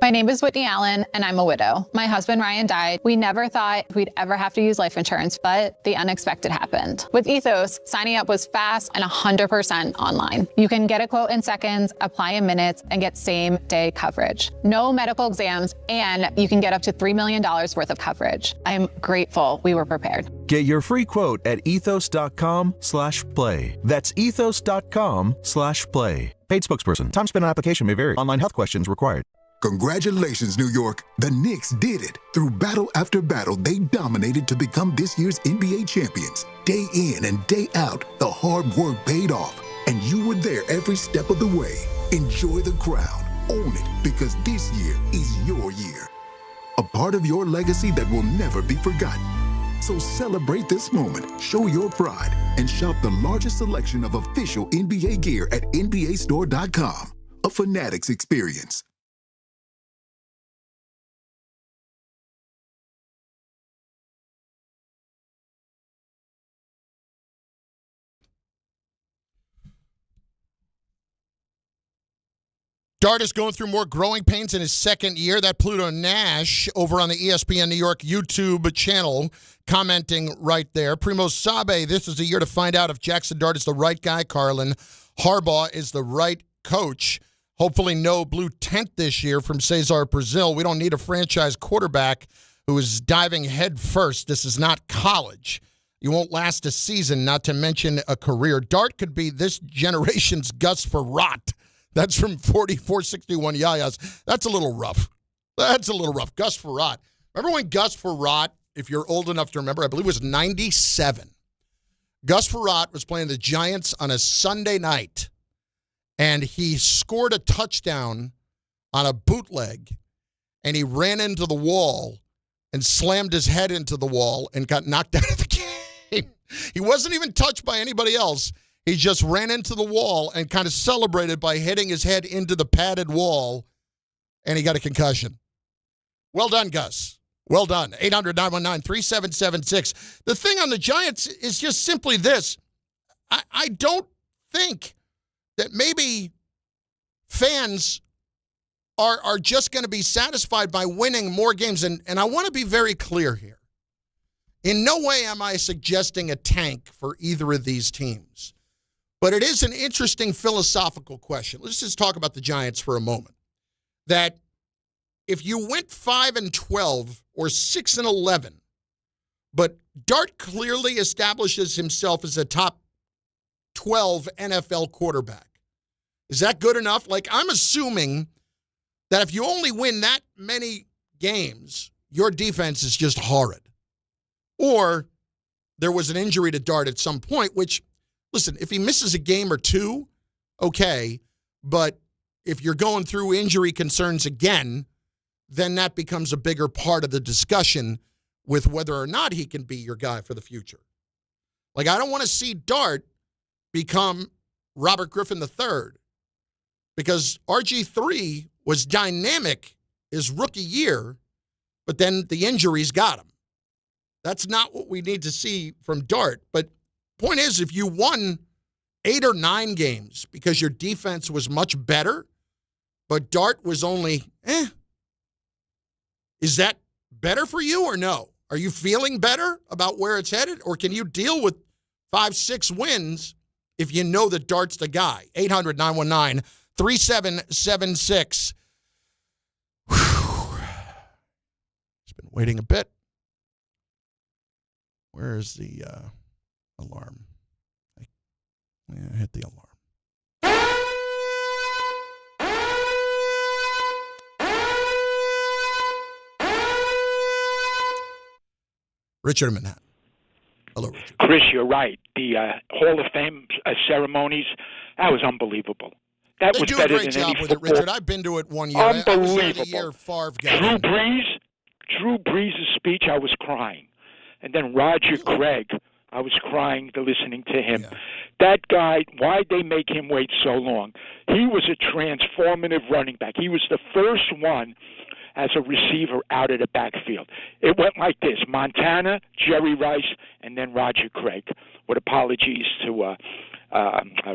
[SPEAKER 24] My name is Whitney Allen, and I'm a widow. My husband, Ryan, died. We never thought we'd ever have to use life insurance, but the unexpected happened. With Ethos, signing up was fast and 100% online. You can get a quote in seconds, apply in minutes, and get same-day coverage. No medical exams, and you can get up to $3 million worth of coverage. I'm grateful we were prepared.
[SPEAKER 25] Get your free quote at ethos.com/play. That's ethos.com/play. Paid spokesperson. Time spent on application may vary. Online health questions required.
[SPEAKER 26] Congratulations, New York. The Knicks did it. Through battle after battle, they dominated to become this year's NBA champions. Day in and day out, the hard work paid off, and you were there every step of the way. Enjoy the crown. Own it, because this year is your year. A part of your legacy that will never be forgotten. So celebrate this moment, show your pride, and shop the largest selection of official NBA gear at NBAstore.com. A Fanatics experience.
[SPEAKER 4] Dart is going through more growing pains in his second year. That Pluto Nash over on the ESPN New York YouTube channel commenting right there. Primo Sabe, this is a year to find out if Jaxson Dart is the right guy, Carlin. Harbaugh is the right coach. Hopefully no blue tent this year from Cesar Brazil. We don't need a franchise quarterback who is diving head first. This is not college. You won't last a season, not to mention a career. Dart could be this generation's Gus Frerotte. That's from 4461 Yayas. That's a little rough. Gus Frerotte. Remember when Gus Frerotte, if you're old enough to remember, I believe it was 97. Gus Frerotte was playing the Giants on a Sunday night, and he scored a touchdown on a bootleg, and he ran into the wall and slammed his head into the wall and got knocked out of the game. He wasn't even touched by anybody else. He just ran into the wall and kind of celebrated by hitting his head into the padded wall, and he got a concussion. Well done, Gus. Well done. 800-919-3776. The thing on the Giants is just simply this. I don't think that maybe fans are just going to be satisfied by winning more games. And I want to be very clear here. In no way am I suggesting a tank for either of these teams. But it is an interesting philosophical question. Let's just talk about the Giants for a moment. That if you went 5-12 or 6-11, but Dart clearly establishes himself as a top 12 NFL quarterback, is that good enough? Like, I'm assuming that if you only win that many games, your defense is just horrid. Or there was an injury to Dart at some point, which, listen, if he misses a game or two, okay. But if you're going through injury concerns again, then that becomes a bigger part of the discussion with whether or not he can be your guy for the future. Like, I don't want to see Dart become Robert Griffin III, because RG3 was dynamic his rookie year, but then the injuries got him. That's not what we need to see from Dart. But point is, if you won 8 or 9 games because your defense was much better, but Dart was only, is that better for you or no? Are you feeling better about where it's headed? Or can you deal with 5-6 wins if you know that Dart's the guy? 800-919-3776. It's been waiting a bit. Where is the alarm? I hit the alarm. Richard in Manhattan. Hello, Richard.
[SPEAKER 6] Chris, you're right. The Hall of Fame ceremonies, that was unbelievable. That was better than any football. They do a great job with it, Richard. I've been to it one year. Unbelievable. I was the year Favre got Drew Brees' speech, I was crying. And then Roger Craig, I was crying listening to him. Yeah. That guy, why'd they make him wait so long? He was a transformative running back. He was the first one as a receiver out of the backfield. It went like this: Montana, Jerry Rice, and then Roger Craig. With apologies to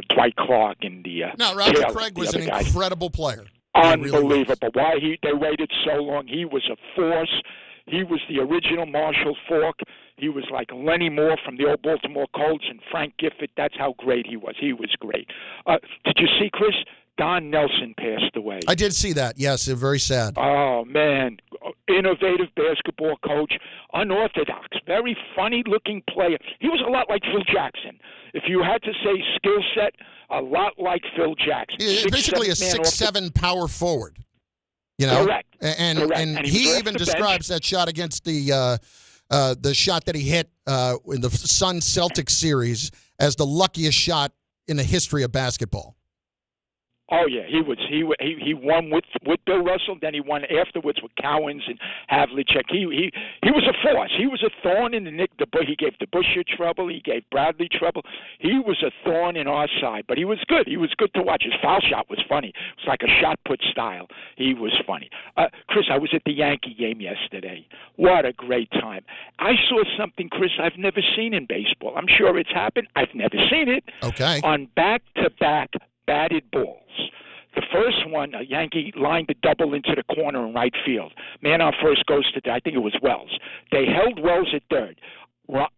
[SPEAKER 6] Dwight Clark and the
[SPEAKER 4] No, Roger Craig was an incredible player.
[SPEAKER 6] Unbelievable. Why they waited so long. He was a force. He was the original Marshall Faulk. He was like Lenny Moore from the old Baltimore Colts and Frank Gifford. That's how great he was. He was great. Did you see, Chris? Don Nelson passed away.
[SPEAKER 4] I did see that, yes. Very sad.
[SPEAKER 6] Oh, man. Innovative basketball coach. Unorthodox. Very funny-looking player. He was a lot like Phil Jackson. If you had to say skill set, a lot like Phil Jackson.
[SPEAKER 4] Basically a 6'7" power forward. You know?
[SPEAKER 6] Correct.
[SPEAKER 4] And he even describes that shot against the shot that he hit in the Suns Celtics series as the luckiest shot in the history of basketball.
[SPEAKER 6] Oh yeah, he won with Bill Russell. Then he won afterwards with Cowens and Havlicek. He was a force. He was a thorn in he gave the Busher trouble. He gave Bradley trouble. He was a thorn in our side, but he was good. He was good to watch. His foul shot was funny. It was like a shot put style. He was funny. Chris, I was at the Yankee game yesterday. What a great time! I saw something, Chris, I've never seen in baseball. I'm sure it's happened. I've never seen it.
[SPEAKER 4] Okay.
[SPEAKER 6] On back-to-back batted balls. The first one, a Yankee lined the double into the corner in right field. Man on first goes to, I think it was Wells. They held Wells at third.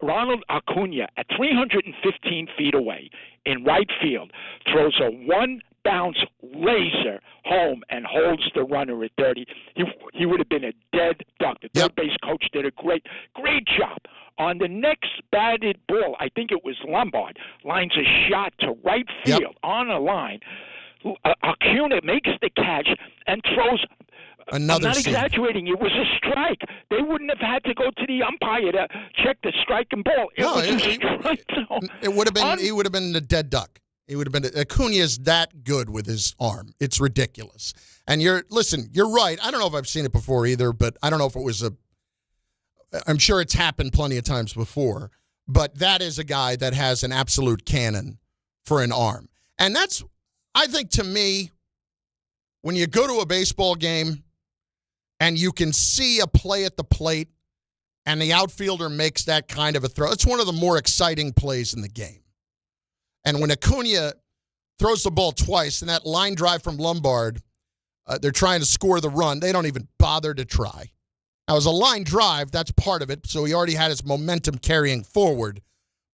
[SPEAKER 6] Ronald Acuna, at 315 feet away in right field, throws a one bounce laser home and holds the runner at 30, he would have been a dead duck. The third base coach did a great job. On the next batted ball, I think it was Lombard, lines a shot to right field on a line. Acuna makes the catch and throws.
[SPEAKER 4] Another
[SPEAKER 6] I'm not exaggerating. It was a strike. They wouldn't have had to go to the umpire to check the strike and ball.
[SPEAKER 4] It would have been. He would have been the dead duck. He would have been. Acuna is that good with his arm. It's ridiculous. And you're right. I don't know if I've seen it before either, but I don't know if it was I'm sure it's happened plenty of times before. But that is a guy that has an absolute cannon for an arm, and that's. I think to me, when you go to a baseball game and you can see a play at the plate and the outfielder makes that kind of a throw, it's one of the more exciting plays in the game. And when Acuna throws the ball twice and that line drive from Lombard, they're trying to score the run. They don't even bother to try. Now, as a line drive, that's part of it, so he already had his momentum carrying forward.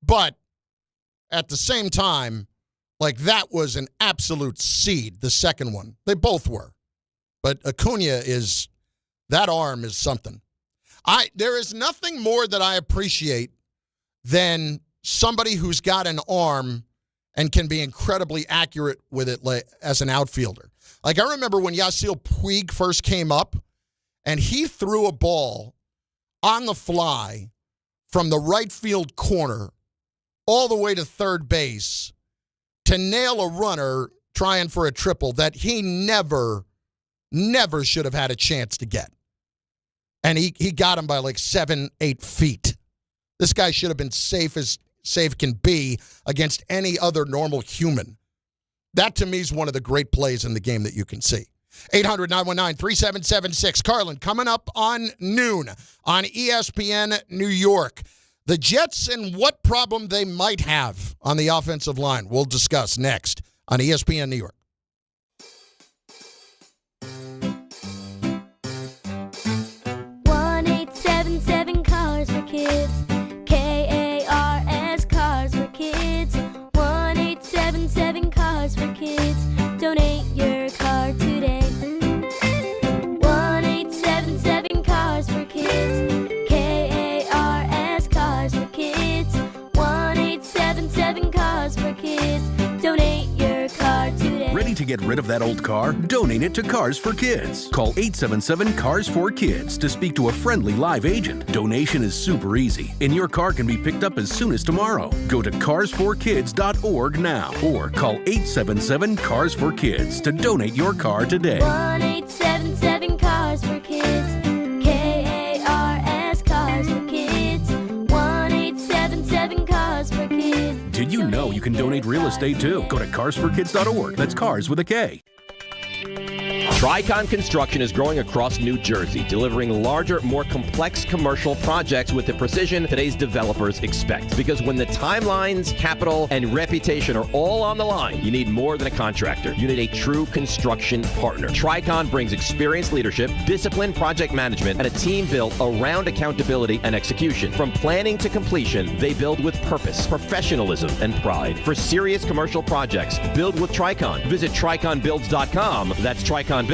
[SPEAKER 4] But at the same time, like that was an absolute seed, the second one. They both were. But Acuna that arm is something. There is nothing more that I appreciate than somebody who's got an arm and can be incredibly accurate with it as an outfielder. Like I remember when Yasiel Puig first came up and he threw a ball on the fly from the right field corner all the way to third base to nail a runner trying for a triple that he never should have had a chance to get. And he got him by like 7-8 feet. This guy should have been safe as safe can be against any other normal human. That, to me, is one of the great plays in the game that you can see. 800-919-3776. Carlin, coming up on noon on ESPN New York. The Jets and what problem they might have on the offensive line. We'll discuss next on ESPN New York.
[SPEAKER 12] Cars for Kids. KARS Cars for Kids. 1-877 Cars for Kids. Donate your car today. 1-877 Cars for Kids. KARS Cars for Kids. 1-877 Cars for Kids. Donate your car today.
[SPEAKER 21] Ready to get rid of that old car? Donate it to Cars for Kids. Call 877-CARS-4-KIDS to speak to a friendly live agent. Donation is super easy, and your car can be picked up as soon as tomorrow. Go to carsforkids.org now or call 877-CARS-4-KIDS to donate your car today.
[SPEAKER 12] 1-877 Cars for Kids. KARS Cars for Kids. 1-877 Cars for Kids.
[SPEAKER 21] Did you know you can donate real estate too? Go to carsforkids.org. That's cars with a K.
[SPEAKER 13] Tricon Construction is growing across New Jersey, delivering larger, more complex commercial projects with the precision today's developers expect. Because when the timelines, capital, and reputation are all on the line, you need more than a contractor. You need a true construction partner. Tricon brings experienced leadership, disciplined project management, and a team built around accountability and execution. From planning to completion, they build with purpose, professionalism, and pride. For serious commercial projects, build with Tricon. Visit triconbuilds.com. That's triconbuilds.com.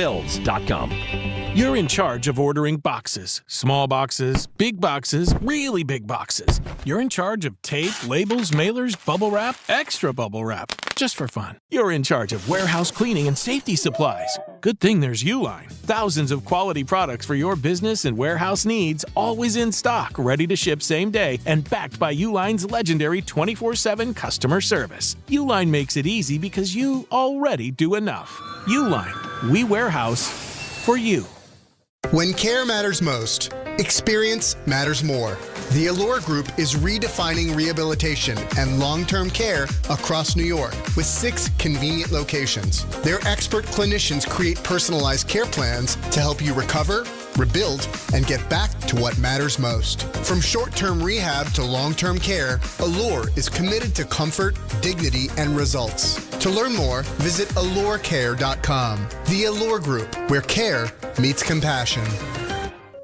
[SPEAKER 22] You're in charge of ordering boxes. Small boxes, big boxes, really big boxes. You're in charge of tape, labels, mailers, bubble wrap, extra bubble wrap. Just for fun. You're in charge of warehouse cleaning and safety supplies. Good thing there's Uline. Thousands of quality products for your business and warehouse needs, always in stock, ready to ship same day, and backed by Uline's legendary 24/7 customer service. Uline makes it easy because you already do enough. Uline. We warehouse for you.
[SPEAKER 14] When care matters most, experience matters more. The Allure Group is redefining rehabilitation and long-term care across New York with 6 convenient locations. Their expert clinicians create personalized care plans to help you recover, rebuild, and get back to what matters most. From short-term rehab to long-term care, Allure is committed to comfort, dignity, and results. To learn more, visit allurecare.com. The Allure Group, where care meets compassion.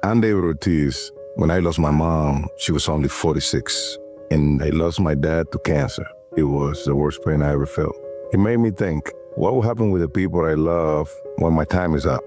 [SPEAKER 15] I'm David Ortiz. When I lost my mom, she was only 46. And I lost my dad to cancer. It was the worst pain I ever felt. It made me think, What will happen with the people I love when my time is up?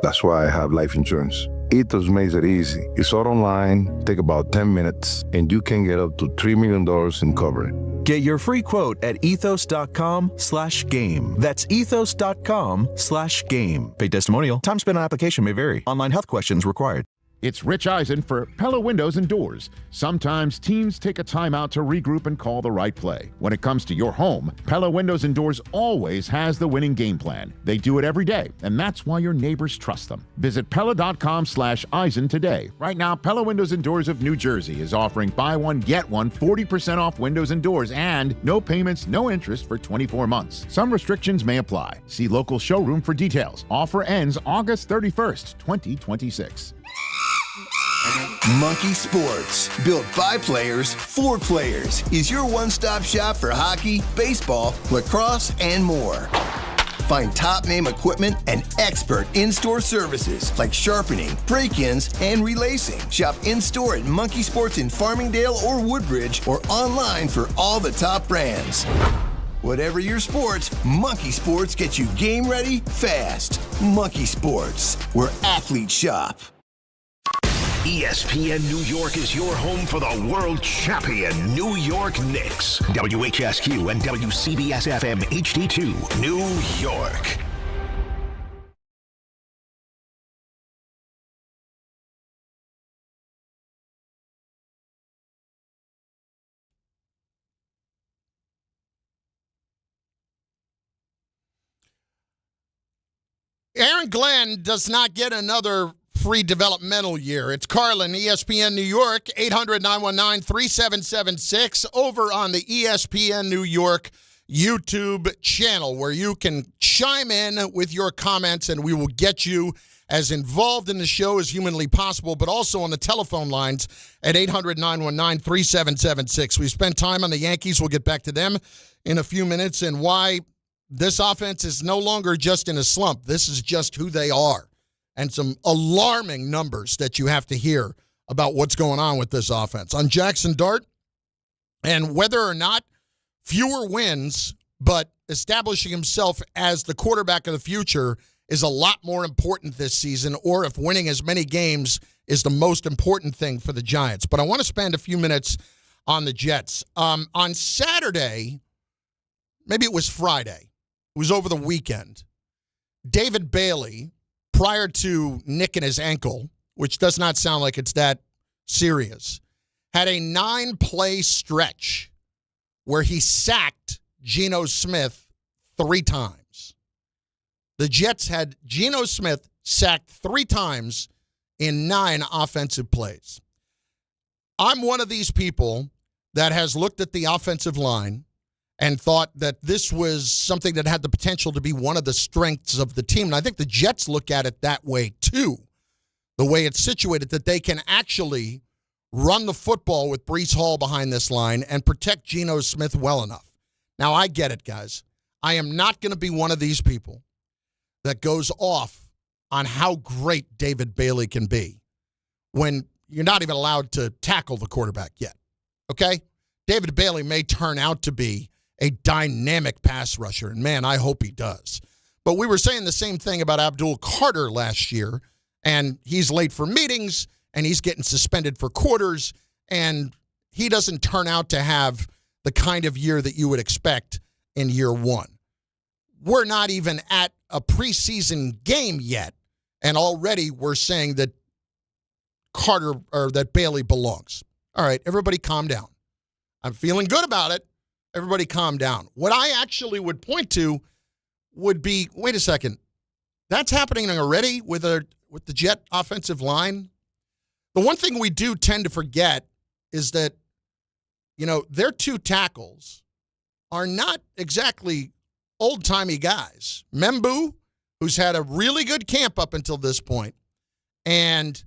[SPEAKER 15] That's why I have life insurance. Ethos makes it easy. It's all online, take about 10 minutes, and you can get up to $3 million in coverage.
[SPEAKER 25] Get your free quote at ethos.com/game. That's ethos.com/game. Paid testimonial. Time spent on application may vary. Online health questions required.
[SPEAKER 1] It's Rich Eisen for Pella Windows and Doors. Sometimes teams take a timeout to regroup and call the right play. When it comes to your home, Pella Windows and Doors always has the winning game plan. They do it every day, and that's why your neighbors trust them. Visit Pella.com/Eisen today. Right now, Pella Windows and Doors of New Jersey is offering buy one, get one, 40% off windows and doors, and no payments, no interest for 24 months. Some restrictions may apply. See local showroom for details. Offer ends August 31st, 2026.
[SPEAKER 7] Monkey Sports, built by players for players, is your one-stop shop for hockey, baseball, lacrosse, and more. Find top-name equipment and expert in-store services like sharpening, break-ins, and relacing. Shop in-store at Monkey Sports in Farmingdale or Woodbridge, or online for all the top brands. Whatever your sports, Monkey Sports gets you game ready fast. Monkey Sports, where athletes shop.
[SPEAKER 3] ESPN New York is your home for the world champion New York Knicks. WHSQ and WCBS-FM HD2, New York.
[SPEAKER 4] Aaron Glenn does not get another free developmental year. It's Carlin, ESPN New York, 800-919-3776, over on the ESPN New York YouTube channel, where you can chime in with your comments, and we will get you as involved in the show as humanly possible, but also on the telephone lines at 800-919-3776. We spent time on the Yankees. We'll get back to them in a few minutes, and why this offense is no longer just in a slump. This is just who they are. And some alarming numbers that you have to hear about what's going on with this offense. On Jaxson Dart, and whether or not fewer wins, but establishing himself as the quarterback of the future is a lot more important this season, or if winning as many games is the most important thing for the Giants. But I want to spend a few minutes on the Jets. On Saturday, maybe it was Friday, it was over the weekend, David Bailey, prior to nicking his ankle, which does not sound like it's that serious, had a 9-play stretch where he sacked Geno Smith 3 times. The Jets had Geno Smith sacked 3 times in 9 offensive plays. I'm one of these people that has looked at the offensive line and thought that this was something that had the potential to be one of the strengths of the team. And I think the Jets look at it that way, too, the way it's situated, that they can actually run the football with Breece Hall behind this line and protect Geno Smith well enough. Now, I get it, guys. I am not going to be one of these people that goes off on how great David Bailey can be when you're not even allowed to tackle the quarterback yet, okay? David Bailey may turn out to be a dynamic pass rusher, and man, I hope he does. But we were saying the same thing about Abdul Carter last year, and he's late for meetings, and he's getting suspended for quarters, and he doesn't turn out to have the kind of year that you would expect in year one. We're not even at a preseason game yet, and already we're saying that Carter, or that Bailey belongs. All right, everybody calm down. I'm feeling good about it. Everybody calm down. What I actually would point to would be, wait a second, that's happening already with the Jet offensive line? The one thing we do tend to forget is that, you know, their 2 tackles are not exactly old-timey guys. Membu, who's had a really good camp up until this point, and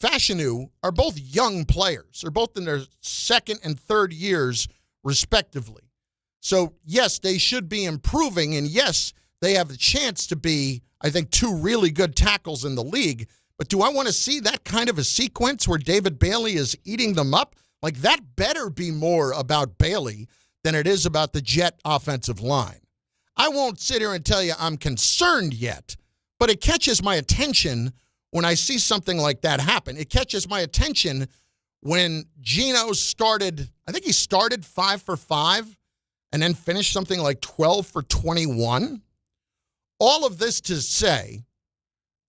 [SPEAKER 4] Fashanu are both young players. They're both in their 2nd and 3rd years, respectively. So, yes, they should be improving, and yes, they have the chance to be, I think, 2 really good tackles in the league. But do I want to see that kind of a sequence where David Bailey is eating them up? Like, that better be more about Bailey than it is about the Jet offensive line. I won't sit here and tell you I'm concerned yet, but it catches my attention when I see something like that happen. It catches my attention when Geno started, I think he started 5 for 5 and then finished something like 12 for 21. All of this to say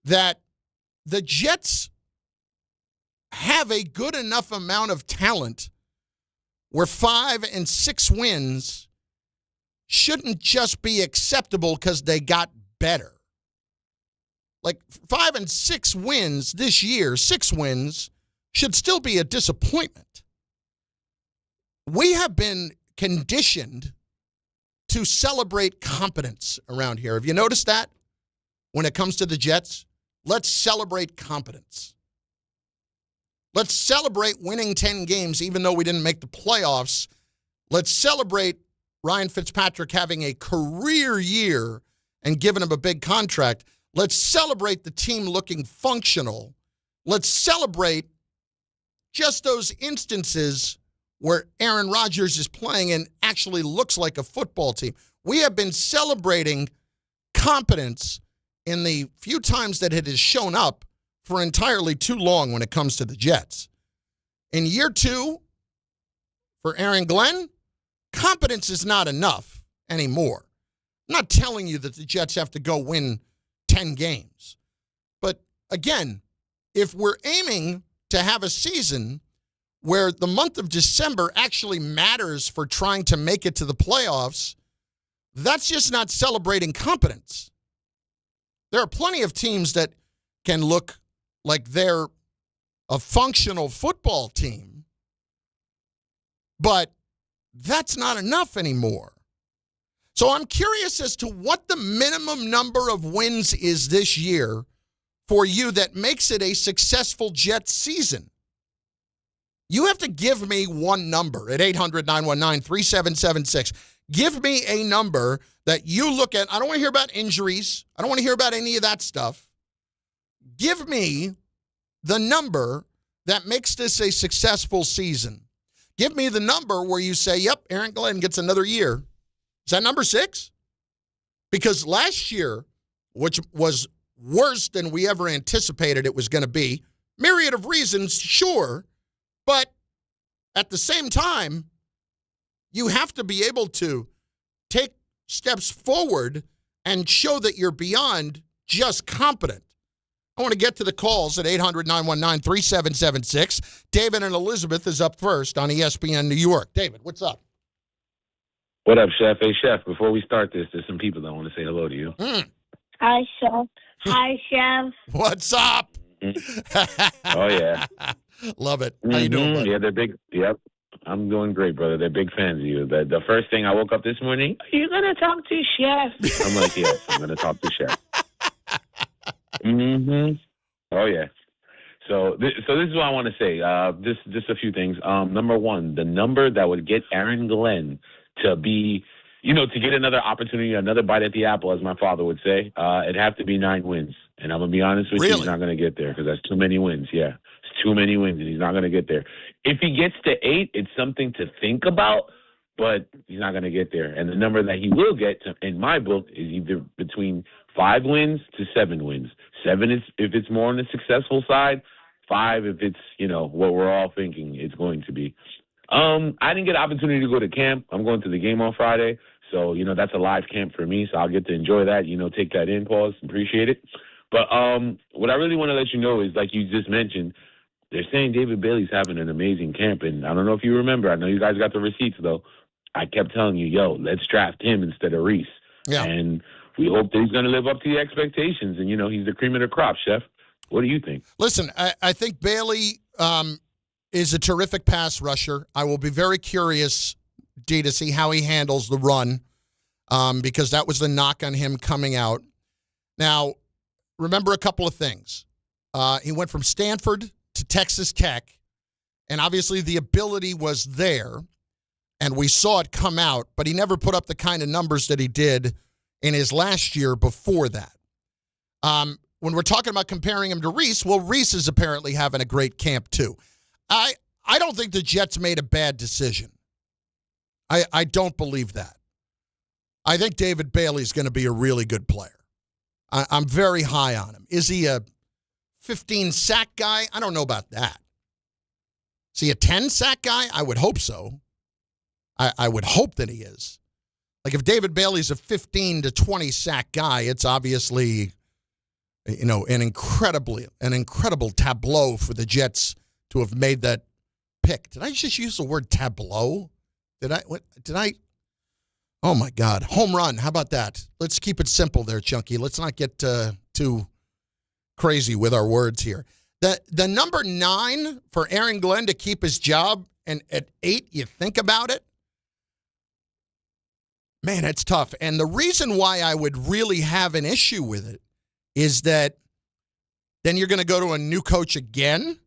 [SPEAKER 4] that the Jets have a good enough amount of talent where 5 and 6 wins shouldn't just be acceptable because they got better. Like 5 and 6 wins this year, 6 wins, should still be a disappointment. We have been conditioned to celebrate competence around here. Have you noticed that when it comes to the Jets? Let's celebrate competence. Let's celebrate winning 10 games even though we didn't make the playoffs. Let's celebrate Ryan Fitzpatrick having a career year and giving him a big contract. Let's celebrate the team looking functional. Let's celebrate just those instances where Aaron Rodgers is playing and actually looks like a football team. We have been celebrating competence in the few times that it has shown up for entirely too long when it comes to the Jets. In year 2, for Aaron Glenn, competence is not enough anymore. I'm not telling you that the Jets have to go win 10 games. But again, if we're aiming to have a season where the month of December actually matters for trying to make it to the playoffs, that's just not celebrating competence. There are plenty of teams that can look like they're a functional football team, but that's not enough anymore. So I'm curious as to what the minimum number of wins is this year for you that makes it a successful Jets season. You have to give me one number at 800-919-3776. Give me a number that you look at. I don't want to hear about injuries. I don't want to hear about any of that stuff. Give me the number that makes this a successful season. Give me the number where you say, yep, Aaron Glenn gets another year. Is that number 6? Because last year, which was worse than we ever anticipated it was going to be, myriad of reasons, sure, but at the same time, you have to be able to take steps forward and show that you're beyond just competent. I want to get to the calls at 800-919-3776. David and Elizabeth is up first on ESPN New York. David, what's up?
[SPEAKER 2] What up, Chef? Hey, Chef, before we start this, there's some people that want to say hello to you.
[SPEAKER 8] Hi, Chef. Hi, Chef.
[SPEAKER 4] What's up?
[SPEAKER 2] Oh, yeah.
[SPEAKER 4] Love it. How you doing, buddy?
[SPEAKER 2] Yeah, they're big. Yep. I'm doing great, brother. They're big fans of you. The first thing I woke up this morning, are you going to talk to Chef? I'm like, yes, I'm going to talk to Chef. Oh, yeah. So this is what I want to say. Just a few things. Number one, the number that would get Aaron Glenn to be, to get another opportunity, another bite at the apple, as my father would say, it'd have to be 9 wins. And I'm going to be honest with you, he's not going to get there because that's too many wins. Yeah, it's too many wins, and he's not going to get there. If he gets to 8, it's something to think about, but he's not going to get there. And the number that he will get, in my book, is either between 5 wins to 7 wins. 7 is if it's more on the successful side. 5 if it's, what we're all thinking it's going to be. I didn't get an opportunity to go to camp. I'm going to the game on Friday. So, that's a live camp for me. So I'll get to enjoy that, take that in, pause, appreciate it. But what I really want to let you know is, like you just mentioned, they're saying David Bailey's having an amazing camp. And I don't know if you remember. I know you guys got the receipts, though. I kept telling you, let's draft him instead of Reese.
[SPEAKER 4] Yeah.
[SPEAKER 2] And we hope that he's going to live up to the expectations. And, he's the cream of the crop, Chef. What do you think?
[SPEAKER 4] Listen, I think Bailey is a terrific pass rusher. I will be very curious, D, to see how he handles the run because that was the knock on him coming out. Now, remember a couple of things. He went from Stanford to Texas Tech, and obviously the ability was there, and we saw it come out, but he never put up the kind of numbers that he did in his last year before that. When we're talking about comparing him to Reese, well, Reese is apparently having a great camp too. I don't think the Jets made a bad decision. I don't believe that. I think David Bailey's going to be a really good player. I'm very high on him. Is he a 15-sack guy? I don't know about that. Is he a 10-sack guy? I would hope so. I would hope that he is. Like, if David Bailey's a 15 to 20-sack guy, it's obviously, an incredible tableau for the Jets to have made that pick. Did I just use the word tableau? Did I? Oh, my God. Home run. How about that? Let's keep it simple there, Chunky. Let's not get too crazy with our words here. The number 9 for Aaron Glenn to keep his job, and at 8, you think about it? Man, it's tough. And the reason why I would really have an issue with it is that then you're going to go to a new coach again.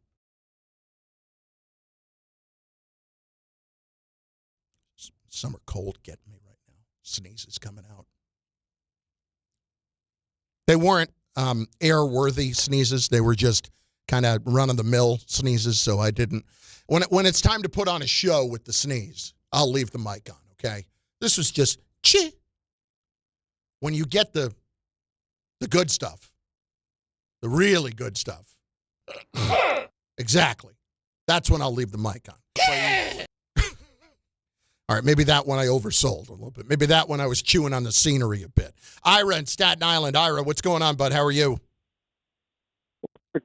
[SPEAKER 4] Summer cold getting me right now. Sneezes coming out. They weren't air-worthy sneezes. They were just kind of run-of-the-mill sneezes, so I didn't. When it's time to put on a show with the sneeze, I'll leave the mic on, okay? This was just chee. When you get the good stuff, the really good stuff, exactly, that's when I'll leave the mic on. All right, maybe that one I oversold a little bit. Maybe that one I was chewing on the scenery a bit. Ira in Staten Island. Ira, what's going on, bud? How are you?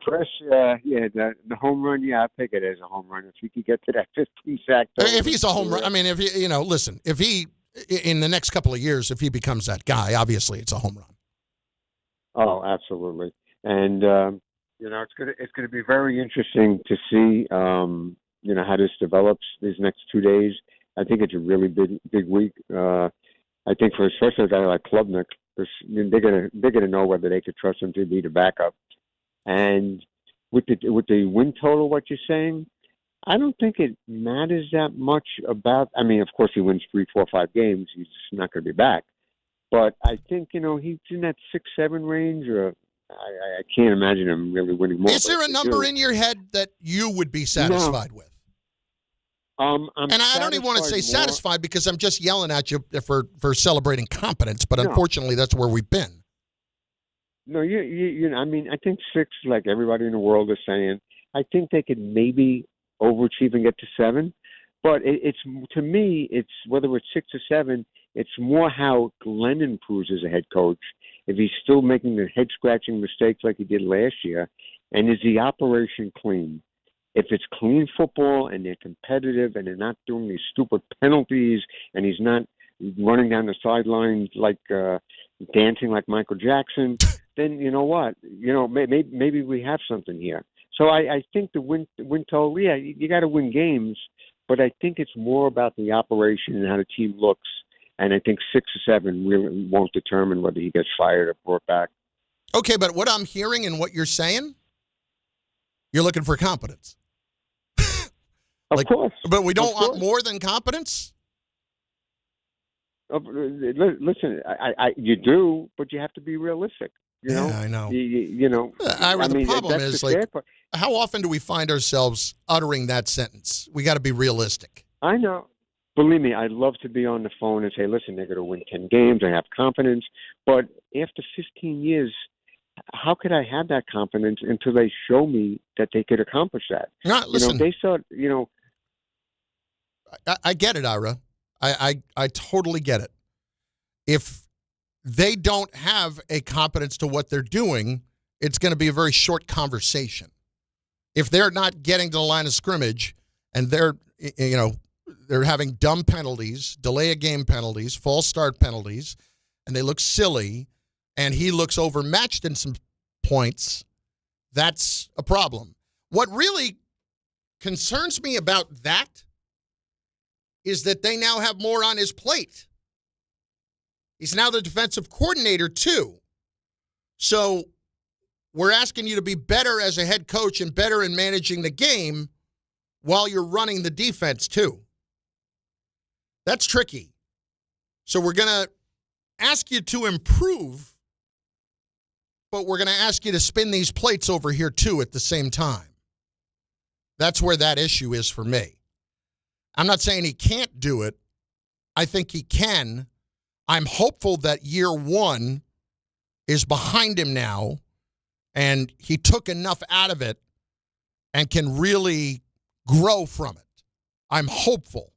[SPEAKER 10] Chris, the home run, I pick it as a home run. If he could get to that 15-sack.
[SPEAKER 4] If he's a home run, I mean, if listen, if he, in the next couple of years, if he becomes that guy, obviously it's a home run.
[SPEAKER 10] Oh, absolutely. And, it's gonna be very interesting to see, how this develops these next 2 days. I think it's a really big week. I think for especially a guy like Klubnik, they're gonna know whether they could trust him to be the backup. And with the win total, what you're saying, I don't think it matters that much about. I mean, of course, he wins 3, 4, 5 games. He's not going to be back. But I think he's in that 6-7 range. Or I can't imagine him really winning more.
[SPEAKER 4] Is there a number in your head that you would be satisfied with?
[SPEAKER 10] And
[SPEAKER 4] I don't even want to say satisfied because I'm just yelling at you for celebrating competence. But unfortunately, that's where we've been.
[SPEAKER 10] No, I mean, I think 6, like everybody in the world is saying. I think they could maybe overachieve and get to 7. But it's to me, it's whether it's 6 or 7, it's more how Glenn improves as a head coach. If he's still making the head-scratching mistakes like he did last year, and is the operation clean? If it's clean football and they're competitive and they're not doing these stupid penalties and he's not running down the sidelines like dancing like Michael Jackson, then you know what? Maybe we have something here. So I think the win total, you got to win games, but I think it's more about the operation and how the team looks. And I think 6 or 7 really won't determine whether he gets fired or brought back.
[SPEAKER 4] Okay, but what I'm hearing and what you're saying, you're looking for competence.
[SPEAKER 10] Of course.
[SPEAKER 4] But we don't want more than competence?
[SPEAKER 10] Listen, you do, but you have to be realistic.
[SPEAKER 4] Yeah, I know.
[SPEAKER 10] The
[SPEAKER 4] problem is, how often do we find ourselves uttering that sentence? We got to be realistic.
[SPEAKER 10] I know. Believe me, I'd love to be on the phone and say, listen, they're going to win 10 games. I have confidence. But after 15 years, how could I have that confidence until they show me that they could accomplish that?
[SPEAKER 4] Listen.
[SPEAKER 10] They saw,
[SPEAKER 4] I get it, Ira. I totally get it. If they don't have a competence to what they're doing, it's going to be a very short conversation. If they're not getting to the line of scrimmage and they're having dumb penalties, delay a game penalties, false start penalties, and they look silly, and he looks overmatched in some points, that's a problem. What really concerns me about that is that they now have more on his plate. He's now the defensive coordinator, too. So we're asking you to be better as a head coach and better in managing the game while you're running the defense, too. That's tricky. So we're going to ask you to improve, but we're going to ask you to spin these plates over here, too, at the same time. That's where that issue is for me. I'm not saying he can't do it. I think he can. I'm hopeful that year one is behind him now, and he took enough out of it and can really grow from it. I'm hopeful.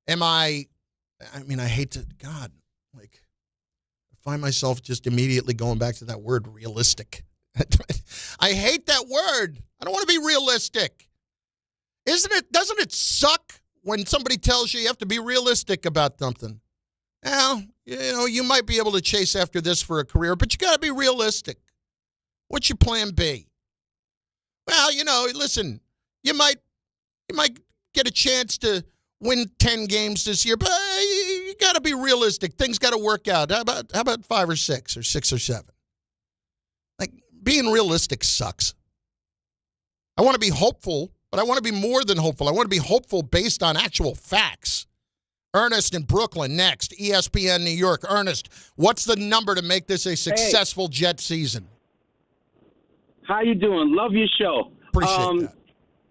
[SPEAKER 4] I hate to, God, I find myself just immediately going back to that word realistic. I hate that word. I don't want to be realistic. Doesn't it suck when somebody tells you have to be realistic about something? Well, you might be able to chase after this for a career, but you got to be realistic. What's your plan B? Well, listen, you might get a chance to win 10 games this year, but you got to be realistic. Things got to work out. How about 5 or 6 or 6 or 7? Being realistic sucks. I want to be hopeful, but I want to be more than hopeful. I want to be hopeful based on actual facts. Ernest in Brooklyn next, ESPN New York. Ernest, what's the number to make this a successful Jet season?
[SPEAKER 11] How you doing? Love your show.
[SPEAKER 4] Appreciate that.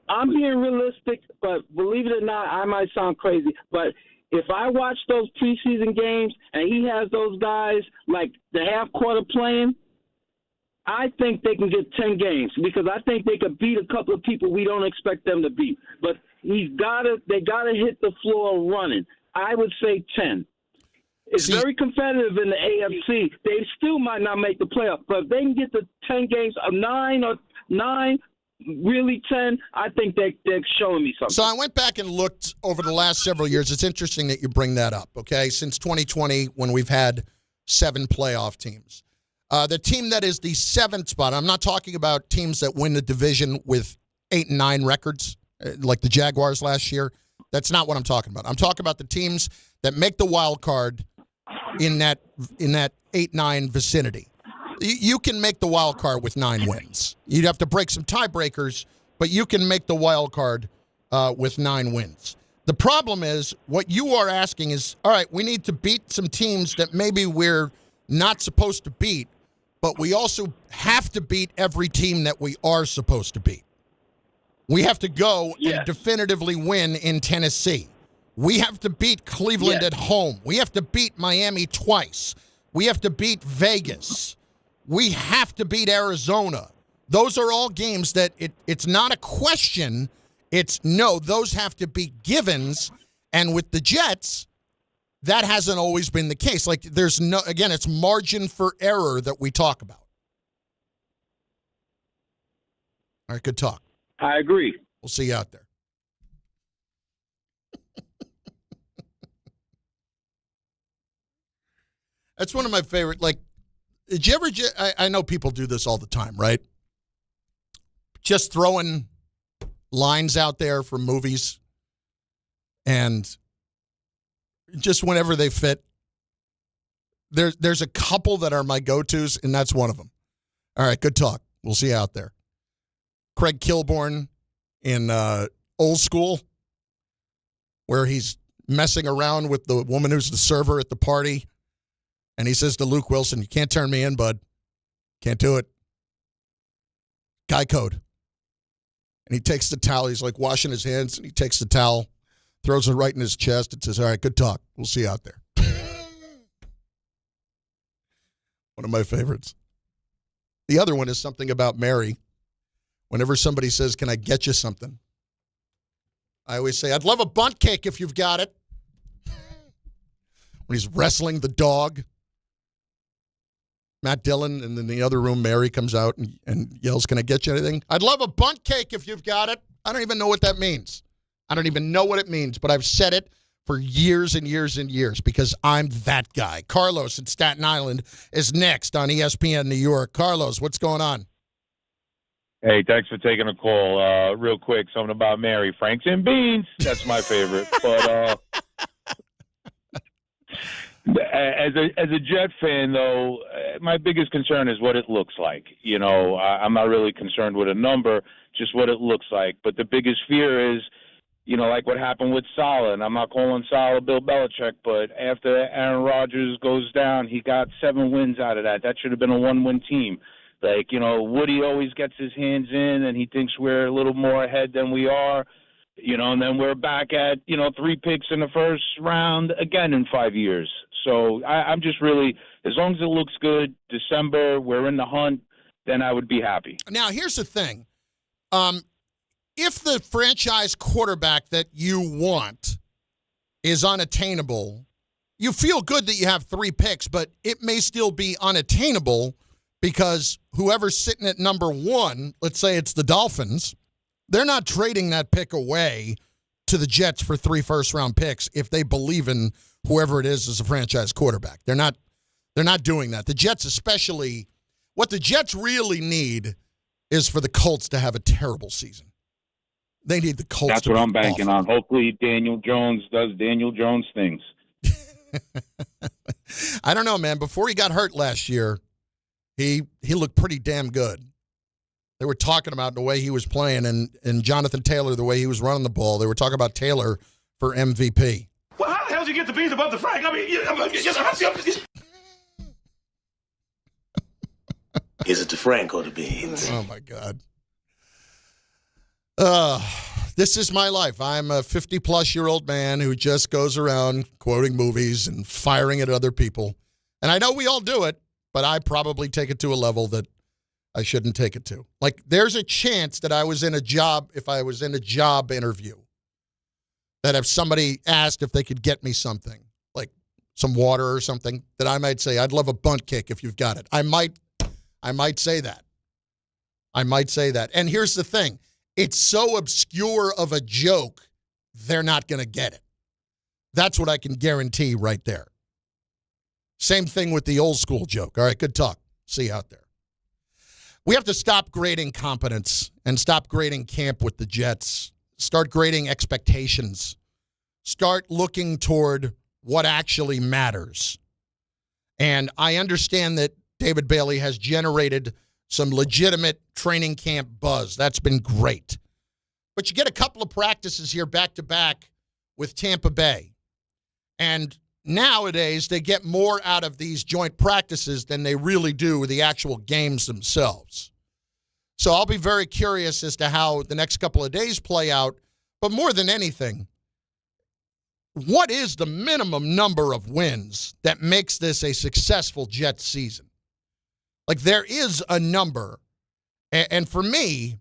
[SPEAKER 11] I'm being realistic, but believe it or not, I might sound crazy, but if I watch those preseason games and he has those guys like the half quarter playing, I think they can get 10 games because I think they could beat a couple of people we don't expect them to beat. But they got to hit the floor running. I would say 10. It's very competitive in the AFC. They still might not make the playoff, but if they can get the 10 games of 9, really 10, I think they're showing me something.
[SPEAKER 4] So I went back and looked over the last several years. It's interesting that you bring that up, okay? Since 2020, when we've had 7 playoff teams. The team that is the 7th spot, I'm not talking about teams that win the division with 8 and 9 records, like the Jaguars last year. That's not what I'm talking about. I'm talking about the teams that make the wild card in that 8-9 vicinity. You can make the wild card with 9 wins. You'd have to break some tiebreakers, but you can make the wild card with 9 wins. The problem is what you are asking is, all right, we need to beat some teams that maybe we're not supposed to beat, but we also have to beat every team that we are supposed to beat. We have to go and definitively win in Tennessee. We have to beat Cleveland at home. We have to beat Miami twice. We have to beat Vegas. We have to beat Arizona. Those are all games that it's not a question. It's no, those have to be givens. And with the Jets, that hasn't always been the case. It's margin for error that we talk about. All right, good talk.
[SPEAKER 11] I agree.
[SPEAKER 4] We'll see you out there. That's one of my favorite. Did you ever? I know people do this all the time, right? Just throwing lines out there from movies, and just whenever they fit. There's a couple that are my go-tos, and that's one of them. All right, good talk. We'll see you out there. Craig Kilborn in Old School, where he's messing around with the woman who's the server at the party. And he says to Luke Wilson, "You can't turn me in, bud. Can't do it." Guy code. And he takes the towel. He's washing his hands, and he takes the towel, throws it right in his chest, and says, "All right, good talk. We'll see you out there." One of my favorites. The other one is something about Mary. Whenever somebody says, "Can I get you something?" I always say, "I'd love a bunt cake if you've got it." When he's wrestling the dog. Matt Dillon, and in the other room, Mary comes out and yells, "Can I get you anything?" "I'd love a bunt cake if you've got it." I don't even know what that means. I don't even know what it means, but I've said it for years and years and years because I'm that guy. Carlos in Staten Island is next on ESPN New York. Carlos, what's going on?
[SPEAKER 17] Hey, thanks for taking a call. Real quick, something about Mary. Franks and beans. That's my favorite. But as a Jet fan, though, my biggest concern is what it looks like. I'm not really concerned with a number, just what it looks like. But the biggest fear is, like what happened with Saleh. And I'm not calling Saleh Bill Belichick, but after Aaron Rodgers goes down, he got 7 wins out of that. That should have been a 1-win team. Woody always gets his hands in, and he thinks we're a little more ahead than we are. And then we're back at, 3 picks in the first round again in 5 years. So I'm just really, as long as it looks good, December, we're in the hunt, then I would be happy.
[SPEAKER 4] Now, here's the thing. If the franchise quarterback that you want is unattainable, you feel good that you have 3 picks, but it may still be unattainable because whoever's sitting at number 1, let's say it's the Dolphins, they're not trading that pick away to the Jets for 3 first-round picks if they believe in whoever it is as a franchise quarterback. They're not doing that. The Jets especially, what the Jets really need is for the Colts to have a terrible season. They need the Colts
[SPEAKER 17] That's
[SPEAKER 4] to
[SPEAKER 17] what
[SPEAKER 4] be
[SPEAKER 17] I'm banking
[SPEAKER 4] awful.
[SPEAKER 17] on. Hopefully Daniel Jones does Daniel Jones things.
[SPEAKER 4] I don't know, man. Before he got hurt last year, he looked pretty damn good. They were talking about the way he was playing and Jonathan Taylor, the way he was running the ball. They were talking about Taylor for MVP.
[SPEAKER 5] Well, how the hell did you get the beans above the fry? I mean,
[SPEAKER 9] Is it the Frank or the beans?
[SPEAKER 4] Oh, my God. This is my life. I'm a 50-plus-year-old man who just goes around quoting movies and firing at other people. And I know we all do it, but I probably take it to a level that I shouldn't take it to. Like, there's a chance that if I was in a job interview, that if somebody asked if they could get me something, like some water or something, that I might say, I'd love a bunt kick if you've got it. I might say that. I might say that. And here's the thing. It's so obscure of a joke, they're not going to get it. That's what I can guarantee right there. Same thing with the old school joke. All right, good talk. See you out there. We have to stop grading competence and stop grading camp with the Jets. Start grading expectations. Start looking toward what actually matters. And I understand that David Bailey has generated some legitimate training camp buzz. That's been great. But you get a couple of practices here back-to-back with Tampa Bay. And nowadays, they get more out of these joint practices than they really do with the actual games themselves. So I'll be very curious as to how the next couple of days play out. But more than anything, what is the minimum number of wins that makes this a successful Jets season? Like, there is a number. And for me,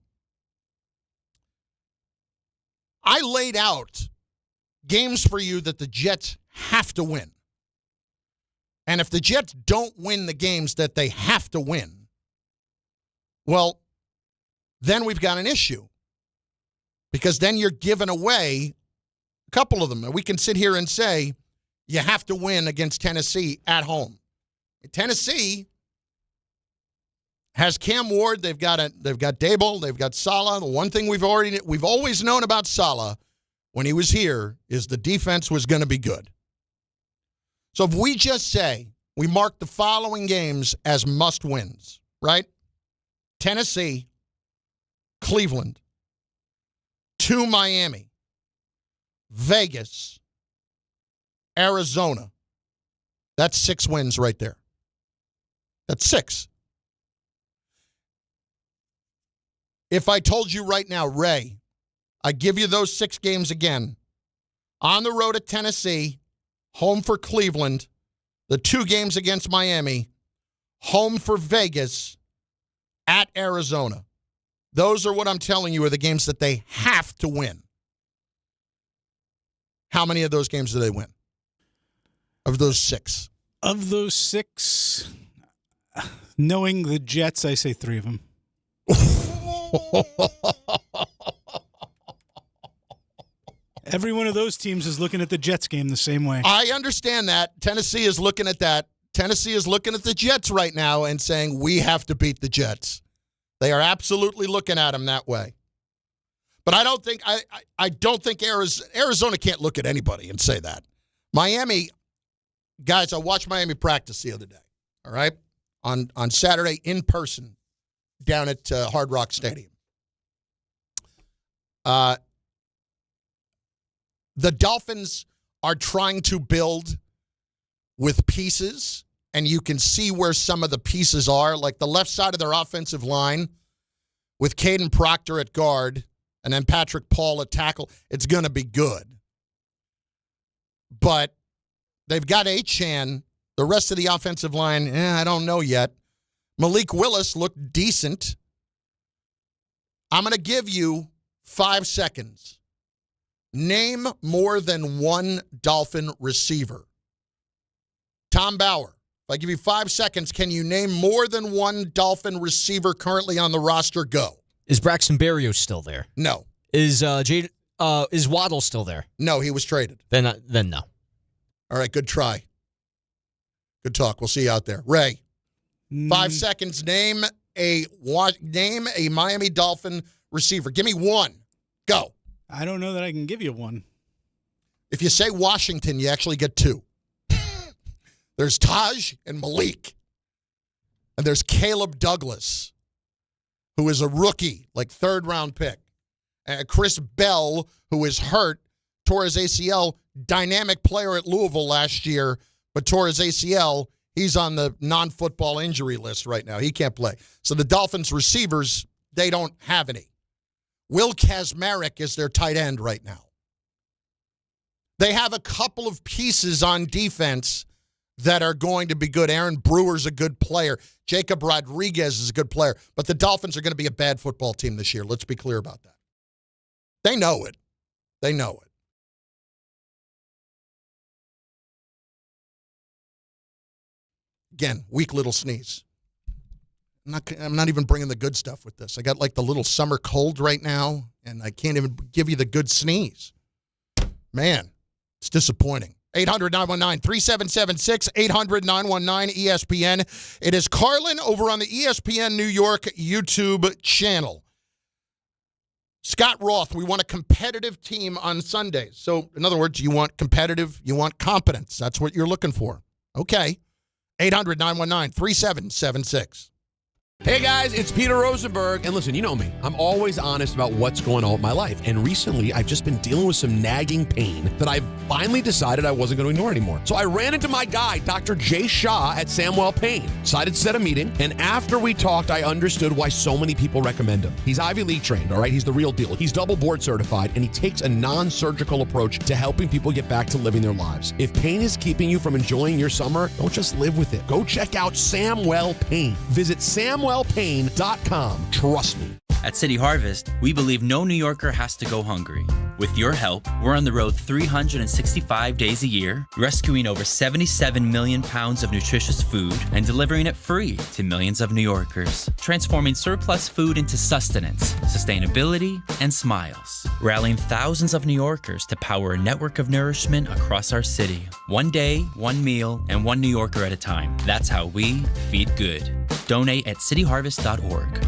[SPEAKER 4] I laid out games for you that the Jets have to win. And if the Jets don't win the games that they have to win, well, then we've got an issue. Because then you're giving away a couple of them. And we can sit here and say, you have to win against Tennessee at home. Tennessee has Cam Ward. They've got Dable. They've got Saleh. The one thing we've always known about Saleh when he was here is the defense was going to be good. So if we just say we mark the following games as must-wins, right? Tennessee, Cleveland, 2 Miami, Vegas, Arizona. That's 6 wins right there. That's 6. If I told you right now, Ray, I give you those 6 games again. On the road at Tennessee, home for Cleveland, the 2 games against Miami, home for Vegas, at Arizona. Those are what I'm telling you are the games that they have to win. How many of those games do they win? Of those 6?
[SPEAKER 18] Of those 6, knowing the Jets, I say 3 of them. Every one of those teams is looking at the Jets game the same way.
[SPEAKER 4] I understand that. Tennessee is looking at that. Tennessee is looking at the Jets right now and saying, we have to beat the Jets. They are absolutely looking at them that way. But I don't think Arizona can't look at anybody and say that. Miami, guys, I watched Miami practice the other day, all right, on Saturday in person down at Hard Rock Stadium. The Dolphins are trying to build with pieces, and you can see where some of the pieces are, like the left side of their offensive line with Caden Proctor at guard and then Patrick Paul at tackle. It's going to be good. But they've got Achane. The rest of the offensive line, I don't know yet. Malik Willis looked decent. I'm going to give you 5 seconds. Name more than one Dolphin receiver. Tom Bauer, if I give you 5 seconds, can you name more than one Dolphin receiver currently on the roster? Go.
[SPEAKER 16] Is Braxton Berrios still there?
[SPEAKER 4] No.
[SPEAKER 16] Is Waddle still there?
[SPEAKER 4] No, he was traded.
[SPEAKER 16] Then no.
[SPEAKER 4] All right, good try. Good talk. We'll see you out there. Ray, 5 seconds. Name a Miami Dolphin receiver. Give me one. Go.
[SPEAKER 18] I don't know that I can give you one.
[SPEAKER 4] If you say Washington, you actually get 2. There's Taj and Malik. And there's Caleb Douglas, who is a rookie, like 3rd-round pick. And Chris Bell, who is hurt, tore his ACL, dynamic player at Louisville last year, but tore his ACL. He's on the non-football injury list right now. He can't play. So the Dolphins receivers, they don't have any. Will Kazmarek is their tight end right now. They have a couple of pieces on defense that are going to be good. Aaron Brewer's a good player. Jacob Rodriguez is a good player. But the Dolphins are going to be a bad football team this year. Let's be clear about that. They know it. They know it. Again, weak little sneeze. I'm not even bringing the good stuff with this. I got like the little summer cold right now, and I can't even give you the good sneeze. Man, it's disappointing. 800-919-3776, 800-919-ESPN. It is Carlin over on the ESPN New York YouTube channel. Scott Roth, we want a competitive team on Sundays. So, in other words, you want competitive, you want competence. That's what you're looking for. Okay. 800-919-3776.
[SPEAKER 19] Hey guys, it's Peter Rosenberg. And listen, you know me. I'm always honest about what's going on with my life. And recently, I've just been dealing with some nagging pain that I've finally decided I wasn't going to ignore anymore. So I ran into my guy, Dr. Jay Shah at Samwell Pain. Decided to set a meeting. And after we talked, I understood why so many people recommend him. He's Ivy League trained, all right? He's the real deal. He's double board certified, and he takes a non-surgical approach to helping people get back to living their lives. If pain is keeping you from enjoying your summer, don't just live with it. Go check out Samwell Pain. Visit SamwellPain.com. Trust me.
[SPEAKER 20] At City Harvest, we believe no New Yorker has to go hungry. With your help, we're on the road 365 days a year, rescuing over 77 million pounds of nutritious food and delivering it free to millions of New Yorkers, transforming surplus food into sustenance, sustainability, and smiles, rallying thousands of New Yorkers to power a network of nourishment across our city. One day, one meal, and one New Yorker at a time. That's how we feed good. Donate at cityharvest.org.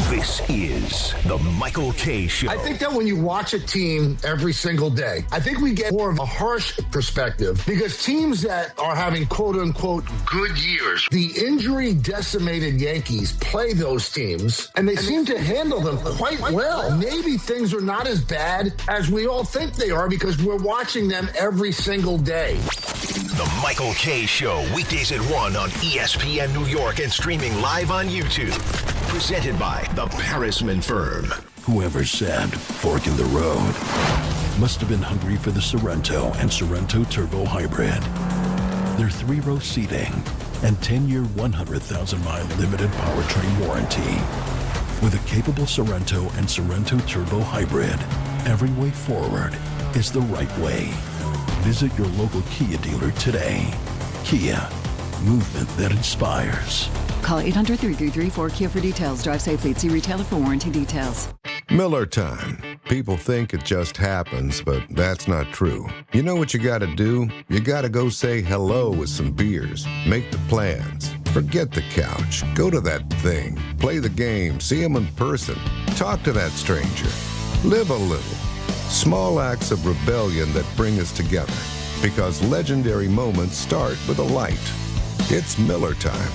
[SPEAKER 3] This is the Michael K. Show.
[SPEAKER 23] I think that when you watch a team every single day, I think we get more of a harsh perspective because teams that are having quote-unquote good years, the injury-decimated Yankees play those teams, and they seem to handle them quite well. Maybe things are not as bad as we all think they are because we're watching them every single day.
[SPEAKER 3] The Michael K. Show, weekdays at 1 on ESPN New York and streaming live on YouTube. Presented by the Parisman Firm.
[SPEAKER 24] Whoever said fork in the road must have been hungry for the Sorrento and Sorrento Turbo Hybrid. Their 3-row seating and 10-year, 100,000-mile limited powertrain warranty. With a capable Sorrento and Sorrento Turbo Hybrid, every way forward is the right way. Visit your local Kia dealer today. Kia, movement that inspires.
[SPEAKER 26] Call 800-333-4KIA for details. Drive safely. See retailer for warranty details.
[SPEAKER 27] Miller time. People think it just happens, but that's not true. You know what you gotta do? You gotta go say hello with some beers. Make the plans. Forget the couch. Go to that thing. Play the game. See them in person. Talk to that stranger. Live a little. Small acts of rebellion that bring us together. Because legendary moments start with a light. It's Miller time.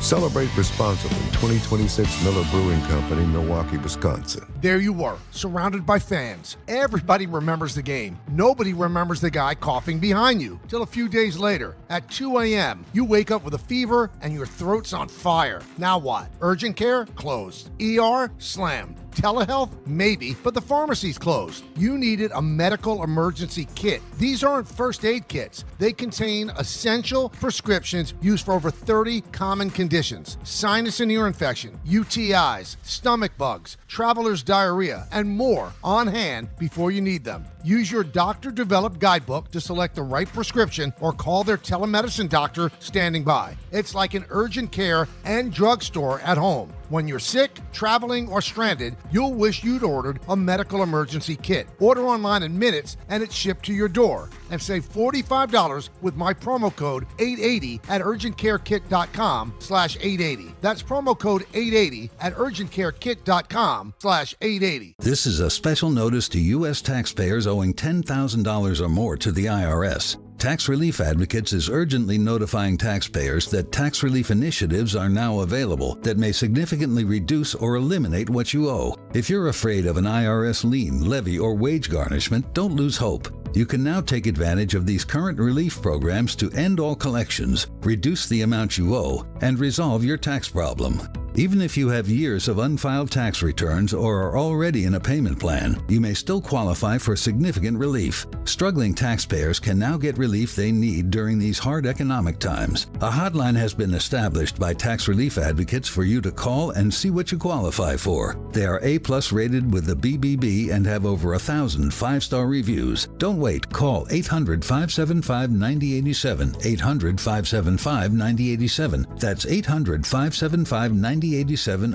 [SPEAKER 27] Celebrate responsibly. 2026 Miller Brewing Company, Milwaukee, Wisconsin.
[SPEAKER 28] There you were, surrounded by fans. Everybody remembers the game. Nobody remembers the guy coughing behind you. Till a few days later, at 2 a.m., you wake up with a fever and your throat's on fire. Now what? Urgent care? Closed. ER? Slammed. Telehealth? Maybe, but the pharmacy's closed. You needed a medical emergency kit. These aren't first aid kits. They contain essential prescriptions used for over 30 common conditions. Sinus and ear infection, UTIs, stomach bugs, traveler's diarrhea, and more on hand before you need them. Use your doctor-developed guidebook to select the right prescription or call their telemedicine doctor standing by. It's like an urgent care and drugstore at home. When you're sick, traveling, or stranded, you'll wish you'd ordered a medical emergency kit. Order online in minutes and it's shipped to your door. And save $45 with my promo code 880 at urgentcarekit.com/880. That's promo code 880 at urgentcarekit.com/880.
[SPEAKER 6] This is a special notice to U.S. taxpayers owing $10,000 or more to the IRS. Tax Relief Advocates is urgently notifying taxpayers that tax relief initiatives are now available that may significantly reduce or eliminate what you owe. If you're afraid of an IRS lien, levy, or wage garnishment, don't lose hope. You can now take advantage of these current relief programs to end all collections, reduce the amount you owe, and resolve your tax problem. Even if you have years of unfiled tax returns or are already in a payment plan, you may still qualify for significant relief. Struggling taxpayers can now get relief they need during these hard economic times. A hotline has been established by Tax Relief Advocates for you to call and see what you qualify for. They are A+ rated with the BBB and have over 1,000 5-star reviews. Don't wait. Call 800-575-9087. 800-575-9087. That's 800-575-9087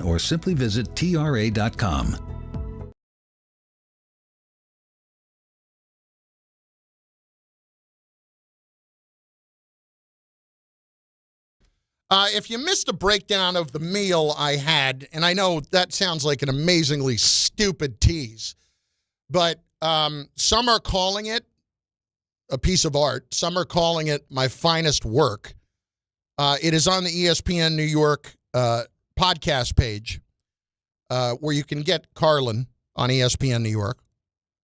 [SPEAKER 6] or simply visit TRA.com.
[SPEAKER 4] If you missed a breakdown of the meal I had, and I know that sounds like an amazingly stupid tease, but some are calling it a piece of art. Some are calling it my finest work. It is on the ESPN New York podcast page where you can get Carlin on ESPN New York.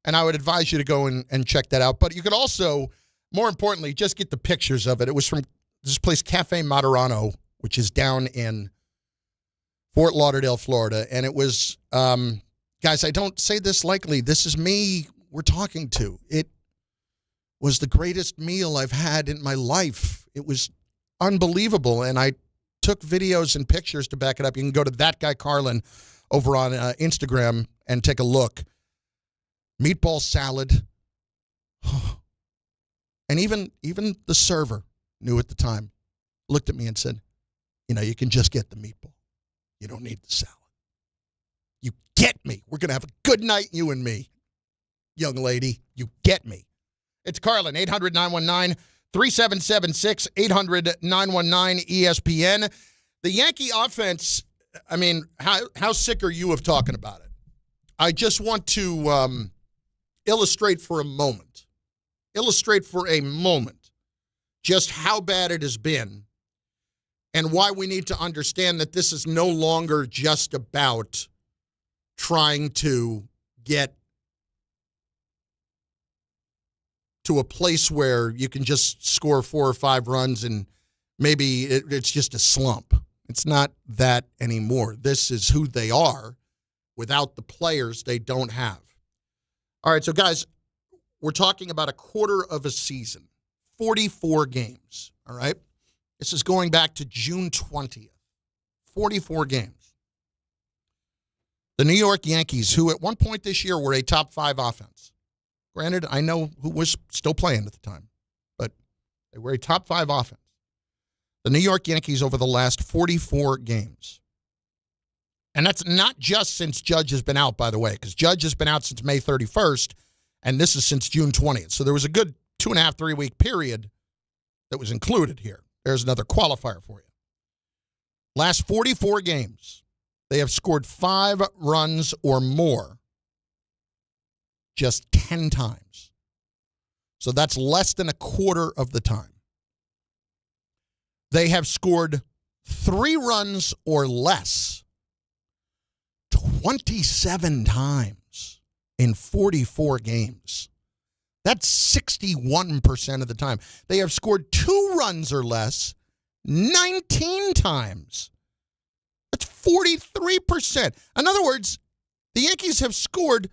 [SPEAKER 4] And I would advise you to go and check that out. But you could also, more importantly, just get the pictures of it. It was from this place, Cafe Martorano, which is down in Fort Lauderdale, Florida. And it was, guys, I don't say this lightly. This is me we're talking to. It was the greatest meal I've had in my life. It was unbelievable. And I took videos and pictures to back it up. You can go to That Guy Carlin over on Instagram and take a look. Meatball salad. And even the server knew at the time, looked at me and said, you can just get the meatball. You don't need the salad. You get me. We're going to have a good night, you and me. Young lady, you get me. It's Carlin, 800-919-3776, 800-919-ESPN. The Yankee offense, I mean, how sick are you of talking about it? I just want to illustrate for a moment just how bad it has been and why we need to understand that this is no longer just about trying to get to a place where you can just score 4 or 5 runs and maybe it's just a slump. It's not that anymore. This is who they are without the players they don't have. All right, so guys, we're talking about a quarter of a season, 44 games, all right? This is going back to June 20th, 44 games. The New York Yankees, who at one point this year were a top 5 offense. Granted, I know who was still playing at the time, but they were a top 5 offense. The New York Yankees over the last 44 games. And that's not just since Judge has been out, by the way, because Judge has been out since May 31st, and this is since June 20th. So there was a good 2.5, 3-week period that was included here. There's another qualifier for you. Last 44 games, they have scored 5 runs or more just 10 times. So that's less than a quarter of the time. They have scored 3 runs or less 27 times in 44 games. That's 61% of the time. They have scored 2 runs or less 19 times. That's 43%. In other words, The Yankees have scored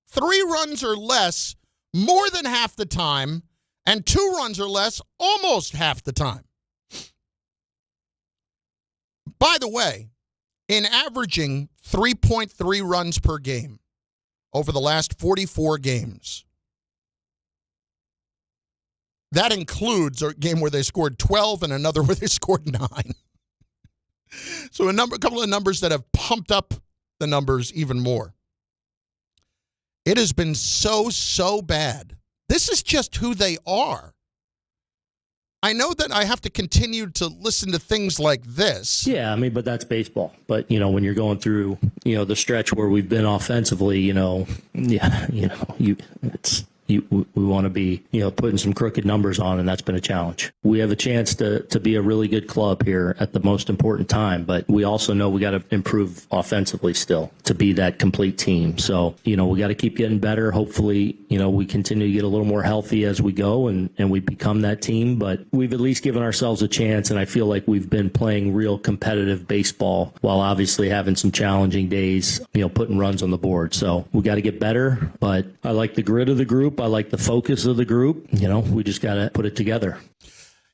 [SPEAKER 4] 3 runs or less more than half the time, and 2 runs or less almost half the time. By the way, in averaging 3.3 runs per game over the last 44 games, that includes a game where they scored 12 and another where they scored 9. So a couple of numbers that have pumped up the numbers even more. It has been so bad. This is just who they are. I know that I have to continue to listen to things like this.
[SPEAKER 1] Yeah, I mean, but that's baseball. But, when you're going through, the stretch where we've been offensively, we want to be, putting some crooked numbers on, and that's been a challenge. We have a chance to be a really good club here at the most important time, but we also know we got to improve offensively still to be that complete team. So, we got to keep getting better. Hopefully, we continue to get a little more healthy as we go and we become that team, but we've at least given ourselves a chance, and I feel like we've been playing real competitive baseball while obviously having some challenging days, putting runs on the board. So we got to get better, but I like the grit of the group. I like the focus of the group. We just got to put it together.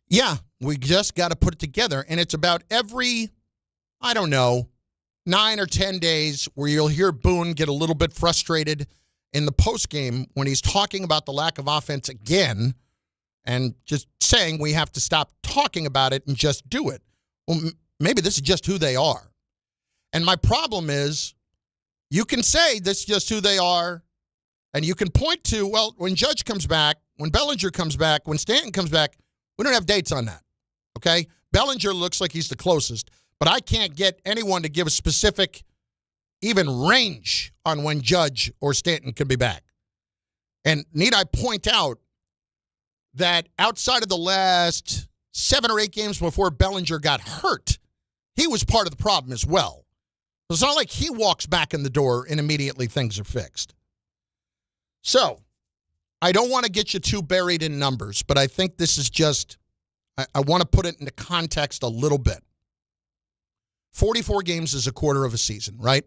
[SPEAKER 4] Yeah, we just got to put it together. And it's about every, 9 or 10 days where you'll hear Boone get a little bit frustrated in the postgame when he's talking about the lack of offense again and just saying we have to stop talking about it and just do it. Well, maybe this is just who they are. And my problem is you can say this is just who they are. And you can point to, well, when Judge comes back, when Bellinger comes back, when Stanton comes back, we don't have dates on that, okay? Bellinger looks like he's the closest, but I can't get anyone to give a specific, even range on when Judge or Stanton can be back. And need I point out that outside of the last 7 or 8 games before Bellinger got hurt, he was part of the problem as well. So it's not like he walks back in the door and immediately things are fixed. So, I don't want to get you too buried in numbers, but I think this is just, I want to put it into context a little bit. 44 games is a quarter of a season, right?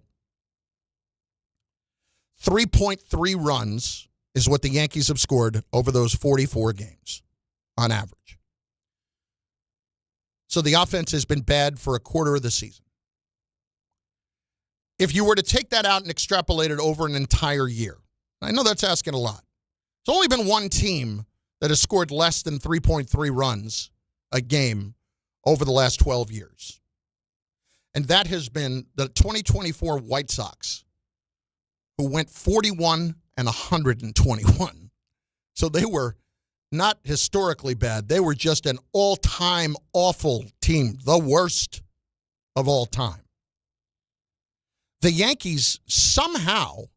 [SPEAKER 4] 3.3 runs is what the Yankees have scored over those 44 games on average. So the offense has been bad for a quarter of the season. If you were to take that out and extrapolate it over an entire year, I know that's asking a lot. There's only been one team that has scored less than 3.3 runs a game over the last 12 years. And that has been the 2024 White Sox, who went 41 and 121. So they were not historically bad. They were just an all-time awful team, the worst of all time. The Yankees somehow,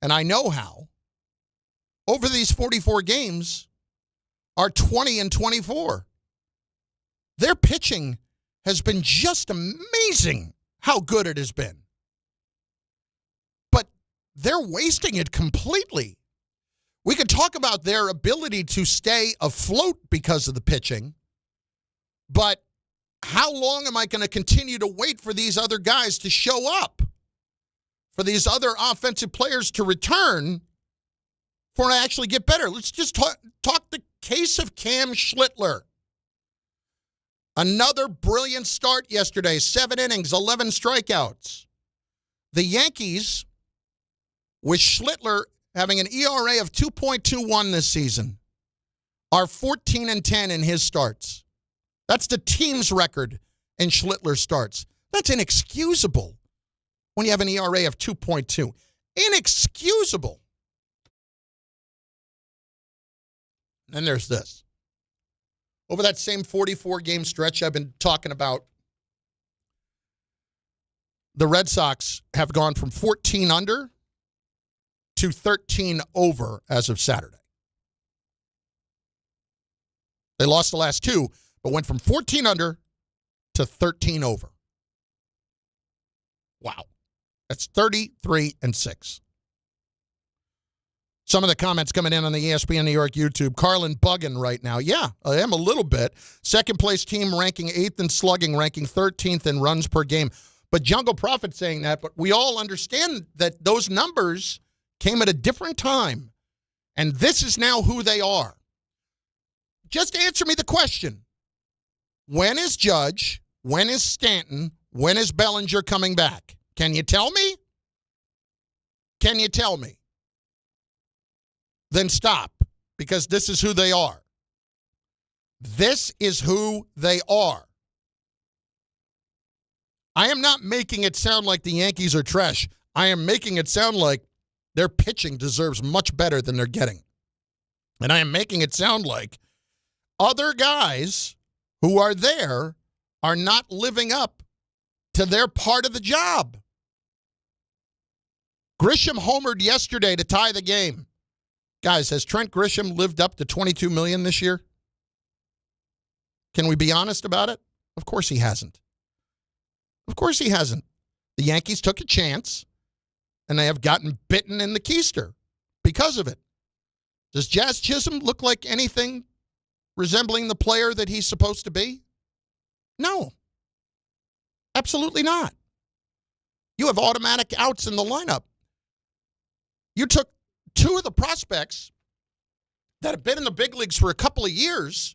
[SPEAKER 4] and I know how, over these 44 games are 20 and 24. Their pitching has been just amazing how good it has been. But they're wasting it completely. We could talk about their ability to stay afloat because of the pitching, but how long am I going to continue to wait for these other guys to show up? For these other offensive players to return for it to actually get better? Let's just talk the case of Cam Schlittler. Another brilliant start yesterday. 7 innings, 11 strikeouts. The Yankees, with Schlittler having an ERA of 2.21 this season, are 14 and 10 in his starts. That's the team's record in Schlittler starts. That's inexcusable when you have an ERA of 2.2. Inexcusable. And there's this. Over that same 44-game stretch I've been talking about, the Red Sox have gone from 14 under to 13 over as of Saturday. They lost the last 2, but went from 14 under to 13 over. Wow. That's 33 and 6. Some of the comments coming in on the ESPN New York YouTube. Carlin bugging right now. Yeah, I am a little bit. Second place team ranking 8th in slugging, ranking 13th in runs per game. but Jungle Prophet saying that. But we all understand that those numbers came at a different time, and this is now who they are. Just answer me the question. When is Judge? When is Stanton? When is Bellinger coming back? Can you tell me? Can you tell me? Then stop, because this is who they are. This is who they are. I am not making it sound like the Yankees are trash. I am making it sound like their pitching deserves much better than they're getting. And I am making it sound like other guys who are there are not living up to their part of the job. Grisham homered yesterday to tie the game. Guys, has Trent Grisham lived up to $22 million this year? Can we be honest about it? Of course he hasn't. Of course he hasn't. The Yankees took a chance, and they have gotten bitten in the keister because of it. Does Jazz Chisholm look like anything resembling the player that he's supposed to be? No. Absolutely not. You have automatic outs in the lineup. You took two of the prospects that have been in the big leagues for a couple of years,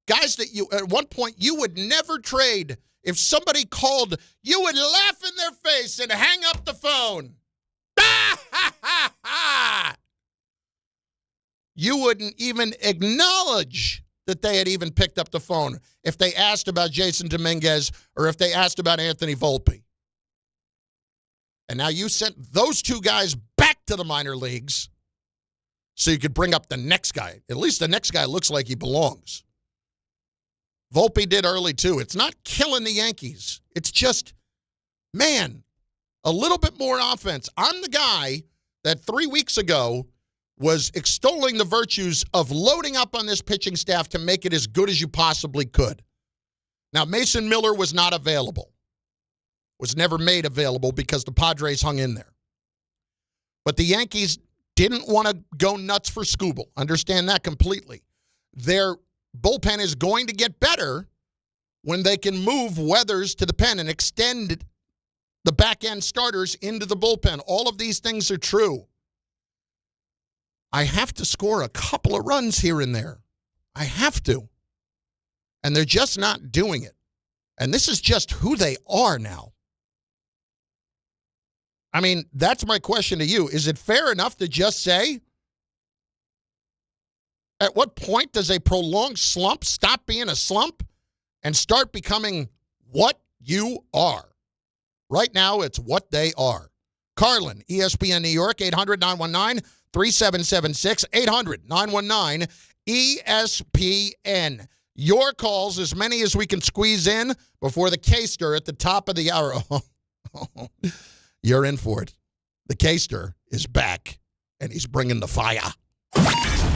[SPEAKER 4] guys that you, at one point, you would never trade. If somebody called, you would laugh in their face and hang up the phone. You wouldn't even acknowledge that they had even picked up the phone if they asked about Jason Dominguez or if they asked about Anthony Volpe. And now you sent those two guys back to the minor leagues so you could bring up the next guy. At least the next guy looks like he belongs. Volpe did early, too. It's not killing the Yankees. It's just, man, a little bit more offense. I'm the guy that 3 weeks ago was extolling the virtues of loading up on this pitching staff to make it as good as you possibly could. Now, Mason Miller was not available. Was never made available because the Padres hung in there. But the Yankees didn't want to go nuts for Skubal. Understand that completely. Their bullpen is going to get better when they can move Weathers to the pen and extend the back-end starters into the bullpen. All of these things are true. I have to score a couple of runs here and there. I have to. And they're just not doing it. And this is just who they are now. I mean, that's my question to you. Is it fair enough to just say, at what point does a prolonged slump stop being a slump and start becoming what you are? Right now, it's what they are. Carlin, ESPN New York, 800-919-3776, 800-919-ESPN. Your calls, as many as we can squeeze in before the K-Ster at the top of the hour. You're in for it. The K-Ster is back, and he's bringing the fire.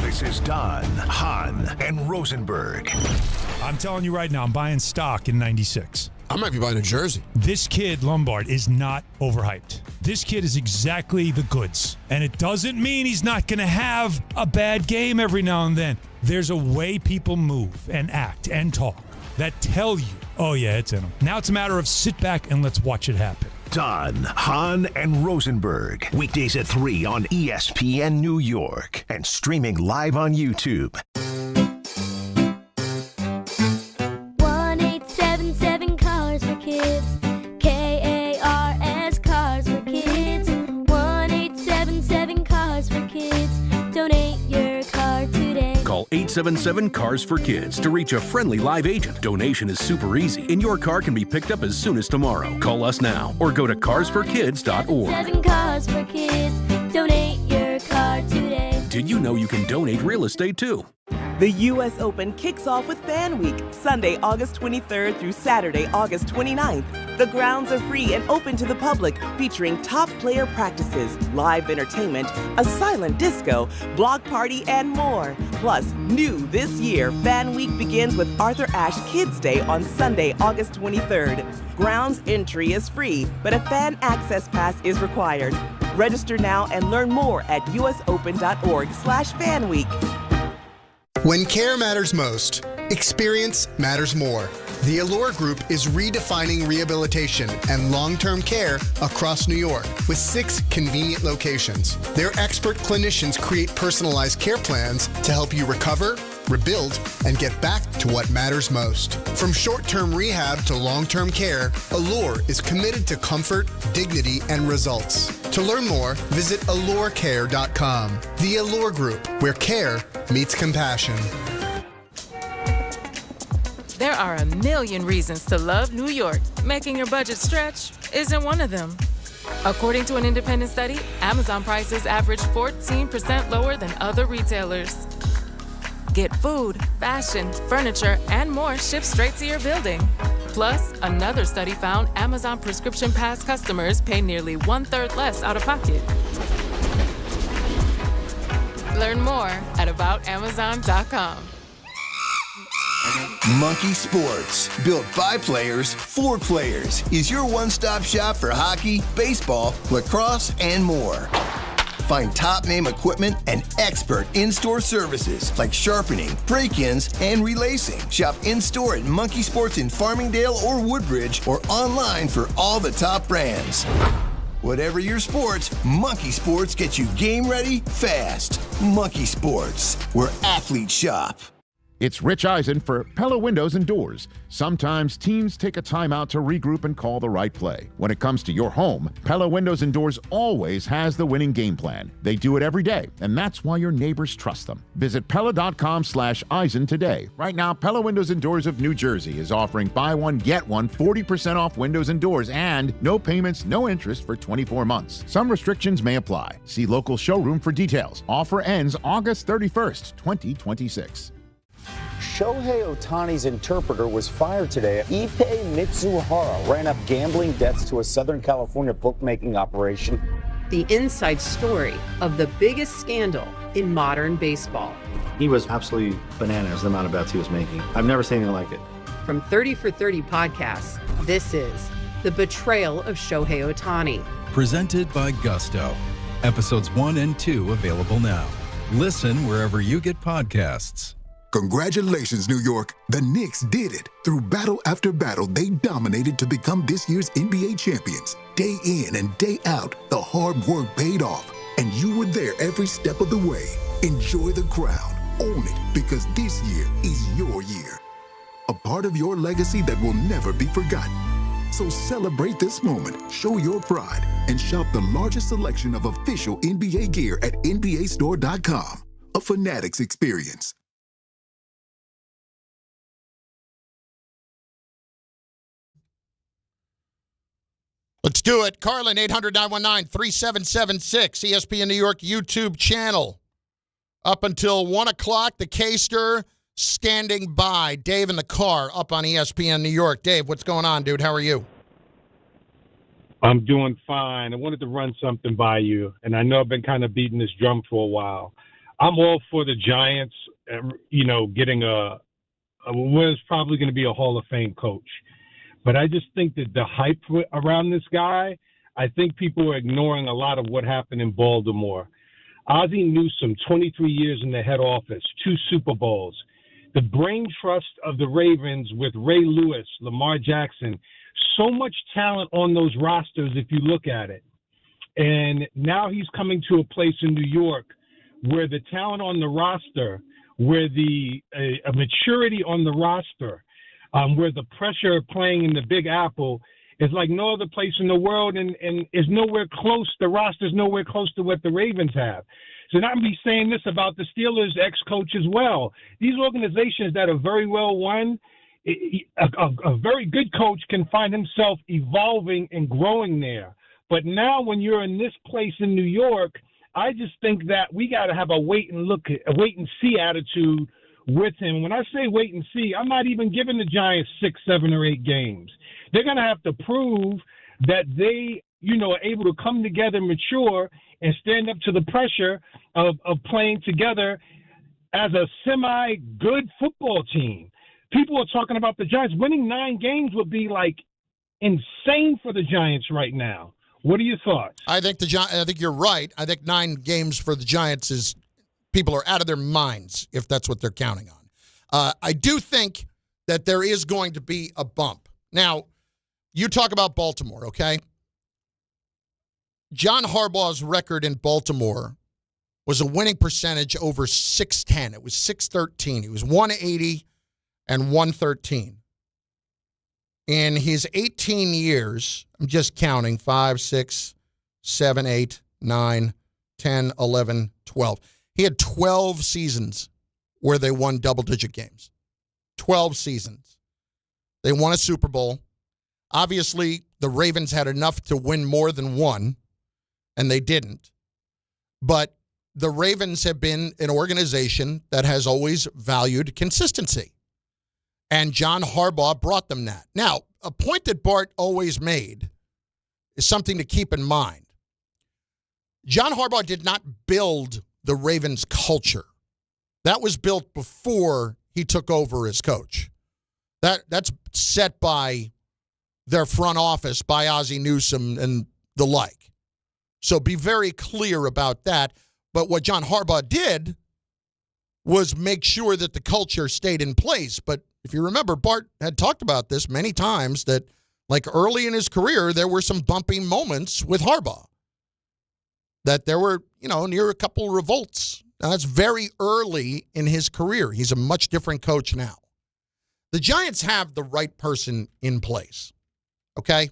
[SPEAKER 3] This is Don, Hahn, and Rosenberg.
[SPEAKER 7] I'm telling you right now, I'm buying stock in 96.
[SPEAKER 19] I might be buying a jersey.
[SPEAKER 7] This kid, Lombard, is not overhyped. This kid is exactly the goods. And it doesn't mean he's not going to have a bad game every now and then. There's a way people move and act and talk that tell you, oh, yeah, it's in him. Now it's a matter of sit back and let's watch it happen.
[SPEAKER 3] Don, Hahn, and Rosenberg. Weekdays at 3 on ESPN New York and streaming live on YouTube.
[SPEAKER 12] 1-877 Cars for Kids. KARS Cars for Kids. 1-877 Cars for Kids. Donate your car today.
[SPEAKER 13] Call 877-CARS-FOR-KIDS to reach a friendly live agent. Donation is super easy, and your car can be picked up as soon as tomorrow. Call us now or go to carsforkids.org.
[SPEAKER 12] 7 Cars for Kids. Donate your car today.
[SPEAKER 13] Did you know you can donate real estate too?
[SPEAKER 14] The U.S. Open kicks off with Fan Week, Sunday, August 23rd through Saturday, August 29th. The grounds are free and open to the public, featuring top player practices, live entertainment, a silent disco, block party, and more. Plus, new this year, Fan Week begins with Arthur Ashe Kids Day on Sunday, August 23rd. Grounds entry is free, but a fan access pass is required. Register now and learn more at usopen.org/fanweek.
[SPEAKER 15] When care matters most, experience matters more.
[SPEAKER 2] The Allure Group is redefining rehabilitation and long-term care across New York with 6 convenient locations. Their expert clinicians create personalized care plans to help you recover, rebuild, and get back to what matters most. From short-term rehab to long-term care, Allure is committed to comfort, dignity, and results. To learn more, visit allurecare.com. The Allure Group, where care meets compassion.
[SPEAKER 8] There are a million reasons to love New York. Making your budget stretch isn't one of them. According to an independent study, Amazon prices average 14% lower than other retailers. Get food, fashion, furniture, and more shipped straight to your building. Plus, another study found Amazon Prescription Pass customers pay nearly 1/3 less out of pocket. Learn more at aboutamazon.com.
[SPEAKER 10] Monkey Sports, built by players for players, is your one-stop shop for hockey, baseball, lacrosse, and more. Find top-name equipment and expert in-store services like sharpening, break-ins, and relacing. Shop in-store at Monkey Sports in Farmingdale or Woodbridge or online for all the top brands. Whatever your sports, Monkey Sports gets you game ready fast. Monkey Sports, where athletes shop.
[SPEAKER 11] It's Rich Eisen for Pella Windows and Doors. Sometimes teams take a timeout to regroup and call the right play. When it comes to your home, Pella Windows and Doors always has the winning game plan. They do it every day, and that's why your neighbors trust them. Visit Pella.com/Eisen today. Right now, Pella Windows and Doors of New Jersey is offering buy one, get one, 40% off windows and doors, and no payments, no interest for 24 months. Some restrictions may apply. See local showroom for details. Offer ends August 31st, 2026.
[SPEAKER 15] Shohei Ohtani's interpreter was fired today. Ippei Mitsuhara ran up gambling debts to a Southern California bookmaking operation.
[SPEAKER 21] The inside story of the biggest scandal in modern baseball.
[SPEAKER 22] He was absolutely bananas, the amount of bets he was making. I've never seen anything like it.
[SPEAKER 21] From 30 for 30 podcasts, this is The Betrayal of Shohei Ohtani.
[SPEAKER 25] Presented by Gusto. Episodes 1 and 2 available now. Listen wherever you get podcasts.
[SPEAKER 29] Congratulations, New York. The Knicks did it. Through battle after battle, they dominated to become this year's NBA champions. Day in and day out, the hard work paid off, and you were there every step of the way. Enjoy the crown. Own it, because this year is your year. A part of your legacy that will never be forgotten. So celebrate this moment, show your pride, and shop the largest selection of official NBA gear at NBAstore.com. A Fanatics experience.
[SPEAKER 4] Let's do it. Carlin, 800-919-3776, ESPN New York YouTube channel. Up until 1 o'clock, the K-Stir standing by. Dave in the car up on ESPN New York. Dave, what's going on, dude? How are you?
[SPEAKER 30] I'm doing fine. I wanted to run something by you, and I know I've been kind of beating this drum for a while. I'm all for the Giants, getting what is probably going to be a Hall of Fame coach. But I just think that the hype around this guy, I think people are ignoring a lot of what happened in Baltimore. Ozzie Newsome, 23 years in the head office, 2 Super Bowls. The brain trust of the Ravens with Ray Lewis, Lamar Jackson, so much talent on those rosters if you look at it. And now he's coming to a place in New York where the talent on the roster, where the a maturity on the roster, where the pressure of playing in the Big Apple is like no other place in the world and is nowhere close. The roster's nowhere close to what the Ravens have. So not be saying this about the Steelers ex-coach as well. These organizations that are very well run, a very good coach can find himself evolving and growing there. But now when you're in this place in New York, I just think that we got to have a wait and see attitude with him. When I say wait and see, I'm not even giving the Giants 6, 7, or 8 games. They're going to have to prove that they, are able to come together, mature, and stand up to the pressure of playing together as a semi-good football team. People are talking about the Giants. Winning 9 games would be like insane for the Giants right now. What are your thoughts?
[SPEAKER 4] I think you're right. I think 9 games for the Giants is people are out of their minds if that's what they're counting on. I do think that there is going to be a bump. Now, you talk about Baltimore, okay? John Harbaugh's record in Baltimore was a winning percentage over 610. It was 613. He was 180 and 113. In his 18 years, I'm just counting, 5, 6, 7, 8, 9, 10, 11, 12. He had 12 seasons where they won double-digit games. 12 seasons. They won a Super Bowl. Obviously, the Ravens had enough to win more than one, and they didn't. But the Ravens have been an organization that has always valued consistency. And John Harbaugh brought them that. Now, a point that Bart always made is something to keep in mind. John Harbaugh did not build the Ravens culture. That was built before he took over as coach. That's set by their front office, by Ozzie Newsome and the like. So be very clear about that. But what John Harbaugh did was make sure that the culture stayed in place. But if you remember, Bart had talked about this many times, that like early in his career, there were some bumpy moments with Harbaugh. That there were, near a couple of revolts. Now, that's very early in his career. He's a much different coach now. The Giants have the right person in place, okay?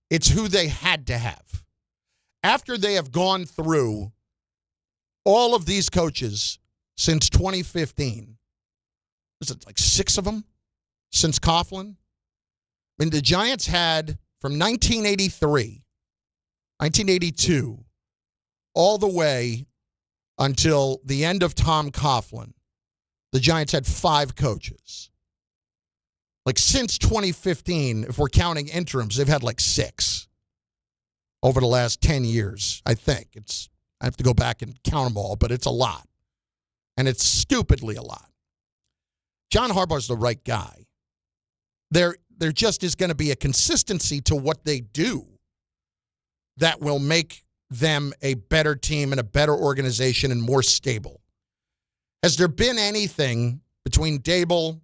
[SPEAKER 4] It's who they had to have. After they have gone through all of these coaches since 2015, was it like 6 of them since Coughlin? I mean, the Giants had from 1983, 1982, all the way until the end of Tom Coughlin, the Giants had 5 coaches. Like since 2015, if we're counting interims, they've had like 6 over the last 10 years, I think. I have to go back and count them all, but it's a lot. And it's stupidly a lot. John Harbaugh's the right guy. There just is going to be a consistency to what they do that will make them a better team and a better organization and more stable. Has there been anything between Dable,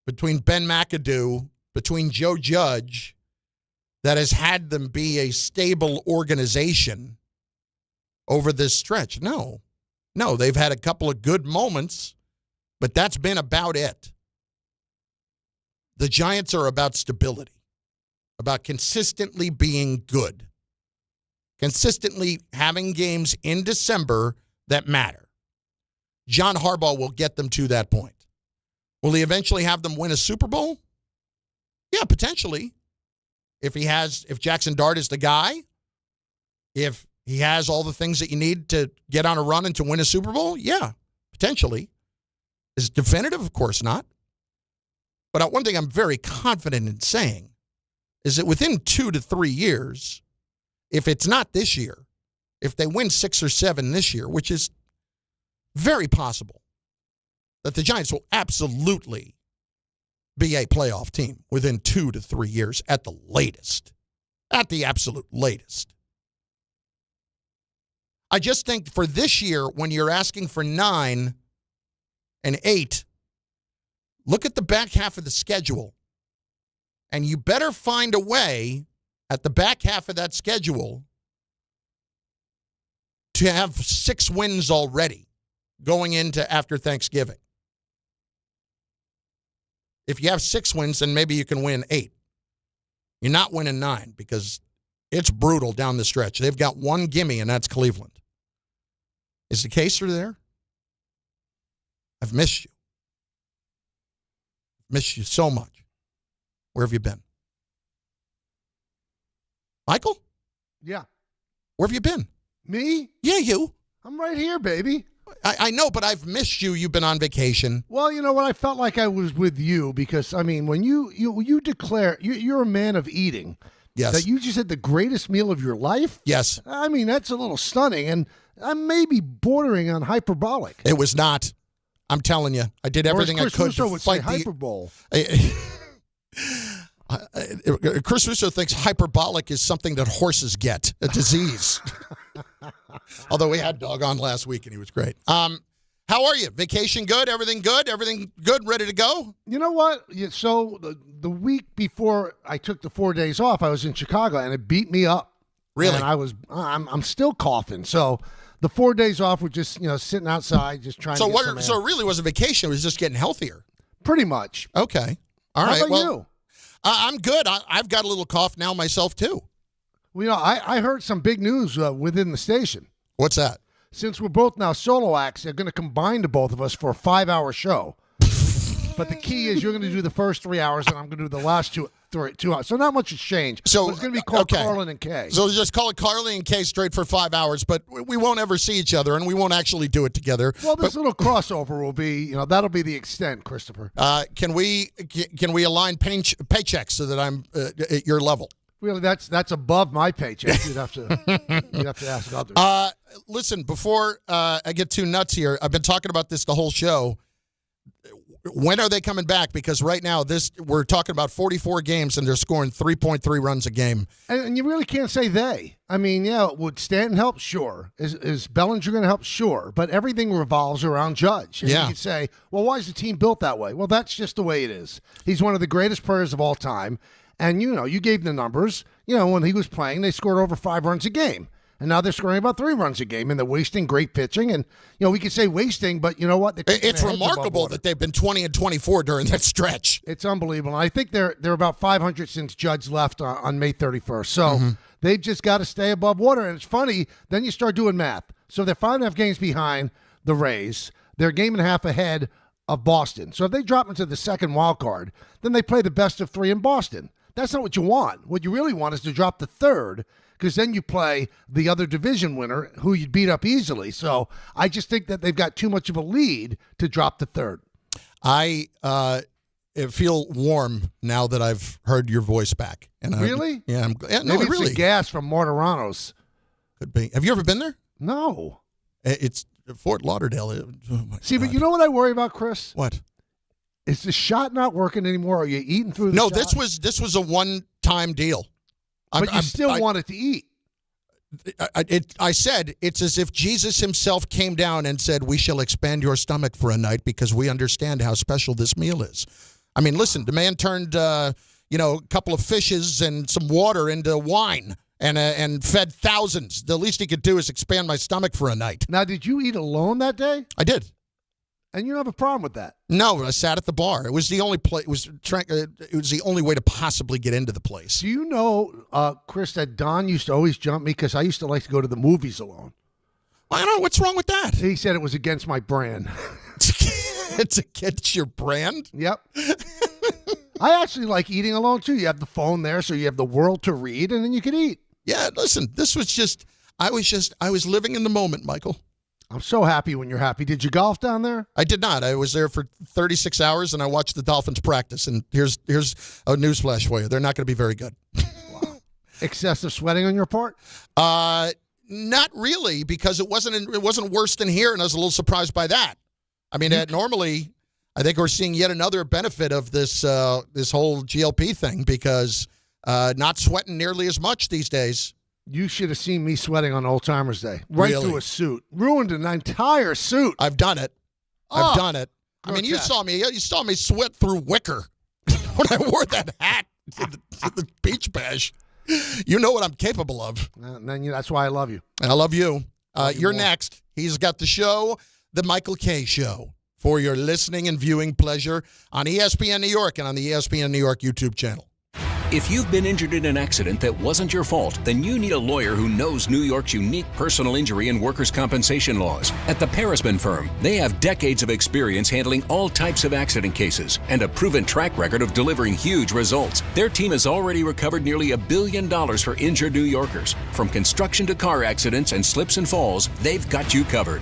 [SPEAKER 4] between Ben McAdoo, between Joe Judge that has had them be a stable organization over this stretch? No, they've had a couple of good moments, but that's been about it. The Giants are about stability, about consistently being good, consistently having games in December that matter. John Harbaugh will get them to that point. Will he eventually have them win a Super Bowl? Yeah, potentially. If Jaxson Dart is the guy, if he has all the things that you need to get on a run and to win a Super Bowl, yeah, potentially. Is it definitive? Of course not. But one thing I'm very confident in saying is that within 2 to 3 years, if it's not this year, if they win 6 or 7 this year, which is very possible, that the Giants will absolutely be a playoff team within 2 to 3 years at the latest. At the absolute latest. I just think for this year, when you're asking for 9 and 8, look at the back half of the schedule. And you better find a way at the back half of that schedule to have 6 wins already going into after Thanksgiving. If you have 6 wins, then maybe you can win 8. You're not winning 9 because it's brutal down the stretch. They've got one gimme, and that's Cleveland. Is the case there? I've missed you. Missed you so much. Where have you been? Michael?
[SPEAKER 28] Yeah.
[SPEAKER 4] Where have you been?
[SPEAKER 28] Me?
[SPEAKER 4] Yeah, you.
[SPEAKER 28] I'm right here, baby.
[SPEAKER 4] I know, but I've missed you. You've been on vacation.
[SPEAKER 28] Well, you know what? I felt like I was with you because, I mean, when you declare you're a man of eating.
[SPEAKER 4] Yes.
[SPEAKER 28] That you just had the greatest meal of your life?
[SPEAKER 4] Yes.
[SPEAKER 28] I mean, that's a little stunning, and I'm maybe bordering on hyperbolic.
[SPEAKER 4] It was not. I'm telling you. I did everything I could to fight the
[SPEAKER 28] hyperbole.
[SPEAKER 4] Chris Russo thinks hyperbolic is something that horses get, a disease. Although we had Dog on last week, and he was great. How are you? Vacation good? Everything good? Everything good? Ready to go?
[SPEAKER 28] You know what? So the week before I took the 4 days off, I was in Chicago, and it beat me up.
[SPEAKER 4] Really?
[SPEAKER 28] And I'm still coughing. So the 4 days off were just sitting outside, just trying. to get some air.
[SPEAKER 4] So it really wasn't vacation. It was just getting healthier.
[SPEAKER 28] Pretty much.
[SPEAKER 4] Okay. All right.
[SPEAKER 28] How about you?
[SPEAKER 4] I'm good. I've got a little cough now myself too.
[SPEAKER 28] Well, I heard some big news within the station.
[SPEAKER 4] What's that?
[SPEAKER 28] Since we're both now solo acts, they're going to combine the both of us for a 5-hour show. But the key is you're going to do the first 3 hours, and I'm going to do the last 2 hours. So not much has changed. So it's going to be called Carlin and Kay.
[SPEAKER 4] So just call it Carlin and Kay straight for 5 hours, but we won't ever see each other, and we won't actually do it together.
[SPEAKER 28] Well, this little crossover will be, that'll be the extent, Christopher.
[SPEAKER 4] Can we align paychecks so that I'm at your level?
[SPEAKER 28] Really, that's above my paycheck. You'd have to ask others.
[SPEAKER 4] Listen, before I get too nuts here, I've been talking about this the whole show. When are they coming back? Because right now, we're talking about 44 games, and they're scoring 3.3 runs a game.
[SPEAKER 28] And you really can't say they. I mean, would Stanton help? Sure. Is Bellinger going to help? Sure. But everything revolves around Judge. And you could say, well, why is the team built that way? Well, that's just the way it is. He's one of the greatest players of all time. And, you gave the numbers. When he was playing, they scored over 5 runs a game. And now they're scoring about 3 runs a game, and they're wasting great pitching. And, we could say wasting, but you know what?
[SPEAKER 4] It's remarkable that they've been 20 and 24 during that stretch.
[SPEAKER 28] It's unbelievable. And I think they're about 500 since Judge left on May 31st. So they've just got to stay above water. And it's funny, then you start doing math. So they're 5.5 games behind the Rays. They're a game and a half ahead of Boston. So if they drop into the second wild card, then they play the best of 3 in Boston. That's not what you want. What you really want is to drop the third, because then you play the other division winner who you'd beat up easily. So I just think that they've got too much of a lead to drop the third.
[SPEAKER 4] I feel warm now that I've heard your voice back. And
[SPEAKER 28] really?
[SPEAKER 4] No,
[SPEAKER 28] maybe it's
[SPEAKER 4] really.
[SPEAKER 28] the gas from Martorano's.
[SPEAKER 4] Could be. Have you ever been there?
[SPEAKER 28] No.
[SPEAKER 4] It's Fort Lauderdale.
[SPEAKER 28] See, but you know what I worry about, Chris?
[SPEAKER 4] What?
[SPEAKER 28] Is the shot not working anymore? Are you eating through the
[SPEAKER 4] No,
[SPEAKER 28] shot?
[SPEAKER 4] this was a one-time deal.
[SPEAKER 28] But you still wanted to eat.
[SPEAKER 4] I said it's as if Jesus himself came down and said, we shall expand your stomach for a night because we understand how special this meal is. I mean, listen, the man turned, a couple of fishes and some water into wine and fed thousands. The least he could do is expand my stomach for a night.
[SPEAKER 28] Now, did you eat alone that day?
[SPEAKER 4] I did.
[SPEAKER 28] And you don't have a problem with that?
[SPEAKER 4] No, I sat at the bar. It was the only place. It was the only way to possibly get into the place.
[SPEAKER 28] Do you know, Chris, that Don used to always jump me because I used to like to go to the movies alone.
[SPEAKER 4] I don't know what's wrong with that.
[SPEAKER 28] He said it was against my brand.
[SPEAKER 4] It's against your brand?
[SPEAKER 28] Yep. I actually like eating alone too. You have the phone there, so you have the world to read, and then you can eat.
[SPEAKER 4] Yeah. Listen, this was just. I was living in the moment, Michael.
[SPEAKER 28] I'm so happy when you're happy. Did you golf down there?
[SPEAKER 4] I did not. I was there for 36 hours, and I watched the Dolphins practice. And here's a newsflash for you: they're not going to be very good.
[SPEAKER 28] Wow. Excessive sweating on your part?
[SPEAKER 4] Not really, because it wasn't worse than here, and I was a little surprised by that. I mean, normally, I think we're seeing yet another benefit of this whole GLP thing because not sweating nearly as much these days.
[SPEAKER 28] You should have seen me sweating on Old Timers Day. Right
[SPEAKER 4] Really?
[SPEAKER 28] through a suit. Ruined an entire suit.
[SPEAKER 4] I've done it. I've done it. I mean, you saw me sweat through wicker when I wore that hat to the beach bash. You know what I'm capable of.
[SPEAKER 28] That's why I love you.
[SPEAKER 4] I love you. You're next. He's got the show, The Michael Kay Show, for your listening and viewing pleasure on ESPN New York and on the ESPN New York YouTube channel.
[SPEAKER 5] If you've been injured in an accident that wasn't your fault, then you need a lawyer who knows New York's unique personal injury and workers' compensation laws. At the Parisman Firm, they have decades of experience handling all types of accident cases and a proven track record of delivering huge results. Their team has already recovered nearly $1 billion for injured New Yorkers. From construction to car accidents and slips and falls, they've got you covered.